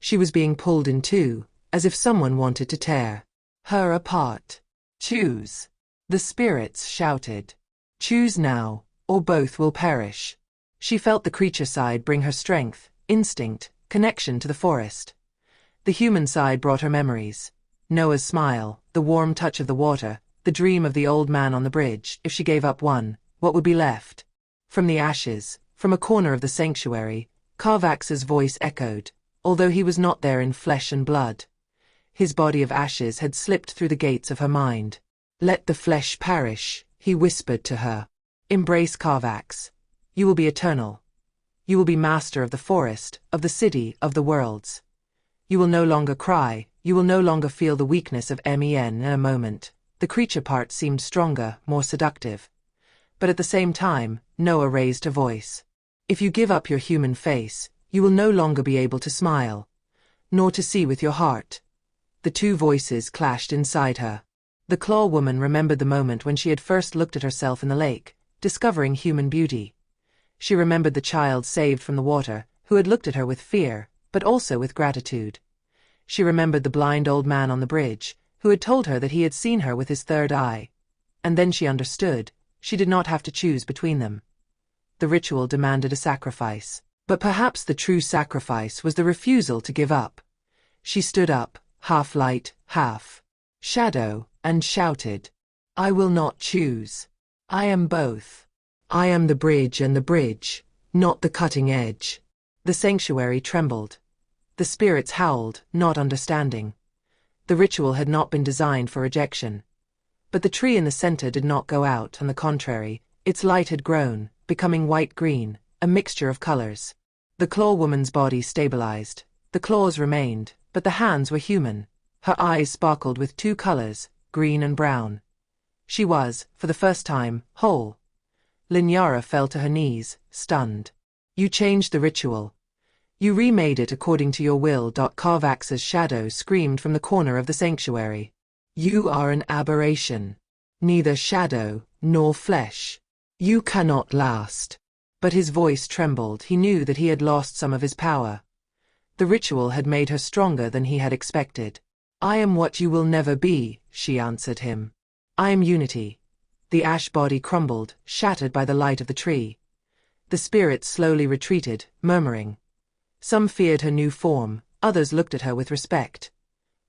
Speaker 1: She was being pulled in two, as if someone wanted to tear her apart. "Choose," the spirits shouted. "Choose now, or both will perish." She felt the creature side bring her strength, instinct, connection to the forest. The human side brought her memories. Noah's smile, the warm touch of the water, the dream of the old man on the bridge. If she gave up one, what would be left? From the ashes, from a corner of the sanctuary, Carvax's voice echoed, although he was not there in flesh and blood. His body of ashes had slipped through the gates of her mind. "Let the flesh perish," he whispered to her. "Embrace Carvax. You will be eternal." You will be master of the forest, of the city, of the worlds. You will no longer cry, you will no longer feel the weakness of Men in a moment. The creature part seemed stronger, more seductive. But at the same time, Noah raised her voice. If you give up your human face, you will no longer be able to smile, nor to see with your heart. The two voices clashed inside her. The Claw Woman remembered the moment when she had first looked at herself in the lake, discovering human beauty. She remembered the child saved from the water, who had looked at her with fear, but also with gratitude. She remembered the blind old man on the bridge, who had told her that he had seen her with his third eye. And then she understood, she did not have to choose between them. The ritual demanded a sacrifice, but perhaps the true sacrifice was the refusal to give up. She stood up, half light, half shadow, and shouted, "I will not choose. I am both. I am the bridge and the bridge, not the cutting edge." The sanctuary trembled. The spirits howled, not understanding. The ritual had not been designed for rejection. But the tree in the center did not go out, on the contrary, its light had grown, becoming white-green, a mixture of colors. The Claw Woman's body stabilized. The claws remained, but the hands were human. Her eyes sparkled with two colors, green and brown. She was, for the first time, whole. Linyara fell to her knees, stunned. "You changed the ritual. You remade it according to your will." Carvax's shadow screamed from the corner of the sanctuary. "You are an aberration. Neither shadow, nor flesh. You cannot last." But his voice trembled. He knew that he had lost some of his power. The ritual had made her stronger than he had expected. "I am what you will never be," she answered him. "I am unity." The ash body crumbled, shattered by the light of the tree. The spirits slowly retreated, murmuring. Some feared her new form, others looked at her with respect.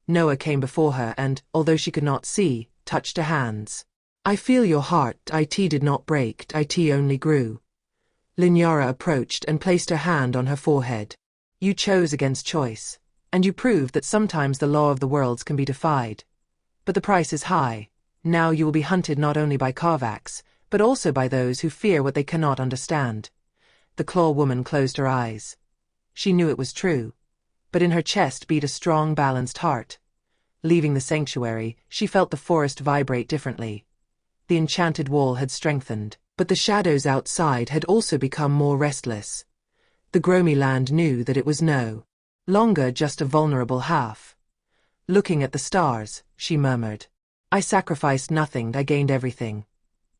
Speaker 1: Noah came before her and, although she could not see, touched her hands. "I feel your heart. It did not break, it only grew." Linyara approached and placed her hand on her forehead. "You chose against choice, and you proved that sometimes the law of the worlds can be defied. But the price is high. Now you will be hunted not only by Carvax, but also by those who fear what they cannot understand." The Claw Woman closed her eyes. She knew it was true, but in her chest beat a strong, balanced heart. Leaving the sanctuary, she felt the forest vibrate differently. The enchanted wall had strengthened, but the shadows outside had also become more restless. The Gromy Land knew that it was no longer just a vulnerable half. Looking at the stars, she murmured, "I sacrificed nothing, I gained everything.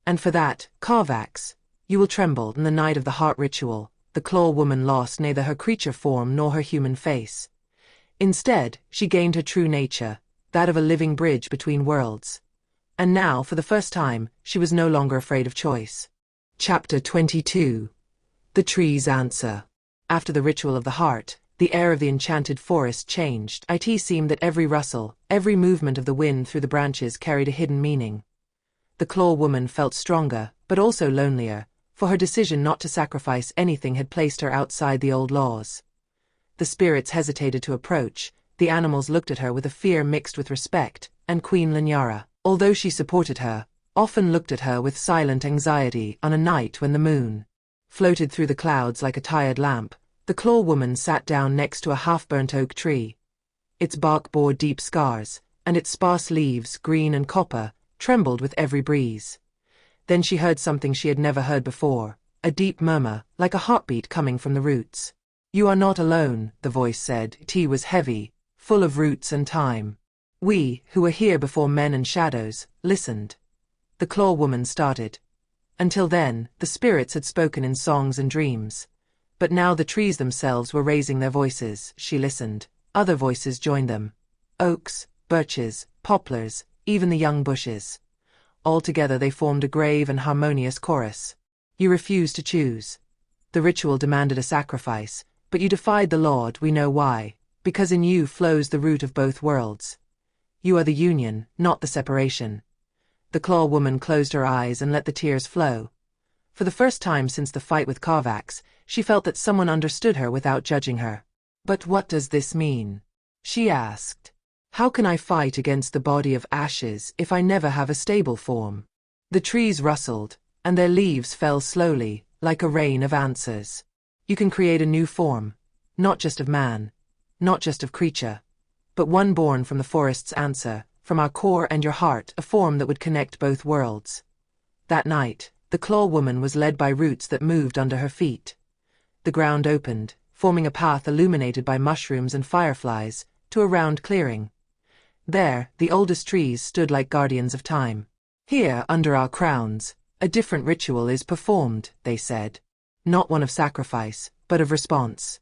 Speaker 1: And for that, Carvax, you will tremble in the night of the heart ritual." The Claw Woman lost neither her creature form nor her human face. Instead, she gained her true nature, that of a living bridge between worlds. And now, for the first time, she was no longer afraid of choice. Chapter 22. The Tree's Answer. After the ritual of the heart, the air of the enchanted forest changed. It seemed that every rustle, every movement of the wind through the branches carried a hidden meaning. The Claw Woman felt stronger, but also lonelier, for her decision not to sacrifice anything had placed her outside the old laws. The spirits hesitated to approach, the animals looked at her with a fear mixed with respect, and Queen Linyara, although she supported her, often looked at her with silent anxiety. On a night when the moon floated through the clouds like a tired lamp, the Claw Woman sat down next to a half-burnt oak tree. Its bark bore deep scars, and its sparse leaves, green and copper, trembled with every breeze. Then she heard something she had never heard before, a deep murmur, like a heartbeat coming from the roots. "You are not alone," the voice said. It was heavy, full of roots and time. "We, who were here before men and shadows, listened." The Claw Woman started. Until then, the spirits had spoken in songs and dreams. But now the trees themselves were raising their voices. She listened. Other voices joined them. Oaks, birches, poplars, even the young bushes. All together they formed a grave and harmonious chorus. "You refused to choose. The ritual demanded a sacrifice, but you defied the Lord. We know why. Because in you flows the root of both worlds. You are the union, not the separation." The Claw Woman closed her eyes and let the tears flow. For the first time since the fight with Carvax, she felt that someone understood her without judging her. "But what does this mean?" she asked. "How can I fight against the body of ashes if I never have a stable form?" The trees rustled, and their leaves fell slowly, like a rain of answers. You can create a new form, not just of man, not just of creature, but one born from the forest's answer, from our core and your heart, a form that would connect both worlds. That night, the Claw Woman was led by roots that moved under her feet. The ground opened, forming a path illuminated by mushrooms and fireflies, to a round clearing. There, the oldest trees stood like guardians of time. Here, under our crowns, a different ritual is performed, they said. Not one of sacrifice, but of response.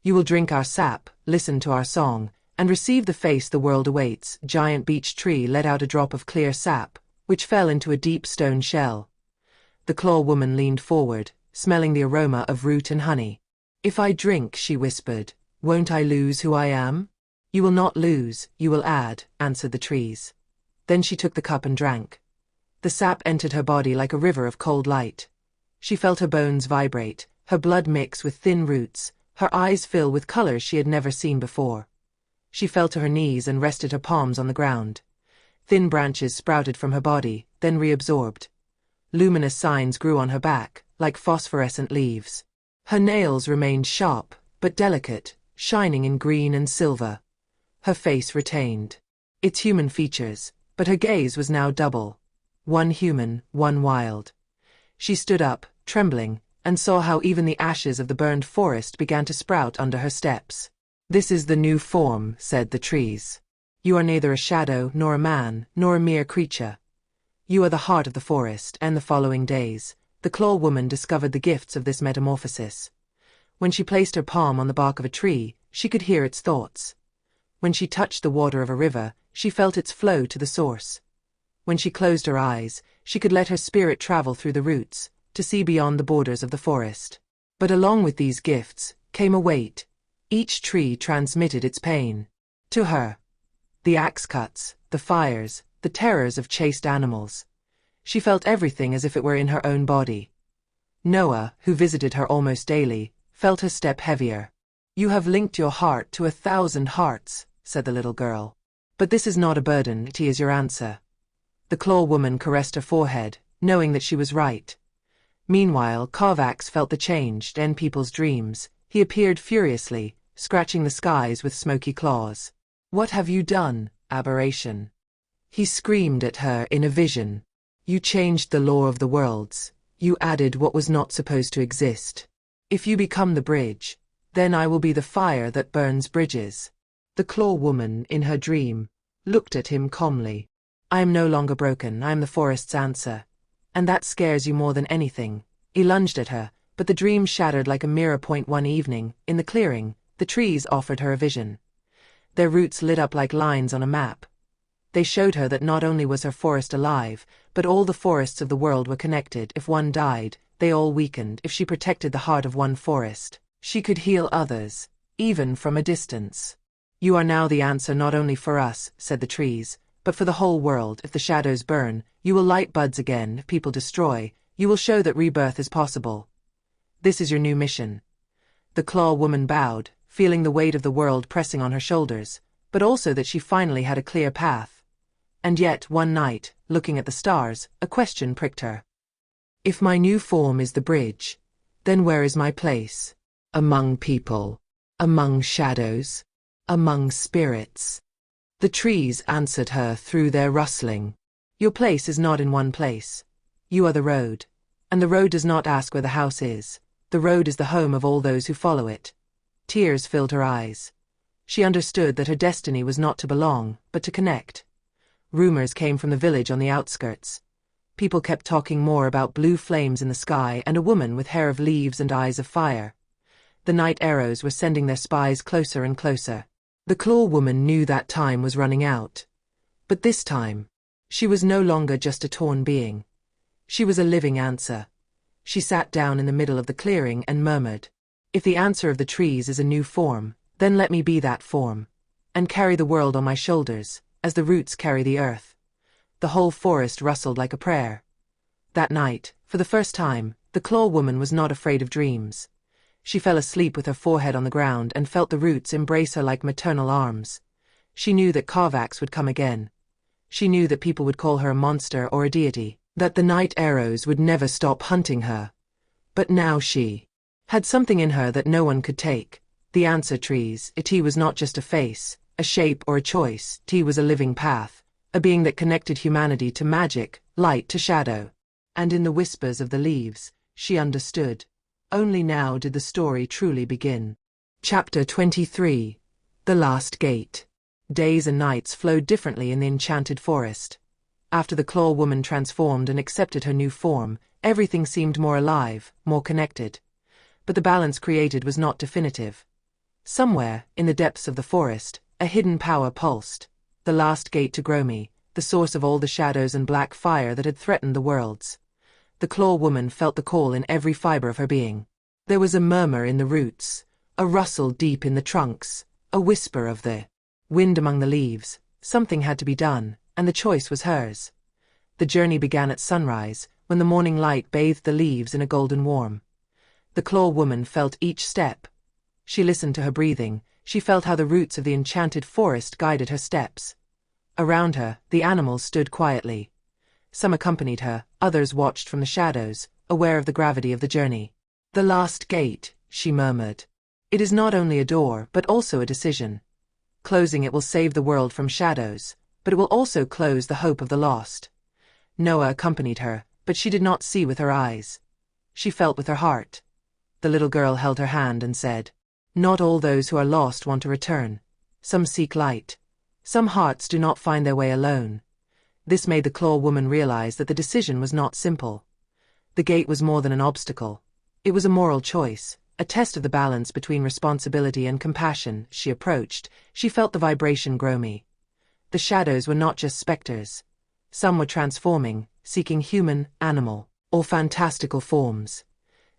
Speaker 1: You will drink our sap, listen to our song, and receive the face the world awaits. Giant beech tree let out a drop of clear sap, which fell into a deep stone shell. The Claw Woman leaned forward, smelling the aroma of root and honey. If I drink, she whispered, won't I lose who I am? You will not lose, you will add, answered the trees. Then she took the cup and drank. The sap entered her body like a river of cold light. She felt her bones vibrate, her blood mix with thin roots, her eyes fill with colors she had never seen before. She fell to her knees and rested her palms on the ground. Thin branches sprouted from her body, then reabsorbed. Luminous signs grew on her back, like phosphorescent leaves. Her nails remained sharp, but delicate, shining in green and silver. Her face retained its human features, but her gaze was now double. One human, one wild. She stood up, trembling, and saw how even the ashes of the burned forest began to sprout under her steps. This is the new form, said the trees. You are neither a shadow, nor a man, nor a mere creature. You are the heart of the forest, and the following days, the Claw Woman discovered the gifts of this metamorphosis. When she placed her palm on the bark of a tree, she could hear its thoughts. When she touched the water of a river, she felt its flow to the source. When she closed her eyes, she could let her spirit travel through the roots, to see beyond the borders of the forest. But along with these gifts, came a weight. Each tree transmitted its pain. To her. The axe cuts, the fires, the terrors of chased animals. She felt everything as if it were in her own body. Noah, who visited her almost daily, felt her step heavier. You have linked your heart to 1,000 hearts, said the little girl. But this is not a burden, it is your answer. The Claw Woman caressed her forehead, knowing that she was right. Meanwhile, Kovacs felt the change in people's dreams. He appeared furiously, scratching the skies with smoky claws. What have you done, aberration? He screamed at her in a vision. You changed the law of the worlds. You added what was not supposed to exist. If you become the bridge, then I will be the fire that burns bridges. The Claw Woman, in her dream, looked at him calmly. I am no longer broken, I am the forest's answer. And that scares you more than anything. He lunged at her, but the dream shattered like a mirror point. One evening, in the clearing, the trees offered her a vision. Their roots lit up like lines on a map. They showed her that not only was her forest alive, but all the forests of the world were connected. If one died, they all weakened. If she protected the heart of one forest, she could heal others, even from a distance. You are now the answer not only for us, said the trees, but for the whole world. If the shadows burn, you will light buds again. If people destroy, you will show that rebirth is possible. This is your new mission. The Claw Woman bowed, feeling the weight of the world pressing on her shoulders, but also that she finally had a clear path. And yet, one night, looking at the stars, a question pricked her. If my new form is the bridge, then where is my place? Among people, among shadows, among spirits. The trees answered her through their rustling. Your place is not in one place. You are the road. And the road does not ask where the house is. The road is the home of all those who follow it. Tears filled her eyes. She understood that her destiny was not to belong, but to connect. Rumors came from the village on the outskirts. People kept talking more about blue flames in the sky and a woman with hair of leaves and eyes of fire. The night arrows were sending their spies closer and closer. The Claw Woman knew that time was running out. But this time, she was no longer just a torn being. She was a living answer. She sat down in the middle of the clearing and murmured, if the answer of the trees is a new form, then let me be that form, and carry the world on my shoulders, as the roots carry the earth. The whole forest rustled like a prayer. That night, for the first time, the Claw Woman was not afraid of dreams. She fell asleep with her forehead on the ground and felt the roots embrace her like maternal arms. She knew that Kovacs would come again. She knew that people would call her a monster or a deity, that the night arrows would never stop hunting her. But now she Had something in her that no one could take. The answer trees, It was not just a face, a shape or a choice, T was a living path, a being that connected humanity to magic, light to shadow. And in the whispers of the leaves, she understood. Only now did the story truly begin. Chapter 23. The Last Gate. Days and nights flowed differently in the enchanted forest. After the Claw Woman transformed and accepted her new form, everything seemed more alive, more connected. But the balance created was not definitive. Somewhere, in the depths of the forest, a hidden power pulsed. The last gate to Gromy, the source of all the shadows and black fire that had threatened the worlds. The Claw Woman felt the call in every fiber of her being. There was a murmur in the roots, a rustle deep in the trunks, a whisper of the wind among the leaves. Something had to be done, and the choice was hers. The journey began at sunrise, when the morning light bathed the leaves in a golden warm. The Claw Woman felt each step. She listened to her breathing, she felt how the roots of the enchanted forest guided her steps. Around her, the animals stood quietly. Some accompanied her, others watched from the shadows, aware of the gravity of the journey. The last gate, she murmured. It is not only a door, but also a decision. Closing it will save the world from shadows, but it will also close the hope of the lost. Noah accompanied her, but she did not see with her eyes. She felt with her heart. The little girl held her hand and said, "Not all those who are lost want to return. Some seek light. Some hearts do not find their way alone." This made the Claw Woman realize that the decision was not simple. The gate was more than an obstacle. It was a moral choice, a test of the balance between responsibility and compassion. She approached, she felt the vibration Gromy. The shadows were not just specters. Some were transforming, seeking human, animal, or fantastical forms.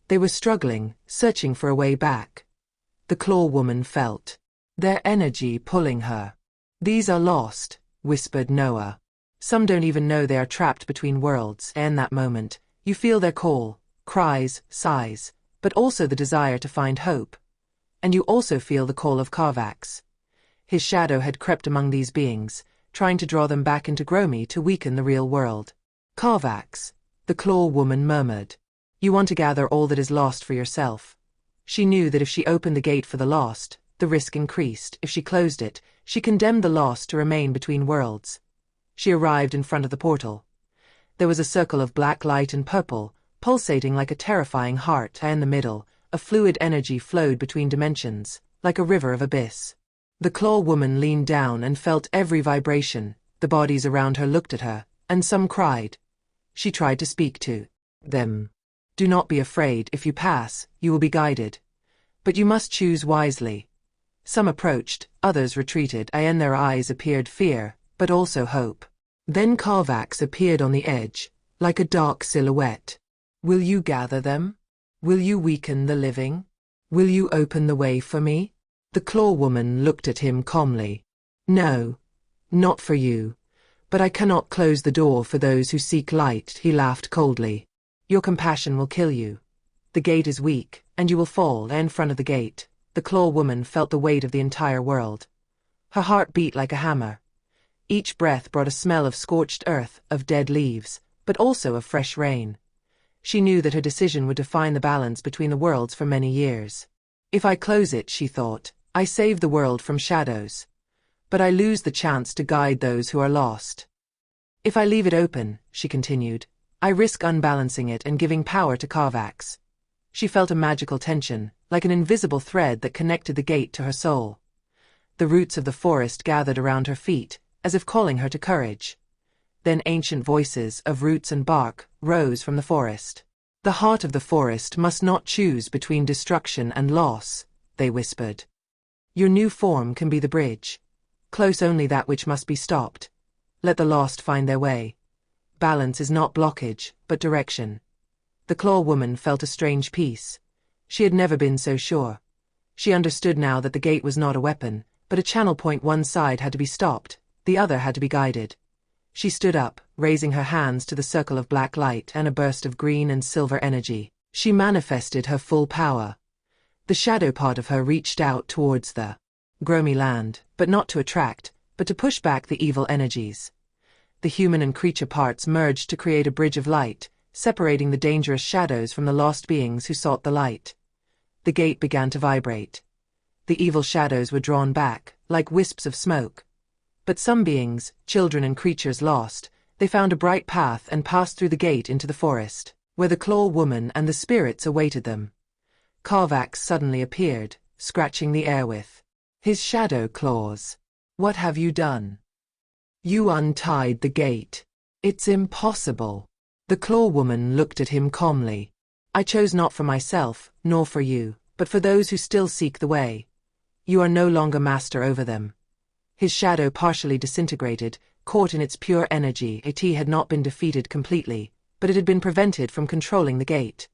Speaker 1: They were struggling, searching for a way back. The Claw Woman felt their energy pulling her. "These are lost," whispered Noah. "Some don't even know they are trapped between worlds." In that moment, you feel their call, cries, sighs, but also the desire to find hope. And you also feel the call of Carvax. His shadow had crept among these beings, trying to draw them back into Gromy to weaken the real world. "Carvax," the Claw Woman murmured. "You want to gather all that is lost for yourself." She knew that if she opened the gate for the lost, the risk increased. If she closed it, she condemned the lost to remain between worlds. She arrived in front of the portal. There was a circle of black light and purple, pulsating like a terrifying heart, and in the middle, a fluid energy flowed between dimensions, like a river of abyss. The Claw Woman leaned down and felt every vibration. The bodies around her looked at her, and some cried. She tried to speak to them. "Do not be afraid. If you pass, you will be guided. But you must choose wisely." Some approached, others retreated, and in their eyes appeared fear, but also hope. Then Carvax appeared on the edge, like a dark silhouette. "Will you gather them? Will you weaken the living? Will you open the way for me?" The Claw Woman looked at him calmly. "No, not for you. But I cannot close the door for those who seek light." He laughed coldly. "Your compassion will kill you. The gate is weak, and you will fall." In front of the gate, the Claw Woman felt the weight of the entire world. Her heart beat like a hammer. Each breath brought a smell of scorched earth, of dead leaves, but also of fresh rain. She knew that her decision would define the balance between the worlds for many years. "If I close it," she thought, "I save the world from shadows. But I lose the chance to guide those who are lost. If I leave it open," she continued, "I risk unbalancing it and giving power to Carvax." She felt a magical tension, like an invisible thread that connected the gate to her soul. The roots of the forest gathered around her feet, as if calling her to courage. Then ancient voices of roots and bark rose from the forest. "The heart of the forest must not choose between destruction and loss," they whispered. "Your new form can be the bridge. Close only that which must be stopped. Let the lost find their way. Balance is not blockage, but direction." The Claw Woman felt a strange peace. She had never been so sure. She understood now that the gate was not a weapon, but a channel point. One side had to be stopped, the other had to be guided. She stood up, raising her hands to the circle of black light and a burst of green and silver energy. She manifested her full power. The shadow part of her reached out towards the Gromy Land, but not to attract, but to push back the evil energies. The human and creature parts merged to create a bridge of light, separating the dangerous shadows from the lost beings who sought the light. The gate began to vibrate. The evil shadows were drawn back, like wisps of smoke. But some beings, children and creatures lost, they found a bright path and passed through the gate into the forest, where the Claw Woman and the spirits awaited them. Carvax suddenly appeared, scratching the air with his shadow claws. "What have you done? You untied the gate. It's impossible." The Claw Woman looked at him calmly. "I chose not for myself, nor for you, but for those who still seek the way. You are no longer master over them." His shadow partially disintegrated, caught in its pure energy. It had not been defeated completely, but it had been prevented from controlling the gate.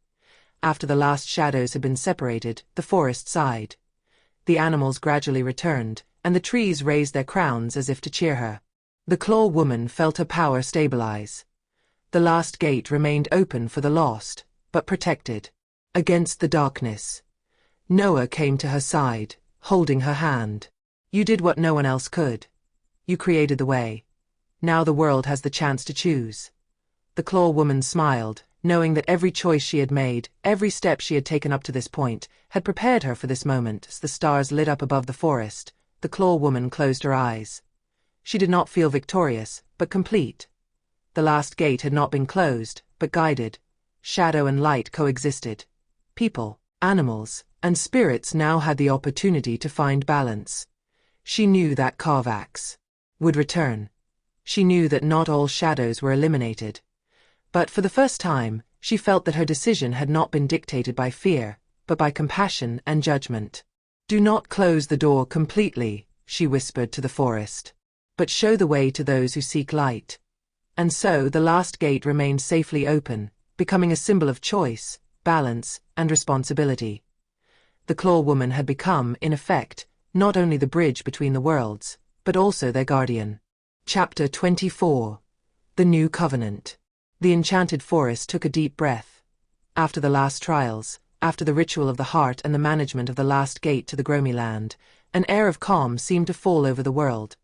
Speaker 1: After the last shadows had been separated, the forest sighed. The animals gradually returned, and the trees raised their crowns as if to cheer her. The Claw Woman felt her power stabilize. The last gate remained open for the lost, but protected against the darkness. Noah came to her side, holding her hand. "You did what no one else could. You created the way. Now the world has the chance to choose." The Claw Woman smiled, knowing that every choice she had made, every step she had taken up to this point, had prepared her for this moment. As the stars lit up above the forest, the Claw Woman closed her eyes. She did not feel victorious, but complete. The last gate had not been closed, but guided. Shadow and light coexisted. People, animals, and spirits now had the opportunity to find balance. She knew that Carvax would return. She knew that not all shadows were eliminated. But for the first time, she felt that her decision had not been dictated by fear, but by compassion and judgment. "Do not close the door completely," she whispered to the forest, "but show the way to those who seek light." And so the last gate remained safely open, becoming a symbol of choice, balance, and responsibility. The Claw Woman had become, in effect, not only the bridge between the worlds, but also their guardian. Chapter 24. The New Covenant. The enchanted forest took a deep breath. After the last trials, after the ritual of the heart and the management of the last gate to the Gromy Land, an air of calm seemed to fall over the world.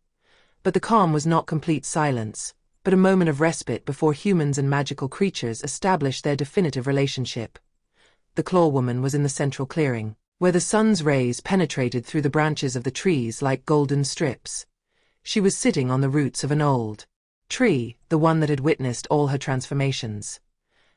Speaker 1: But the calm was not complete silence, but a moment of respite before humans and magical creatures established their definitive relationship. The Claw Woman was in the central clearing, where the sun's rays penetrated through the branches of the trees like golden strips. She was sitting on the roots of an old tree, the one that had witnessed all her transformations.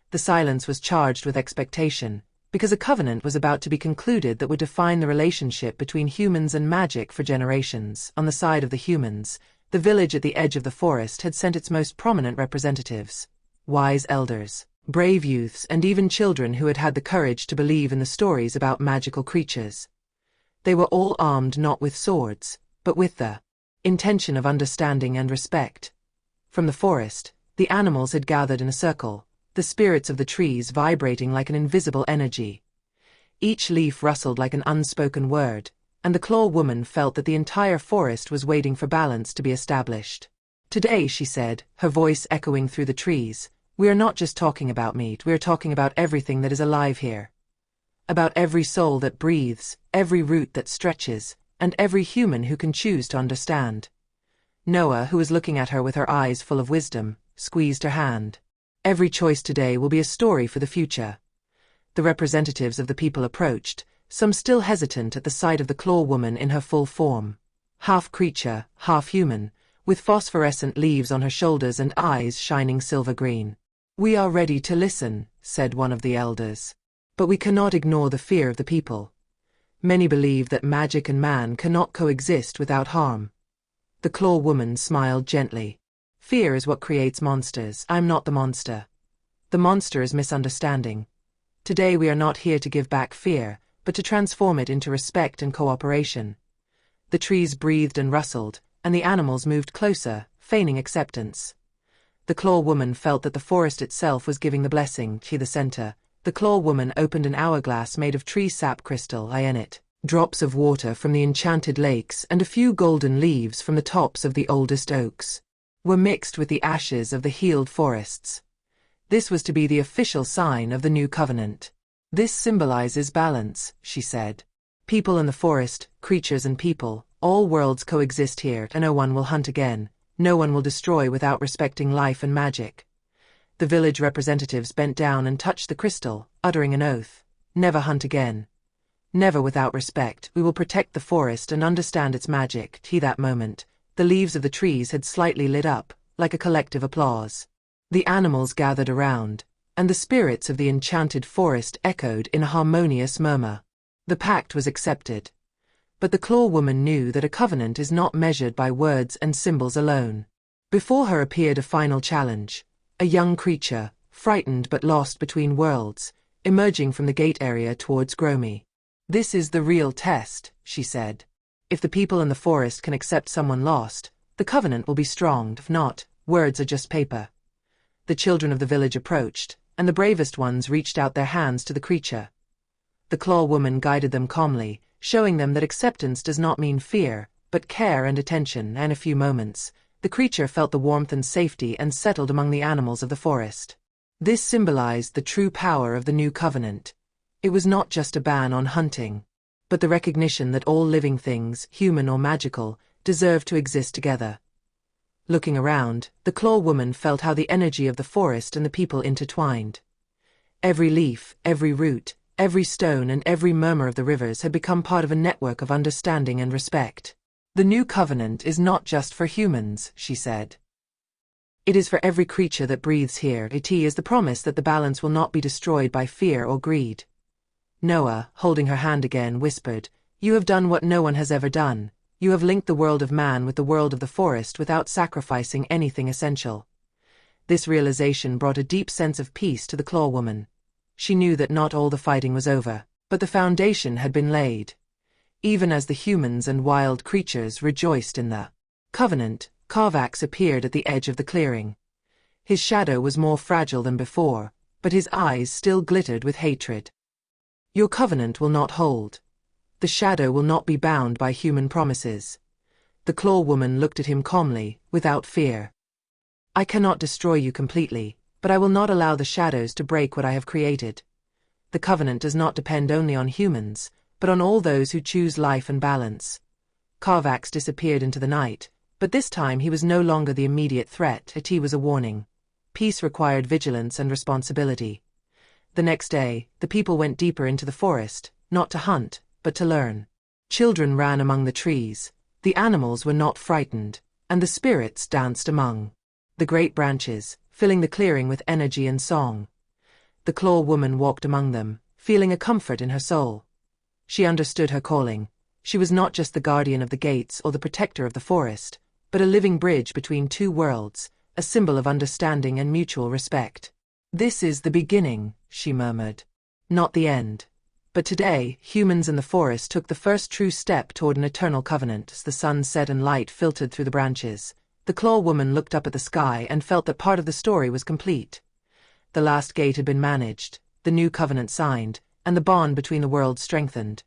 Speaker 1: The silence was charged with expectation, because a covenant was about to be concluded that would define the relationship between humans and magic for generations. On the side of the humans, the village at the edge of the forest had sent its most prominent representatives: wise elders, brave youths, and even children who had had the courage to believe in the stories about magical creatures. They were all armed not with swords, but with the intention of understanding and respect. From the forest, the animals had gathered in a circle, the spirits of the trees vibrating like an invisible energy. Each leaf rustled like an unspoken word, and the Claw Woman felt that the entire forest was waiting for balance to be established. "Today," she said, her voice echoing through the trees, "we are not just talking about meat, we are talking about everything that is alive here. About every soul that breathes, every root that stretches, and every human who can choose to understand." Noah, who was looking at her with her eyes full of wisdom, squeezed her hand. "Every choice today will be a story for the future." The representatives of the people approached, some still hesitant at the sight of the Claw Woman in her full form. Half creature, half human, with phosphorescent leaves on her shoulders and eyes shining silver green. "We are ready to listen," said one of the elders. "But we cannot ignore the fear of the people. Many believe that magic and man cannot coexist without harm." The Claw Woman smiled gently. "Fear is what creates monsters. I'm not the monster. The monster is misunderstanding. Today we are not here to give back fear, but to transform it into respect and cooperation." The trees breathed and rustled, and the animals moved closer, feigning acceptance. The Claw Woman felt that the forest itself was giving the blessing. To the center, the Claw Woman opened an hourglass made of tree sap crystal. In it, drops of water from the enchanted lakes and a few golden leaves from the tops of the oldest oaks were mixed with the ashes of the healed forests. This was to be the official sign of the new covenant. "This symbolizes balance," she said. "People in the forest, creatures and people, all worlds coexist here, and no one will hunt again, no one will destroy without respecting life and magic." The village representatives bent down and touched the crystal, uttering an oath. "Never hunt again. Never without respect. We will protect the forest and understand its magic. That moment, the leaves of the trees had slightly lit up, like a collective applause. The animals gathered around, and the spirits of the enchanted forest echoed in a harmonious murmur. The pact was accepted. But the Claw Woman knew that a covenant is not measured by words and symbols alone. Before her appeared a final challenge, a young creature, frightened but lost between worlds, emerging from the gate area towards Gromy. "This is the real test," she said. "If the people in the forest can accept someone lost, the covenant will be strong. If not, words are just paper." The children of the village approached, and the bravest ones reached out their hands to the creature. The Claw Woman guided them calmly, showing them that acceptance does not mean fear, but care and attention. And in a few moments, the creature felt the warmth and safety and settled among the animals of the forest. This symbolized the true power of the new covenant. It was not just a ban on hunting, but the recognition that all living things, human or magical, deserve to exist together. Looking around, the Claw Woman felt how the energy of the forest and the people intertwined. Every leaf, every root, every stone and every murmur of the rivers had become part of a network of understanding and respect. "The new covenant is not just for humans," she said. "It is for every creature that breathes here. It is the promise that the balance will not be destroyed by fear or greed." Noah, holding her hand again, whispered, "You have done what no one has ever done. You have linked the world of man with the world of the forest without sacrificing anything essential." This realization brought a deep sense of peace to the Claw Woman. She knew that not all the fighting was over, but the foundation had been laid. Even as the humans and wild creatures rejoiced in the covenant, Carvax appeared at the edge of the clearing. His shadow was more fragile than before, but his eyes still glittered with hatred. "Your covenant will not hold. The shadow will not be bound by human promises." The Claw Woman looked at him calmly, without fear. "I cannot destroy you completely, but I will not allow the shadows to break what I have created. The covenant does not depend only on humans, but on all those who choose life and balance." Carvax disappeared into the night, but this time he was no longer the immediate threat. It was a warning. Peace required vigilance and responsibility. The next day, the people went deeper into the forest, not to hunt, but to learn. Children ran among the trees, the animals were not frightened, and the spirits danced among the great branches, filling the clearing with energy and song. The Claw Woman walked among them, feeling a comfort in her soul. She understood her calling. She was not just the guardian of the gates or the protector of the forest, but a living bridge between two worlds, a symbol of understanding and mutual respect. "This is the beginning," she murmured. "Not the end." But today, humans in the forest took the first true step toward an eternal covenant. As the sun set and light filtered through the branches, the Claw Woman looked up at the sky and felt that part of the story was complete. The last gate had been managed, the new covenant signed, and the bond between the worlds strengthened.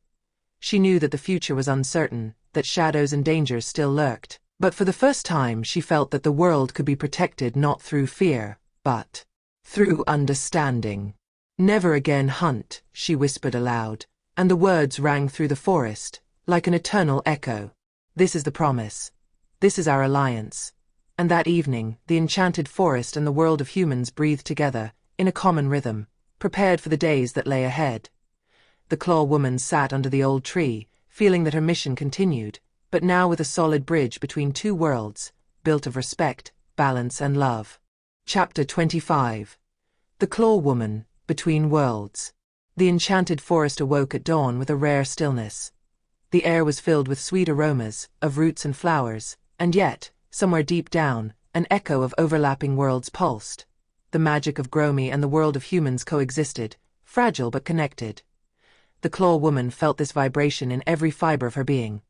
Speaker 1: She knew that the future was uncertain, that shadows and dangers still lurked, but for the first time she felt that the world could be protected not through fear, but through understanding. "Never again hunt," she whispered aloud, and the words rang through the forest, like an eternal echo. "This is the promise. This is our alliance." And that evening, the enchanted forest and the world of humans breathed together, in a common rhythm, prepared for the days that lay ahead. The Claw Woman sat under the old tree, feeling that her mission continued, but now with a solid bridge between two worlds, built of respect, balance and love. Chapter 25. The Claw Woman, Between Worlds. The enchanted forest awoke at dawn with a rare stillness. The air was filled with sweet aromas, of roots and flowers, and yet, somewhere deep down, an echo of overlapping worlds pulsed. The magic of Gromy and the world of humans coexisted, fragile but connected. The Claw Woman felt this vibration in every fiber of her being.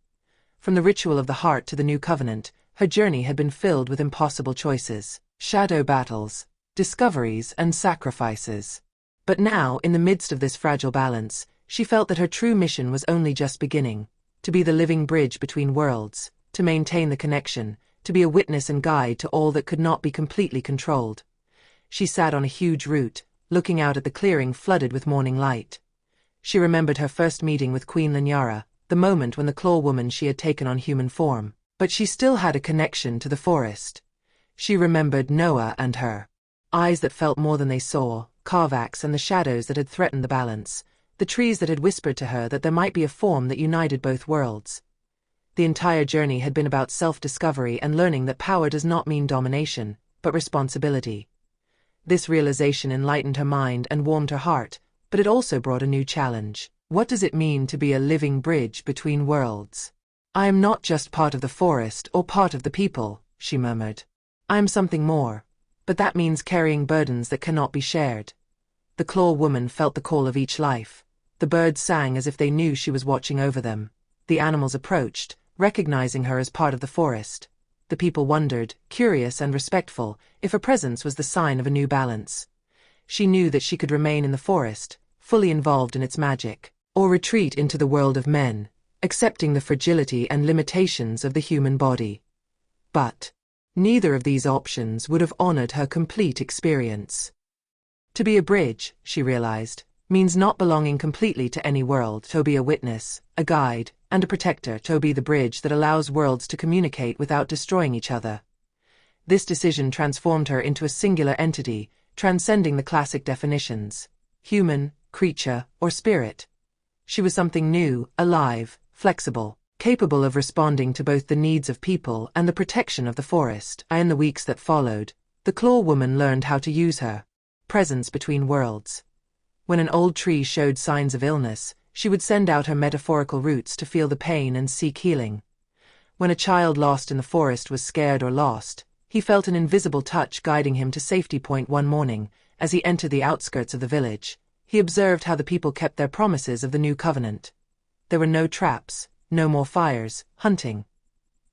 Speaker 1: From the ritual of the heart to the new covenant, her journey had been filled with impossible choices, shadow battles, discoveries and sacrifices. But now, in the midst of this fragile balance, she felt that her true mission was only just beginning, to be the living bridge between worlds, to maintain the connection, to be a witness and guide to all that could not be completely controlled. She sat on a huge root, looking out at the clearing flooded with morning light. She remembered her first meeting with Queen Linyara, the moment when the Claw Woman she had taken on human form, but she still had a connection to the forest. She remembered Noah and her eyes that felt more than they saw, Carvax and the shadows that had threatened the balance, the trees that had whispered to her that there might be a form that united both worlds. The entire journey had been about self-discovery and learning that power does not mean domination, but responsibility. This realization enlightened her mind and warmed her heart, but it also brought a new challenge. What does it mean to be a living bridge between worlds? I am not just part of the forest or part of the people, she murmured. I am something more, but that means carrying burdens that cannot be shared. The Claw Woman felt the call of each life. The birds sang as if they knew she was watching over them. The animals approached, recognizing her as part of the forest. The people wondered, curious and respectful, if her presence was the sign of a new balance. She knew that she could remain in the forest, fully involved in its magic, or retreat into the world of men, accepting the fragility and limitations of the human body. But neither of these options would have honored her complete experience. To be a bridge, she realized, means not belonging completely to any world, to be a witness, a guide, and a protector, to be the bridge that allows worlds to communicate without destroying each other. This decision transformed her into a singular entity, transcending the classic definitions: human, creature, or spirit. She was something new, alive, flexible, capable of responding to both the needs of people and the protection of the forest. In the weeks that followed, the Claw Woman learned how to use her presence between worlds. When an old tree showed signs of illness, she would send out her metaphorical roots to feel the pain and seek healing. When a child lost in the forest was scared or lost, he felt an invisible touch guiding him to safety. One morning, as he entered the outskirts of the village, he observed how the people kept their promises of the new covenant. There were no traps, no more fires, hunting.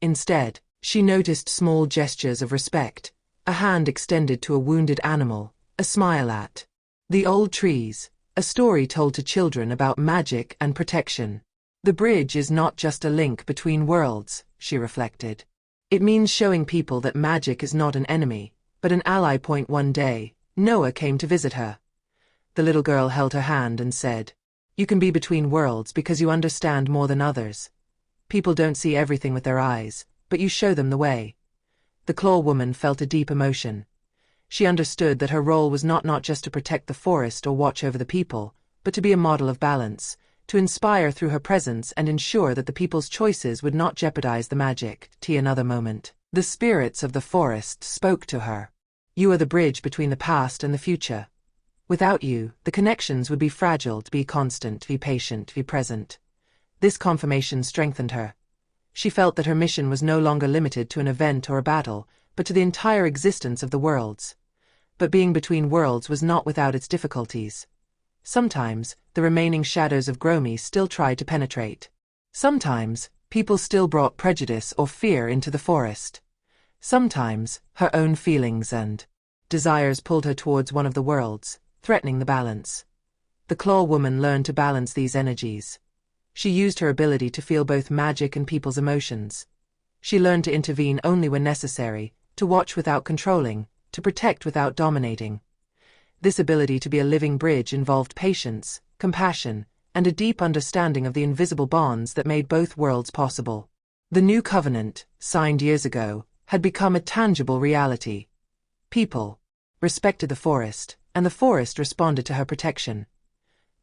Speaker 1: Instead, she noticed small gestures of respect, a hand extended to a wounded animal, a smile at the old trees, a story told to children about magic and protection. The bridge is not just a link between worlds, she reflected. It means showing people that magic is not an enemy, but an ally. One day, Noah came to visit her. The little girl held her hand and said, "You can be between worlds because you understand more than others. People don't see everything with their eyes, but you show them the way." The Claw Woman felt a deep emotion. She understood that her role was not just to protect the forest or watch over the people, but to be a model of balance, to inspire through her presence and ensure that the people's choices would not jeopardize the magic. Another moment, the spirits of the forest spoke to her. "You are the bridge between the past and the future. Without you, the connections would be fragile. To be constant, to be patient, to be present." This confirmation strengthened her. She felt that her mission was no longer limited to an event or a battle, but to the entire existence of the worlds. But being between worlds was not without its difficulties. Sometimes, the remaining shadows of Gromy still tried to penetrate. Sometimes, people still brought prejudice or fear into the forest. Sometimes, her own feelings and desires pulled her towards one of the worlds, threatening the balance. The Claw Woman learned to balance these energies. She used her ability to feel both magic and people's emotions. She learned to intervene only when necessary, to watch without controlling, to protect without dominating. This ability to be a living bridge involved patience, compassion, and a deep understanding of the invisible bonds that made both worlds possible. The new covenant, signed years ago, had become a tangible reality. People respected the forest, and the forest responded to her protection.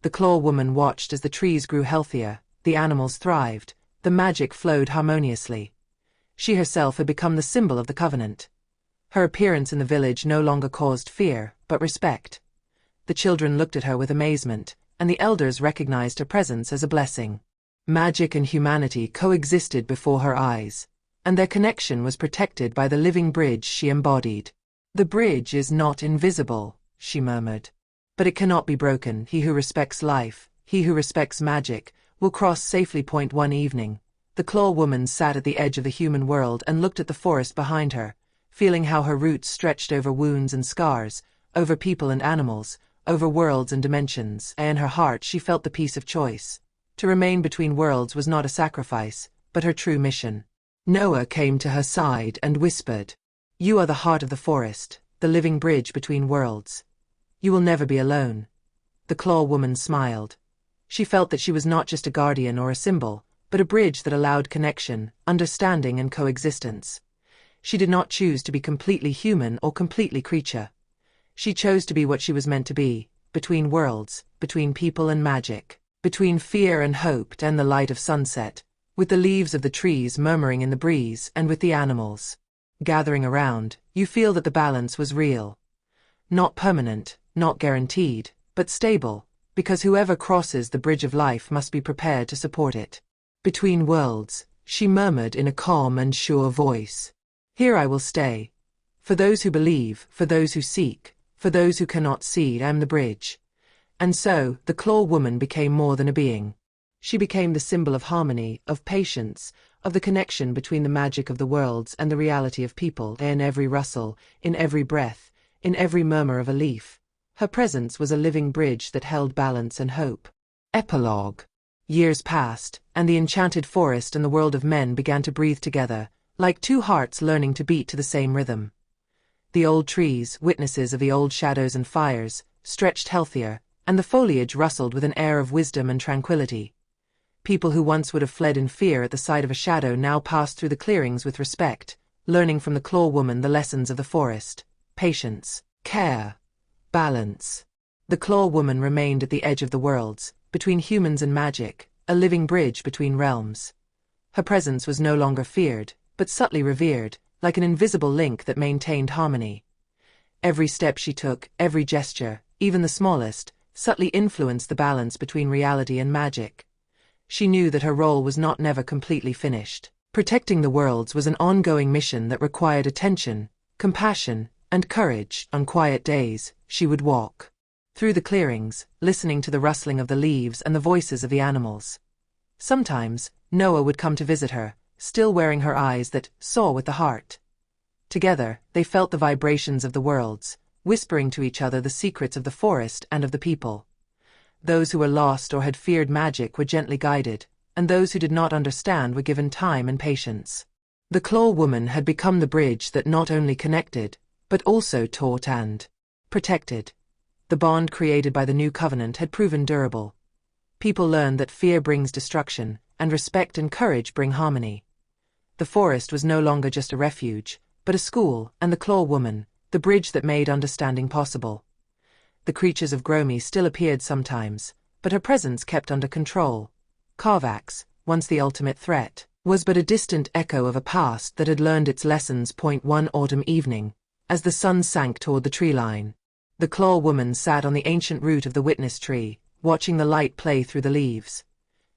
Speaker 1: The Claw Woman watched as the trees grew healthier, the animals thrived, the magic flowed harmoniously. She herself had become the symbol of the covenant. Her appearance in the village no longer caused fear, but respect. The children looked at her with amazement, and the elders recognized her presence as a blessing. Magic and humanity coexisted before her eyes, and their connection was protected by the living bridge she embodied. "The bridge is not invisible," she murmured. "But it cannot be broken. He who respects life, he who respects magic, will cross safely." One evening, the Claw Woman sat at the edge of the human world and looked at the forest behind her, feeling how her roots stretched over wounds and scars, over people and animals, over worlds and dimensions. In her heart she felt the peace of choice. To remain between worlds was not a sacrifice, but her true mission. Noah came to her side and whispered, "You are the heart of the forest, the living bridge between worlds. You will never be alone." The Claw Woman smiled. She felt that she was not just a guardian or a symbol, but a bridge that allowed connection, understanding, and coexistence. She did not choose to be completely human or completely creature. She chose to be what she was meant to be, between worlds, between people and magic, between fear and hope and the light of sunset, with the leaves of the trees murmuring in the breeze and with the animals gathering around, you feel that the balance was real. Not permanent, not guaranteed, but stable, because whoever crosses the bridge of life must be prepared to support it. Between worlds, she murmured in a calm and sure voice. Here I will stay. For those who believe, for those who seek, for those who cannot see, I am the bridge. And so, the Claw Woman became more than a being. She became the symbol of harmony, of patience, of the connection between the magic of the worlds and the reality of people. In every rustle, in every breath, in every murmur of a leaf, her presence was a living bridge that held balance and hope. Epilogue. Years passed, and the enchanted forest and the world of men began to breathe together, like two hearts learning to beat to the same rhythm. The old trees, witnesses of the old shadows and fires, stretched healthier, and the foliage rustled with an air of wisdom and tranquility. People who once would have fled in fear at the sight of a shadow now passed through the clearings with respect, learning from the Claw Woman the lessons of the forest: patience, care, balance. The Claw Woman remained at the edge of the worlds, between humans and magic, a living bridge between realms. Her presence was no longer feared, but subtly revered, like an invisible link that maintained harmony. Every step she took, every gesture, even the smallest, subtly influenced the balance between reality and magic. She knew that her role was not never completely finished. Protecting the worlds was an ongoing mission that required attention, compassion, and courage. On quiet days, she would walk through the clearings, listening to the rustling of the leaves and the voices of the animals. Sometimes, Noah would come to visit her, still wearing her eyes that saw with the heart. Together, they felt the vibrations of the worlds, whispering to each other the secrets of the forest and of the people. Those who were lost or had feared magic were gently guided, and those who did not understand were given time and patience. The Claw Woman had become the bridge that not only connected, but also taught and protected. The bond created by the new covenant had proven durable. People learned that fear brings destruction, and respect and courage bring harmony. The forest was no longer just a refuge, but a school, and the Claw Woman, the bridge that made understanding possible. The creatures of Gromy still appeared sometimes, but her presence kept under control. Carvax, once the ultimate threat, was but a distant echo of a past that had learned its lessons. One autumn evening, as the sun sank toward the tree line, the Claw Woman sat on the ancient root of the witness tree, watching the light play through the leaves.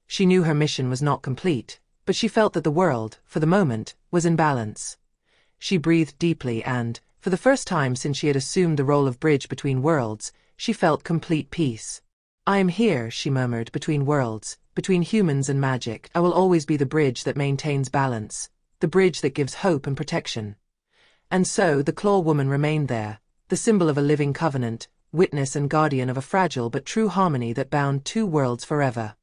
Speaker 1: She knew her mission was not complete, but she felt that the world, for the moment, was in balance. She breathed deeply and, for the first time since she had assumed the role of bridge between worlds, she felt complete peace. I am here, she murmured, between worlds, between humans and magic. I will always be the bridge that maintains balance, the bridge that gives hope and protection. And so the Claw Woman remained there, the symbol of a living covenant, witness and guardian of a fragile but true harmony that bound two worlds forever.